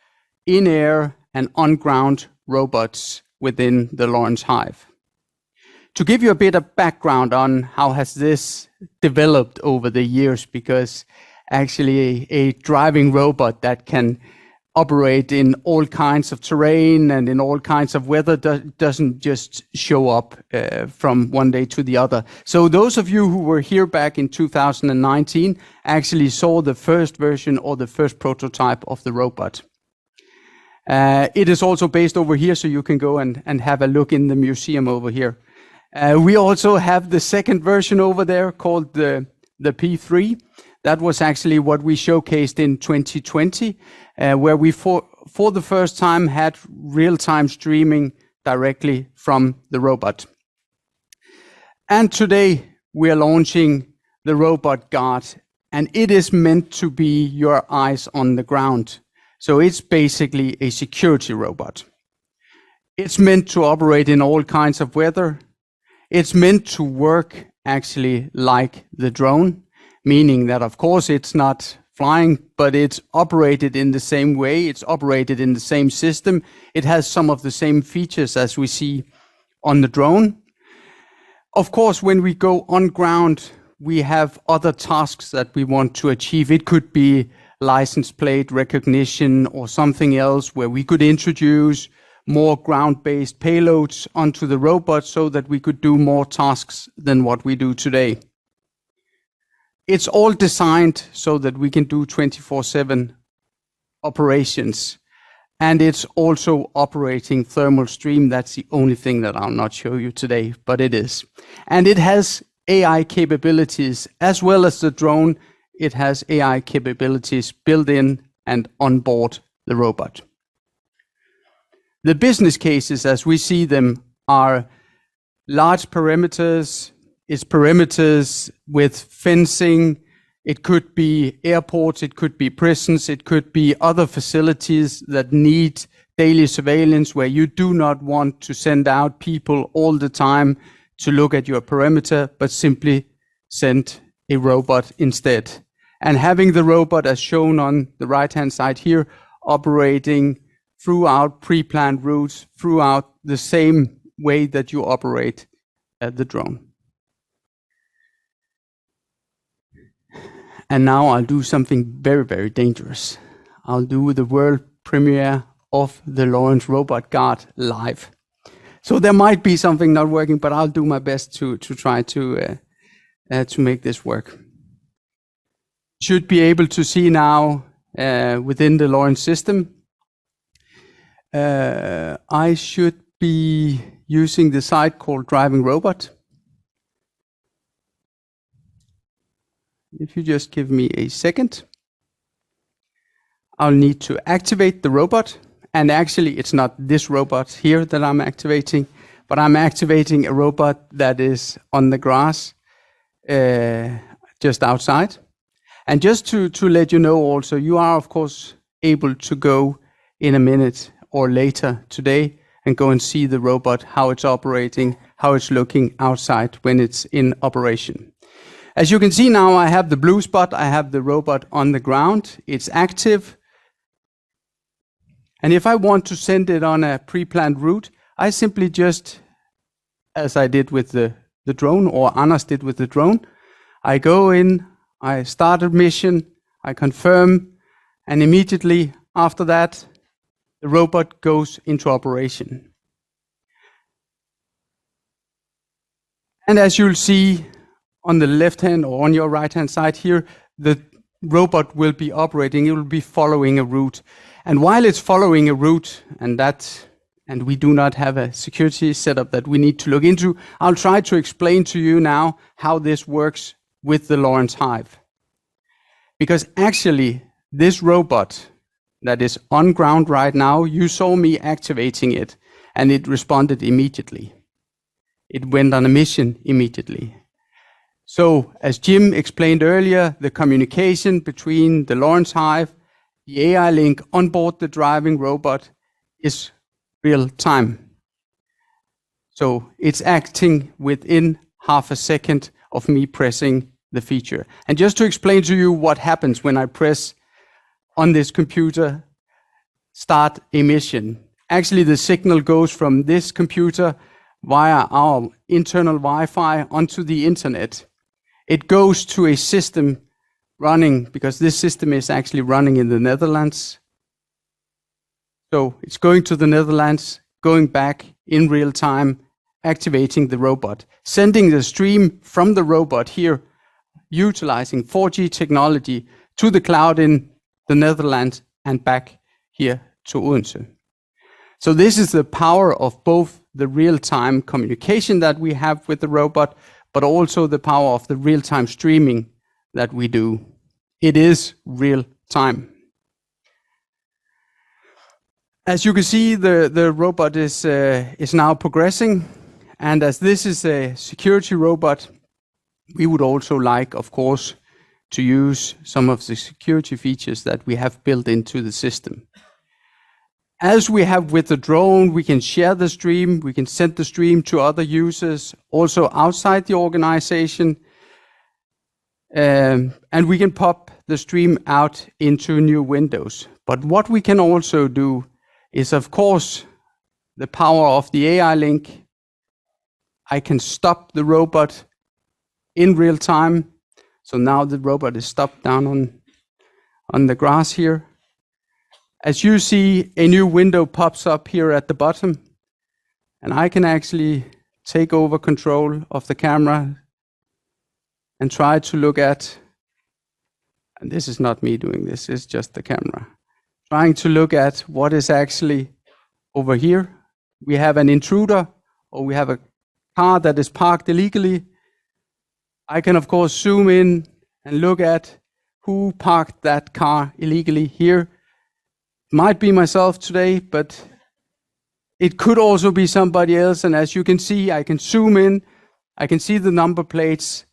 in air and on ground robots within the Lorenz Hive. To give you a bit of background on how has this developed over the years, because actually a driving robot that can operate in all kinds of terrain and in all kinds of weather doesn't just show up from one day to the other. So those of you who were here back in 2019 actually saw the first version or the first prototype of the robot. It is also based over here, so you can go and have a look in the museum over here. We also have the second version over there called the P3. That was actually what we showcased in 2020, where we for the first time had real-time streaming directly from the robot. And today we are launching the Robot Guard, and it is meant to be your eyes on the ground. So it's basically a security robot. It's meant to operate in all kinds of weather. It's meant to work actually like the drone, meaning that of course it's not flying, but it's operated in the same way. It's operated in the same system. It has some of the same features as we see on the drone. Of course, when we go on ground, we have other tasks that we want to achieve. It could be license plate recognition or something else where we could introduce more ground-based payloads onto the robot so that we could do more tasks than what we do today. It's all designed so that we can do 24/7 operations. And it's also operating thermal stream. That's the only thing that I'll not show you today, but it is. And it has AI capabilities as well as the drone. It has AI capabilities built in and on board the robot. The business cases as we see them are large perimeters. It's perimeters with fencing. It could be airports, it could be prisons, it could be other facilities that need daily surveillance where you do not want to send out people all the time to look at your perimeter, but simply send a robot instead. And having the robot, as shown on the right-hand side here, operating throughout pre-planned routes, throughout the same way that you operate the drone. And now I'll do something very, very dangerous. I'll do the world premiere of the Lorenz Robot Guard live. So there might be something not working, but I'll do my best to try to make this work. Should be able to see now within the Lorenz system. I should be using the site called Driving Robot. If you just give me a second, I'll need to activate the robot. And actually, it's not this robot here that I'm activating, but I'm activating a robot that is on the grass just outside. And just to let you know also, you are of course able to go in a minute or later today and go and see the robot, how it's operating, how it's looking outside when it's in operation. As you can see now, I have the blue spot, I have the robot on the ground, it's active. And if I want to send it on a pre-planned route, I simply just, as I did with the drone, or Anders did with the drone, I go in, I start a mission, I confirm, and immediately after that, the robot goes into operation. And as you'll see on the left hand or on your right hand side here, the robot will be operating, it will be following a route. And while it's following a route, and we do not have a security setup that we need to look into, I'll try to explain to you now how this works with the Lorenz Hive. Because actually, this robot that is on ground right now, you saw me activating it, and it responded immediately. It went on a mission immediately. So, as Jim explained earlier, the communication between the Lorenz Hive, the AI link on board the driving robot is real time. So it's acting within half a second of me pressing the feature. And just to explain to you what happens when I press on this computer, start a mission. Actually, the signal goes from this computer via our internal Wi-Fi onto the internet. It goes to a system running, because this system is actually running in the Netherlands. So it's going to the Netherlands, going back in real time, activating the robot, sending the stream from the robot here, utilizing 4G technology to the cloud in the Netherlands and back here to Odense. So this is the power of both the real-time communication that we have with the robot, but also the power of the real-time streaming that we do. It is real time. As you can see, the robot is now progressing, and as this is a security robot, we would also like, of course, to use some of the security features that we have built into the system. As we have with the drone, we can share the stream, we can send the stream to other users, also outside the organization, and we can pop the stream out into new windows. But what we can also do is, of course, the power of the AI link. I can stop the robot in real time. So now the robot is stopped down on the grass here. As you see, a new window pops up here at the bottom, and I can actually take over control of the camera and try to look at, and this is not me doing this, it's just the camera, trying to look at what is actually over here. We have an intruder, or we have a car that is parked illegally. I can, of course, zoom in and look at who parked that car illegally here. Might be myself today, but it could also be somebody else. And as you can see, I can zoom in, I can see the number plates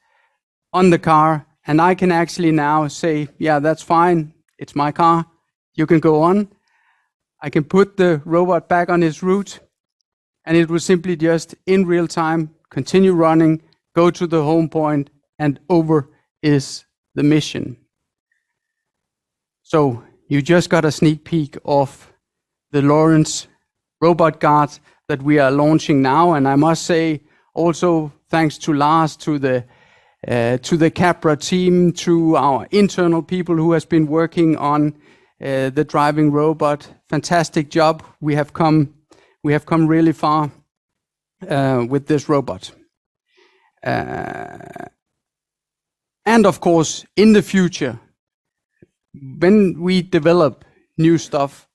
on the car, and I can actually now say, yeah, that's fine, it's my car, you can go on. I can put the robot back on its route, and it will simply just, in real time, continue running, go to the home point, and over is the mission. So you just got a sneak peek of the Lorenz robot guard that we are launching now, and I must say also thanks to Lars, to the Capra team, to our internal people who has been working on the driving robot. Fantastic job. We have come really far with this robot. And of course, in the future, when we develop new stuff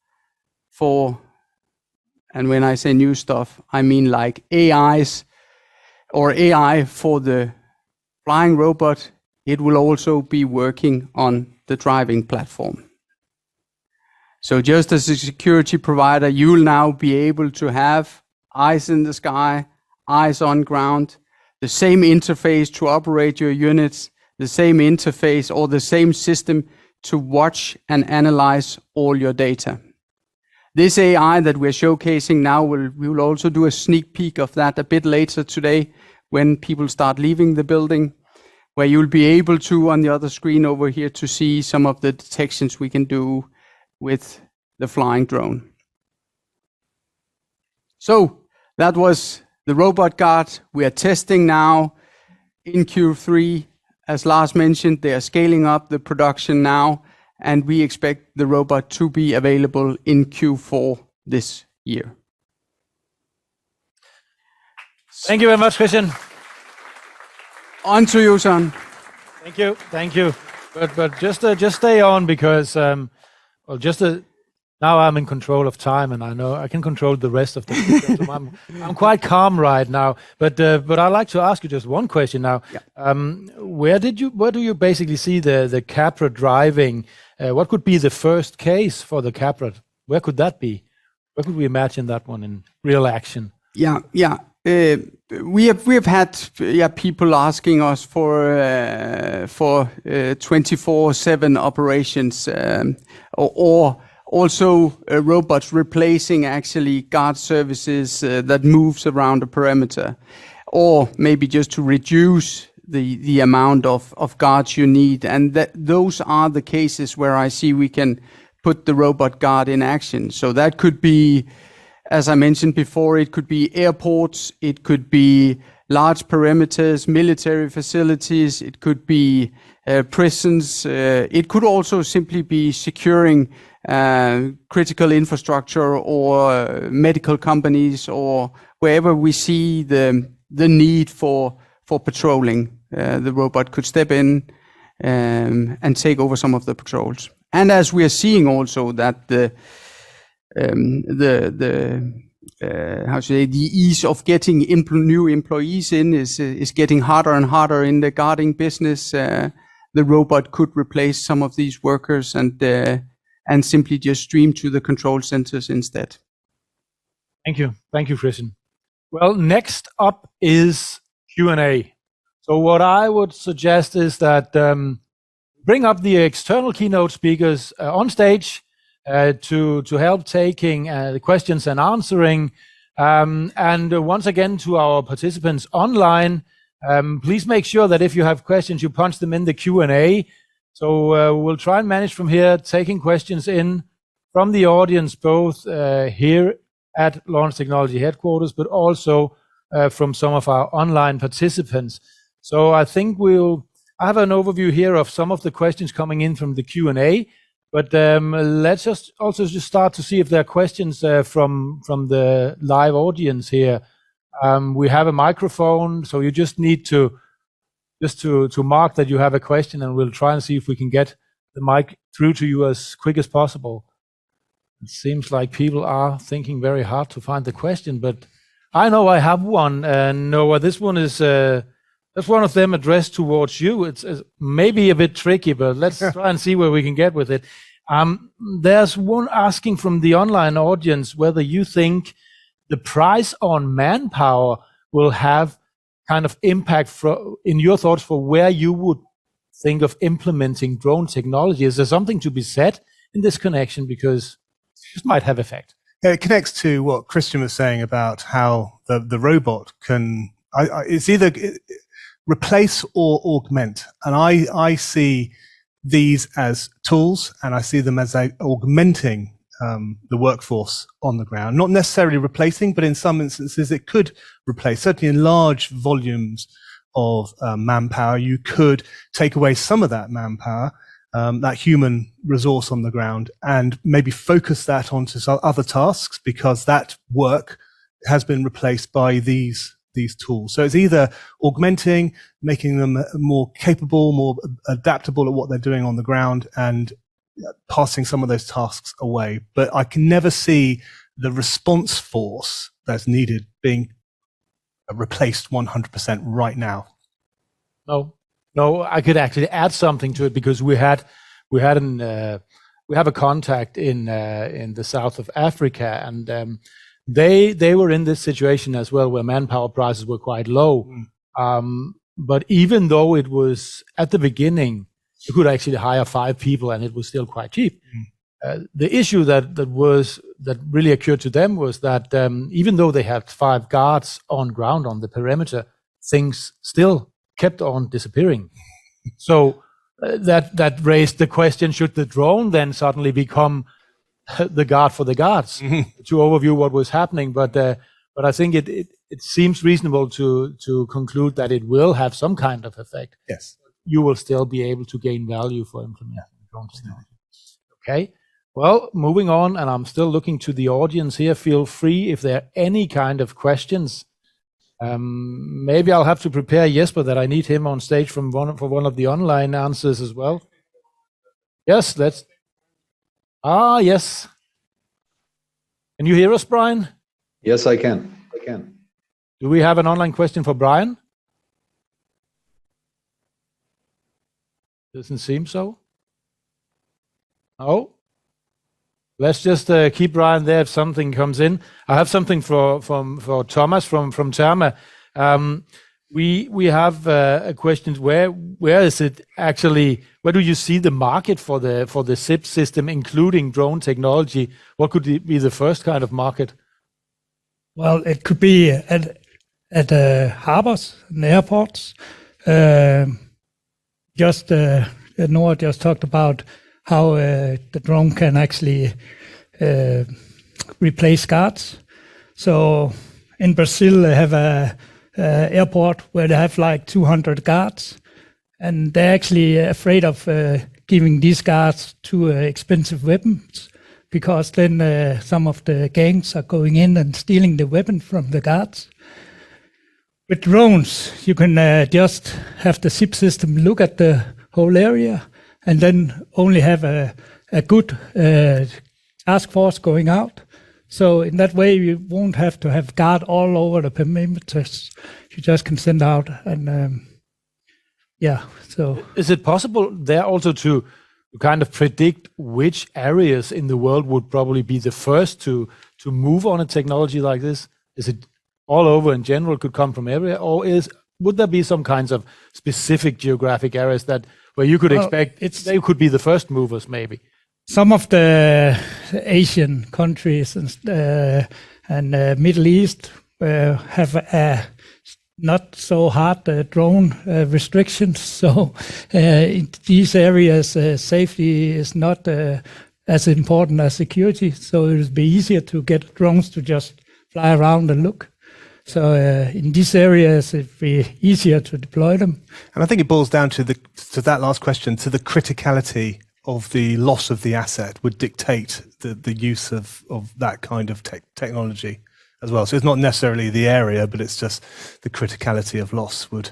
and when I say new stuff, I mean like AIs or AI for the flying robot, it will also be working on the driving platform. So just as a security provider, you will now be able to have eyes in the sky, eyes on ground, the same interface to operate your units, the same interface or the same system to watch and analyze all your data. This AI that we're showcasing now, we will also do a sneak peek of that a bit later today when people start leaving the building, where you'll be able to, on the other screen over here, to see some of the detections we can do with the flying drone. So that was the robot guard. We are testing now in Q3. As Lars mentioned, they are scaling up the production now, and we expect the robot to be available in Q4 this year. Thank you very much, Kristian. On to you, Søren. Thank you. But just stay on, because now I'm in control of time, and I know I can control the rest of the so I'm quite calm right now. But I'd like to ask you just one question now. Yeah. Where do you basically see the Capra driving? What could be the first case for the Capra? Where could that be? Where could we imagine that one in real action? Yeah. We have had people asking us for 24/7 operations, or also robots replacing actually guard services that moves around the perimeter, or maybe just to reduce the amount of guards you need. And those are the cases where I see we can put the robot guard in action. So that could be as I mentioned before, it could be airports, it could be large perimeters, military facilities, it could be prisons, it could also simply be securing critical infrastructure or medical companies, or wherever we see the need for patrolling. The robot could step in and take over some of the patrols. And as we are seeing also that the ease of getting new employees in is getting harder and harder in the guarding business. The robot could replace some of these workers and simply just stream to the control centers instead. Thank you, Kristian. Well, next up is Q&A. So what I would suggest is that bring up the external keynote speakers on stage to help taking the questions and answering. And once again, to our participants online, please make sure that if you have questions, you punch them in the Q&A. So we'll try and manage from here, taking questions in from the audience, both here at Lorenz Technology headquarters, but also from some of our online participants. So I think I have an overview here of some of the questions coming in from the Q&A, but let's just start to see if there are questions from the live audience here. We have a microphone, so you just need to mark that you have a question, and we'll try and see if we can get the mic through to you as quick as possible. It seems like people are thinking very hard to find the question, but I know I have one. Noah, this one is that's one of them addressed towards you. It's maybe a bit tricky, but let's try and see where we can get with it. There's one asking from the online audience whether you think the price on manpower will have kind of impact in your thoughts for where you would think of implementing drone technology. Is there something to be said in this connection? Because this might have effect. Yeah, it connects to what Kristian was saying about how the robot can, it's either replace or augment. And I see these as tools, and I see them as augmenting the workforce on the ground, not necessarily replacing, but in some instances it could replace. Certainly in large volumes of manpower, you could take away some of that manpower, that human resource on the ground, and maybe focus that onto some other tasks, because that work has been replaced by these tools. So it's either augmenting, making them more capable, more adaptable at what they're doing on the ground, and passing some of those tasks away. But I can never see the response force that's needed being replaced 100% right now. No, I could actually add something to it, because we have a contact in the south of Africa, and they were in this situation as well, where manpower prices were quite low. But even though it was at the beginning, you could actually hire 5 people, and it was still quite cheap. The issue that really occurred to them was that even though they had 5 guards on ground on the perimeter, things still kept on disappearing. So that raised the question: should the drone then suddenly become the guard for the guards to overview what was happening? But I think it seems reasonable to conclude that it will have some kind of effect. Yes, you will still be able to gain value for implementing drone technology. Okay. Well, moving on, and I'm still looking to the audience here. Feel free if there are any kind of questions. Maybe I'll have to prepare Jesper that I need him on stage for one of the online answers as well. Yes, let's. Yes. Can you hear us, Brian? Yes, I can. Do we have an online question for Brian? Doesn't seem so. No. Let's just keep Brian there if something comes in. I have something for Thomas from TERMA. We have a question: where is it actually? Where do you see the market for the SIP system, including drone technology? What could be the first kind of market? Well, it could be at harbors and airports. Noah just talked about how the drone can actually replace guards. So in Brazil, they have a airport where they have like 200 guards, and they're actually afraid of giving these guards too expensive weapons, because then some of the gangs are going in and stealing the weapon from the guards. With drones, you can just have the SIP system look at the whole area, and then only have a good task force going out. So in that way, you won't have to have guard all over the perimeters. You just can send out, and so. Is it possible there also to kind of predict which areas in the world would probably be the first to move on a technology like this? Is it all over in general, could come from area, or would there be some kinds of specific geographic areas where you could expect they could be the first movers, maybe? Some of the Asian countries and Middle East have not so hard drone restrictions. So in these areas, safety is not as important as security. So it would be easier to get drones to just fly around and look. So in these areas, it'd be easier to deploy them. And I think it boils down to that last question, to the criticality of the loss of the asset would dictate the use of that kind of technology as well. So it's not necessarily the area, but it's just the criticality of loss would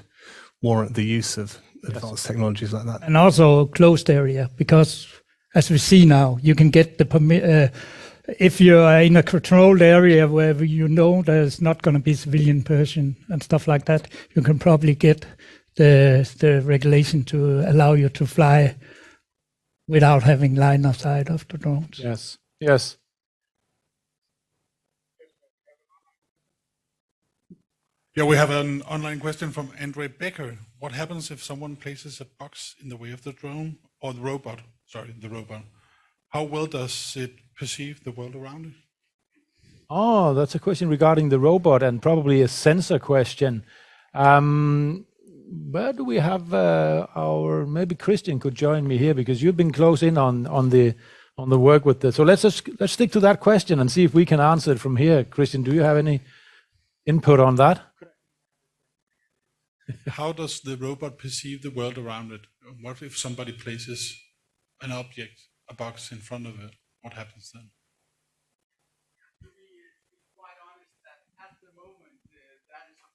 warrant the use of advanced technologies like that. And also closed area, because as we see now, you can get the permit. If you're in a controlled area where you know there's not going to be civilian person and stuff like that, you can probably get the regulation to allow you to fly without having line of sight of the drones. Yes, yes. Yeah, we have an online question from Andre Becker. What happens if someone places a box in the way of the drone or the robot? Sorry, the robot. How well does it perceive the world around it? Oh, that's a question regarding the robot, and probably a sensor question. Where do we have maybe Kristian could join me here, because you've been close in on the work with this. So let's stick to that question and see if we can answer it from here. Kristian, do you have any input on that? How does the robot perceive the world around it? What if somebody places an object, a box in front of it? What happens then?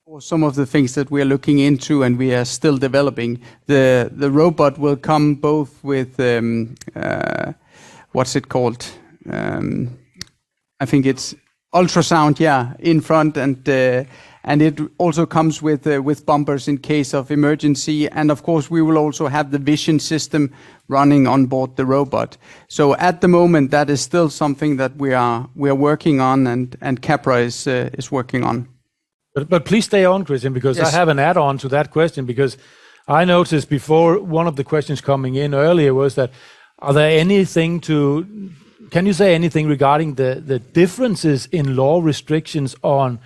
Or some of the things that we are looking into and we are still developing. The robot will come both with what's it called? I think it's ultrasound, in front, and it also comes with bumpers in case of emergency. And of course, we will also have the vision system running on board the robot. So at the moment, that is still something that we are working on, and Capra is working on. But please stay on, Kristian, because Yes. I have an add-on to that question, because I noticed before, one of the questions coming in earlier was that, can you say anything regarding the differences in law restrictions on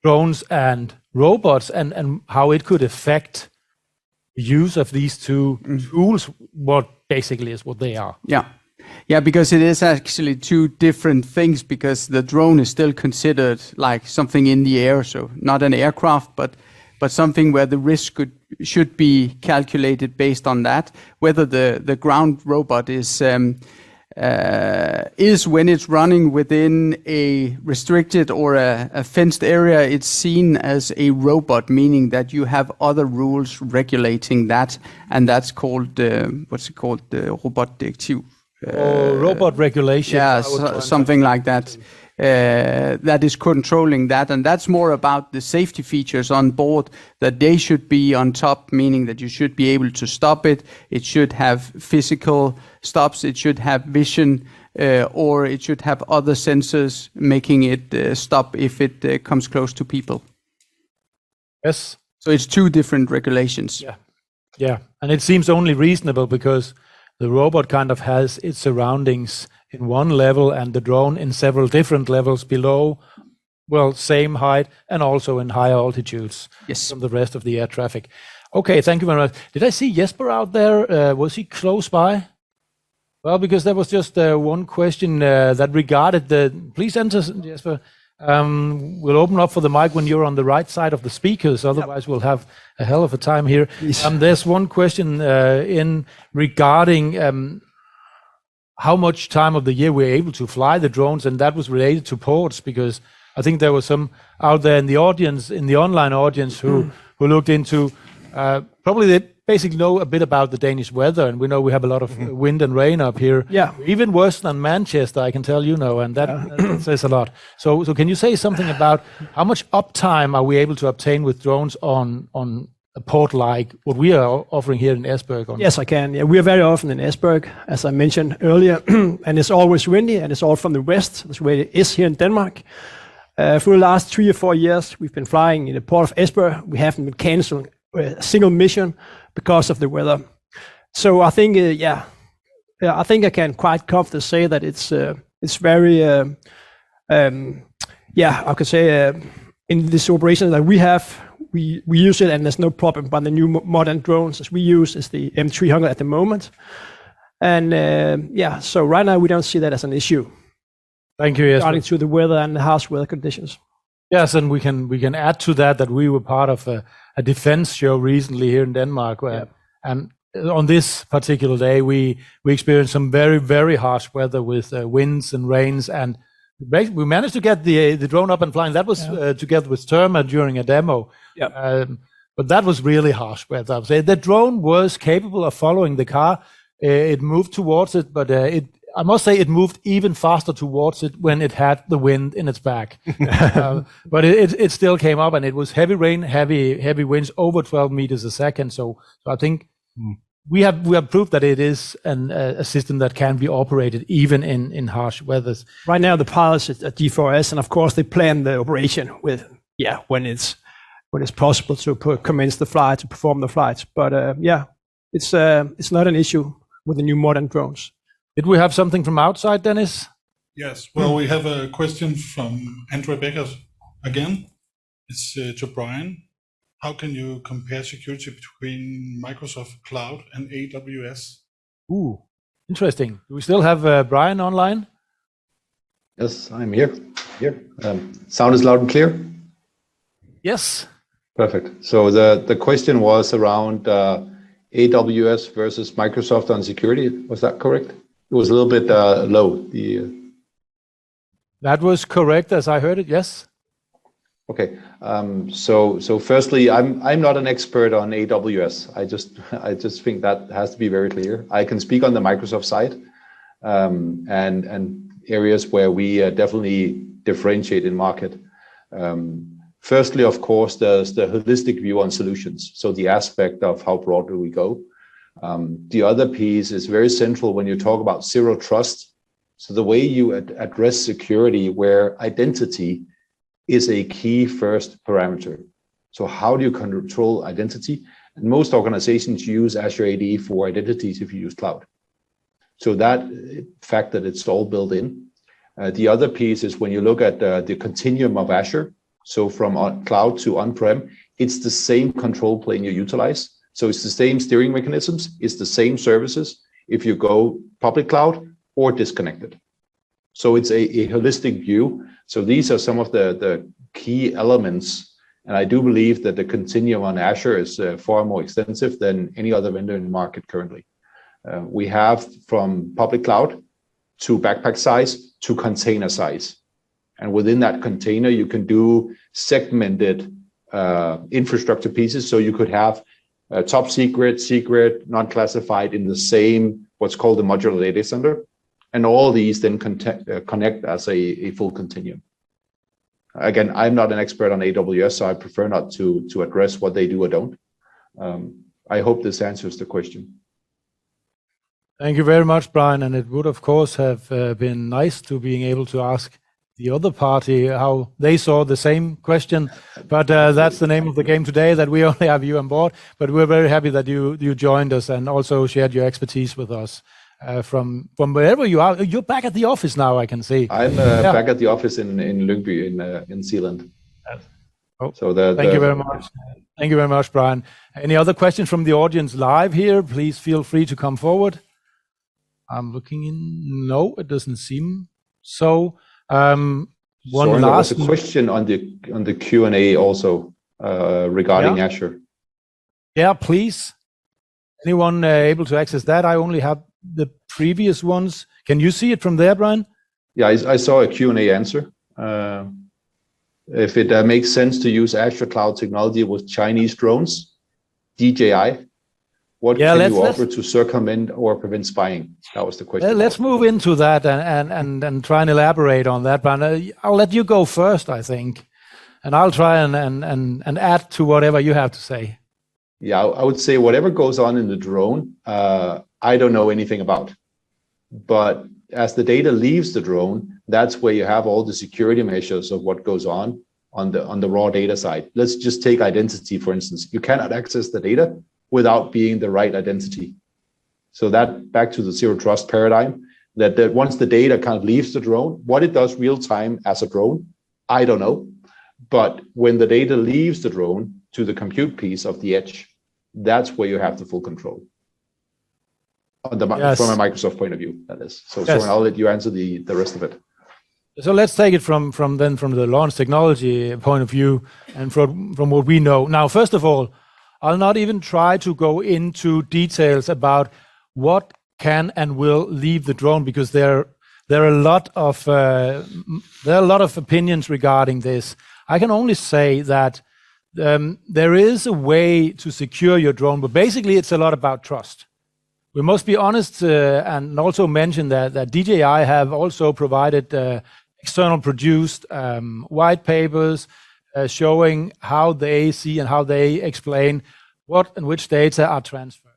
drones and robots, and how it could affect use of these two tools, what basically is what they are? Yeah, because it is actually two different things, because the drone is still considered like something in the air, so not an aircraft, but something where the risk should be calculated based on that. Whether the ground robot is when it's running within a restricted or a fenced area, it's seen as a robot, meaning that you have other rules regulating that, and that's called the robot directive. Robot regulation. Something like that. That is controlling that, and that's more about the safety features on board, that they should be on top, meaning that you should be able to stop it. It should have physical stops, it should have vision, or it should have other sensors making it stop if it comes close to people. Yes. So it's two different regulations. Yeah, and it seems only reasonable because the robot kind of has its surroundings in one level and the drone in several different levels below, same height, and also in higher altitudes from the rest of the air traffic. Okay, thank you very much. Did I see Jesper out there? Was he close by? Well, because there was just one question that regarded please enter, Jesper, We'll open up for the mic when you're on the right side of the speakers. Otherwise, we'll have a hell of a time here. There's one question in regarding how much time of the year we're able to fly the drones, and that was related to ports, because I think there was some out there in the audience, in the online audience, who looked into probably they basically know a bit about the Danish weather, and we know we have a lot of wind and rain up here. Yeah. Even worse than Manchester, I can tell you know, and that says a lot. So can you say something about how much uptime are we able to obtain with drones on a port like what we are offering here in Esbjerg? Yes, I can. Yeah, we are very often in Esbjerg, as I mentioned earlier, and it's always windy, and it's all from the west. That's the way it is here in Denmark. For the last 3 or 4 years, we've been flying in the port of Esbjerg. We haven't been canceling a single mission because of the weather. So I think, I think I can quite confidently say that it's very, I could say in this operation that we have, we use it and there's no problem. But the new modern drones as we use is the M300 at the moment, and so right now we don't see that as an issue. Thank you, Jesper. Regarding to the weather and the harsh weather conditions. Yes, and we can add to that we were part of a defense show recently here in Denmark, and on this particular day we experienced some very, very harsh weather with winds and rains, and we managed to get the drone up and flying. That was together with TERMA during a demo. But that was really harsh weather. I would say the drone was capable of following the car. It moved towards it, but I must say it moved even faster towards it when it had the wind in its back. But it still came up, and it was heavy rain, heavy winds, over 12 meters a second. So I think we have proved that it is a system that can be operated even in harsh weathers. Right now, the pilots at G4S, and of course they plan the operation with when it's possible to commence the flight, to perform the flights. But it's not an issue with the new modern drones. Did we have something from outside, Dennis? Yes. Well, we have a question from Andre Becker again. It's to Brian. How can you compare security between Microsoft Cloud and AWS? Ooh, interesting. Do we still have Brian online? Yes, I'm here. Sound is loud and clear? Yes. Perfect. So the question was around AWS versus Microsoft on security. Was that correct? It was a little bit low. That was correct, as I heard it. Yes. Okay. So firstly, I'm not an expert on AWS. I just think that has to be very clear. I can speak on the Microsoft side, and areas where we definitely differentiate in market. Firstly, of course, there's the holistic view on solutions. So the aspect of how broad do we go. The other piece is very central when you talk about zero trust. So the way you address security, where identity is a key first parameter. So how do you control identity? And most organizations use Azure AD for identities if you use cloud. So that fact that it's all built in. The other piece is when you look at the continuum of Azure, so from cloud to on-prem, it's the same control plane you utilize. So it's the same steering mechanisms, it's the same services if you go public cloud or disconnected. So it's a holistic view. So these are some of the key elements. And I do believe that the continuum on Azure is far more extensive than any other vendor in the market currently. We have from public cloud to backpack size to container size. And within that container, you can do segmented infrastructure pieces. So you could have top secret, non-classified in the same, what's called the modular data center. And all these then connect as a full continuum. Again, I'm not an expert on AWS, so I prefer not to address what they do or don't. I hope this answers the question. Thank you very much, Brian. And it would, of course, have been nice to being able to ask the other party how they saw the same question, but that's the name of the game today, that we only have you on board. But we're very happy that you joined us and also shared your expertise with us from wherever you are. You're back at the office now, I can see. I'm back at the office in Lyngby in Zealand. So thank you very much. Thank you very much, Brian. Any other questions from the audience live here? Please feel free to come forward. I'm looking in. No, it doesn't seem so. one Søren, there was last a question on the Q&A also regarding Azure. Yeah, please. Anyone able to access that? I only have the previous ones. Can you see it from there, Brian? Yeah, I saw a Q&A answer. If it makes sense to use Azure cloud technology with Chinese drones, DJI, what can you offer to circumvent or prevent spying? That was the question. Let's move into that and try and elaborate on that, Brian. I'll let you go first, I think, and I'll try and add to whatever you have to say. Yeah, I would say whatever goes on in the drone, I don't know anything about. But as the data leaves the drone, that's where you have all the security measures of what goes on the raw data side. Let's just take identity, for instance. You cannot access the data without being the right identity. So that back to the zero trust paradigm, that once the data kind of leaves the drone, what it does real time as a drone, I don't know. But when the data leaves the drone to the compute piece of the edge, that's where you have the full control. From a Microsoft point of view, that is. So Søren, I'll let you answer the rest of it. So let's take it from the Lorenz Technology point of view and from what we know. Now, first of all, I'll not even try to go into details about what can and will leave the drone, because there are a lot of opinions regarding this. I can only say that there is a way to secure your drone, but basically it's a lot about trust. We must be honest and also mention that DJI have also provided external produced white papers showing how they see and how they explain what and which data are transferred.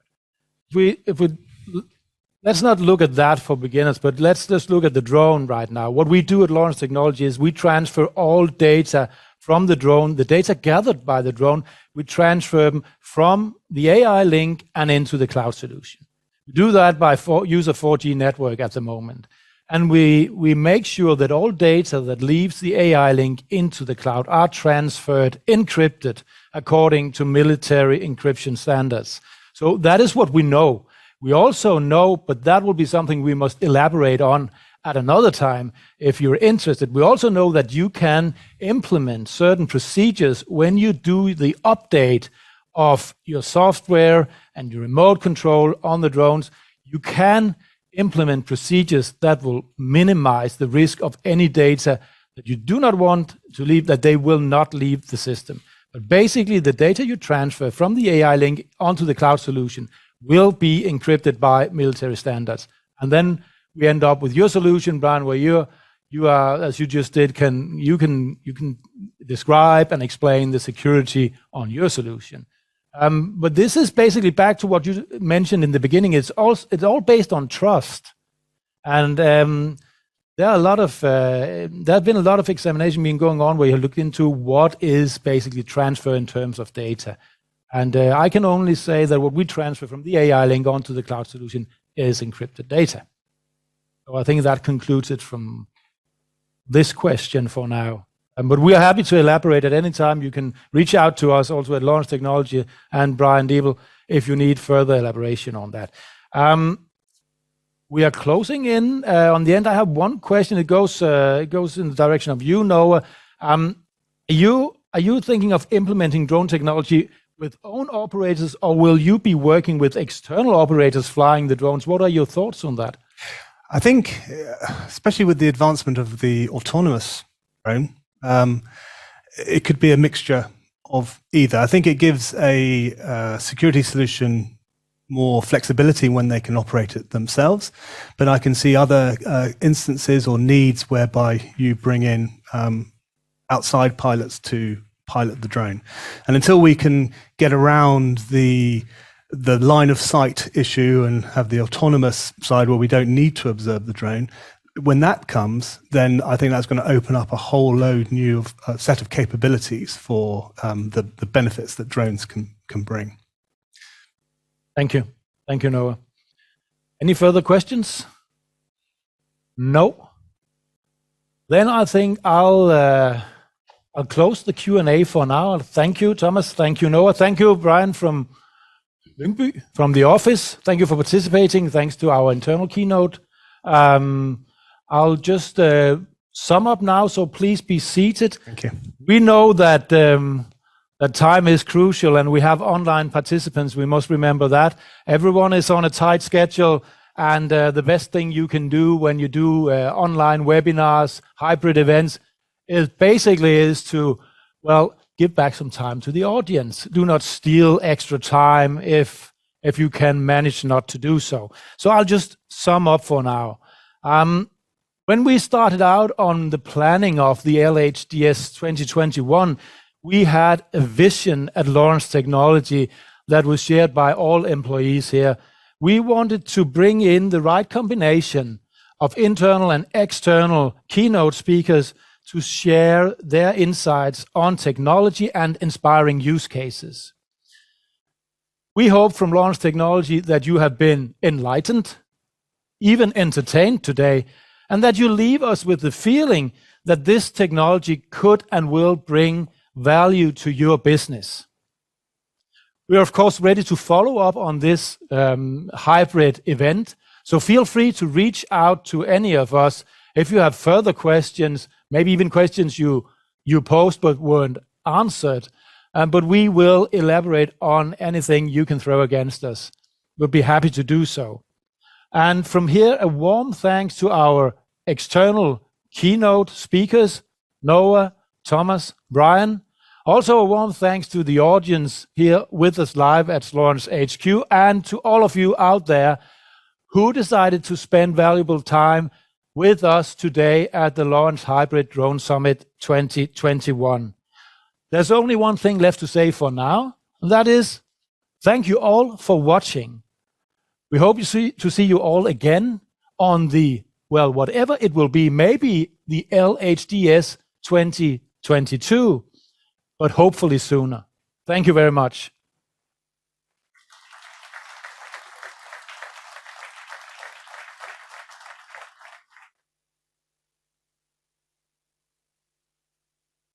Let's not look at that for beginners, but let's just look at the drone right now. What we do at Lorenz Technology is we transfer all data from the drone, the data gathered by the drone, we transfer them from the AI link and into the cloud solution. We do that by use of 4G network at the moment. And we make sure that all data that leaves the AI link into the cloud are transferred, encrypted, according to military encryption standards. So that is what we know. We also know, but that will be something we must elaborate on at another time if you're interested. We also know that you can implement certain procedures when you do the update of your software and your remote control on the drones. You can implement procedures that will minimize the risk of any data that you do not want to leave, that they will not leave the system. But basically, the data you transfer from the AI link onto the cloud solution will be encrypted by military standards. And then we end up with your solution, Brian, where you are, as you just did, you can describe and explain the security on your solution. But this is basically back to what you mentioned in the beginning. It's all based on trust, and there have been a lot of examination being going on where you look into what is basically transfer in terms of data. And I can only say that what we transfer from the AI link onto the cloud solution is encrypted data. So I think that concludes it from this question for now. But we are happy to elaborate at any time. You can reach out to us also at Lorenz Technology and Brian Debel if you need further elaboration on that. We are closing in on the end. I have one question. It goes in the direction of you, Noah. Are you thinking of implementing drone technology with own operators, or will you be working with external operators flying the drones? What are your thoughts on that? I think, especially with the advancement of the autonomous drone, it could be a mixture of either. I think it gives a security solution more flexibility when they can operate it themselves, but I can see other instances or needs whereby you bring in outside pilots to pilot the drone. And until we can get around the line of sight issue and have the autonomous side where we don't need to observe the drone, when that comes, then I think that's going to open up a whole load new set of capabilities for the benefits that drones can bring. Thank you, Noah. Any further questions? No. Then I think I'll close the Q&A for now. Thank you, Thomas. Thank you, Noah. Thank you, Brian from Lyngby, from the office. Thank you for participating. Thanks to our internal keynote. I'll just sum up now, so please be seated. Thank you. We know that that time is crucial, and we have online participants. We must remember that. Everyone is on a tight schedule, and the best thing you can do when you do online webinars, hybrid events, is basically to, well, give back some time to the audience. Do not steal extra time if you can manage not to do so. So I'll just sum up for now. When we started out on the planning of the LHDS 2021, we had a vision at Lorenz Technology that was shared by all employees here. We wanted to bring in the right combination of internal and external keynote speakers to share their insights on technology and inspiring use cases. We hope from Lorenz Technology that you have been enlightened, even entertained today, and that you leave us with the feeling that this technology could and will bring value to your business. We are, of course, ready to follow up on this hybrid event, so feel free to reach out to any of us if you have further questions, maybe even questions you posed but weren't answered. But we will elaborate on anything you can throw against us. We'll be happy to do so. And from here, a warm thanks to our external keynote speakers, Noah, Thomas, Brian. Also a warm thanks to the audience here with us live at Lorenz HQ, and to all of you out there who decided to spend valuable time with us today at the Lorenz Hybrid Drone Summit 2021. There's only one thing left to say for now, and that is thank you all for watching. We hope to see you all again on the, well, whatever it will be, maybe the LHDS 2022, but hopefully sooner. Thank you very much.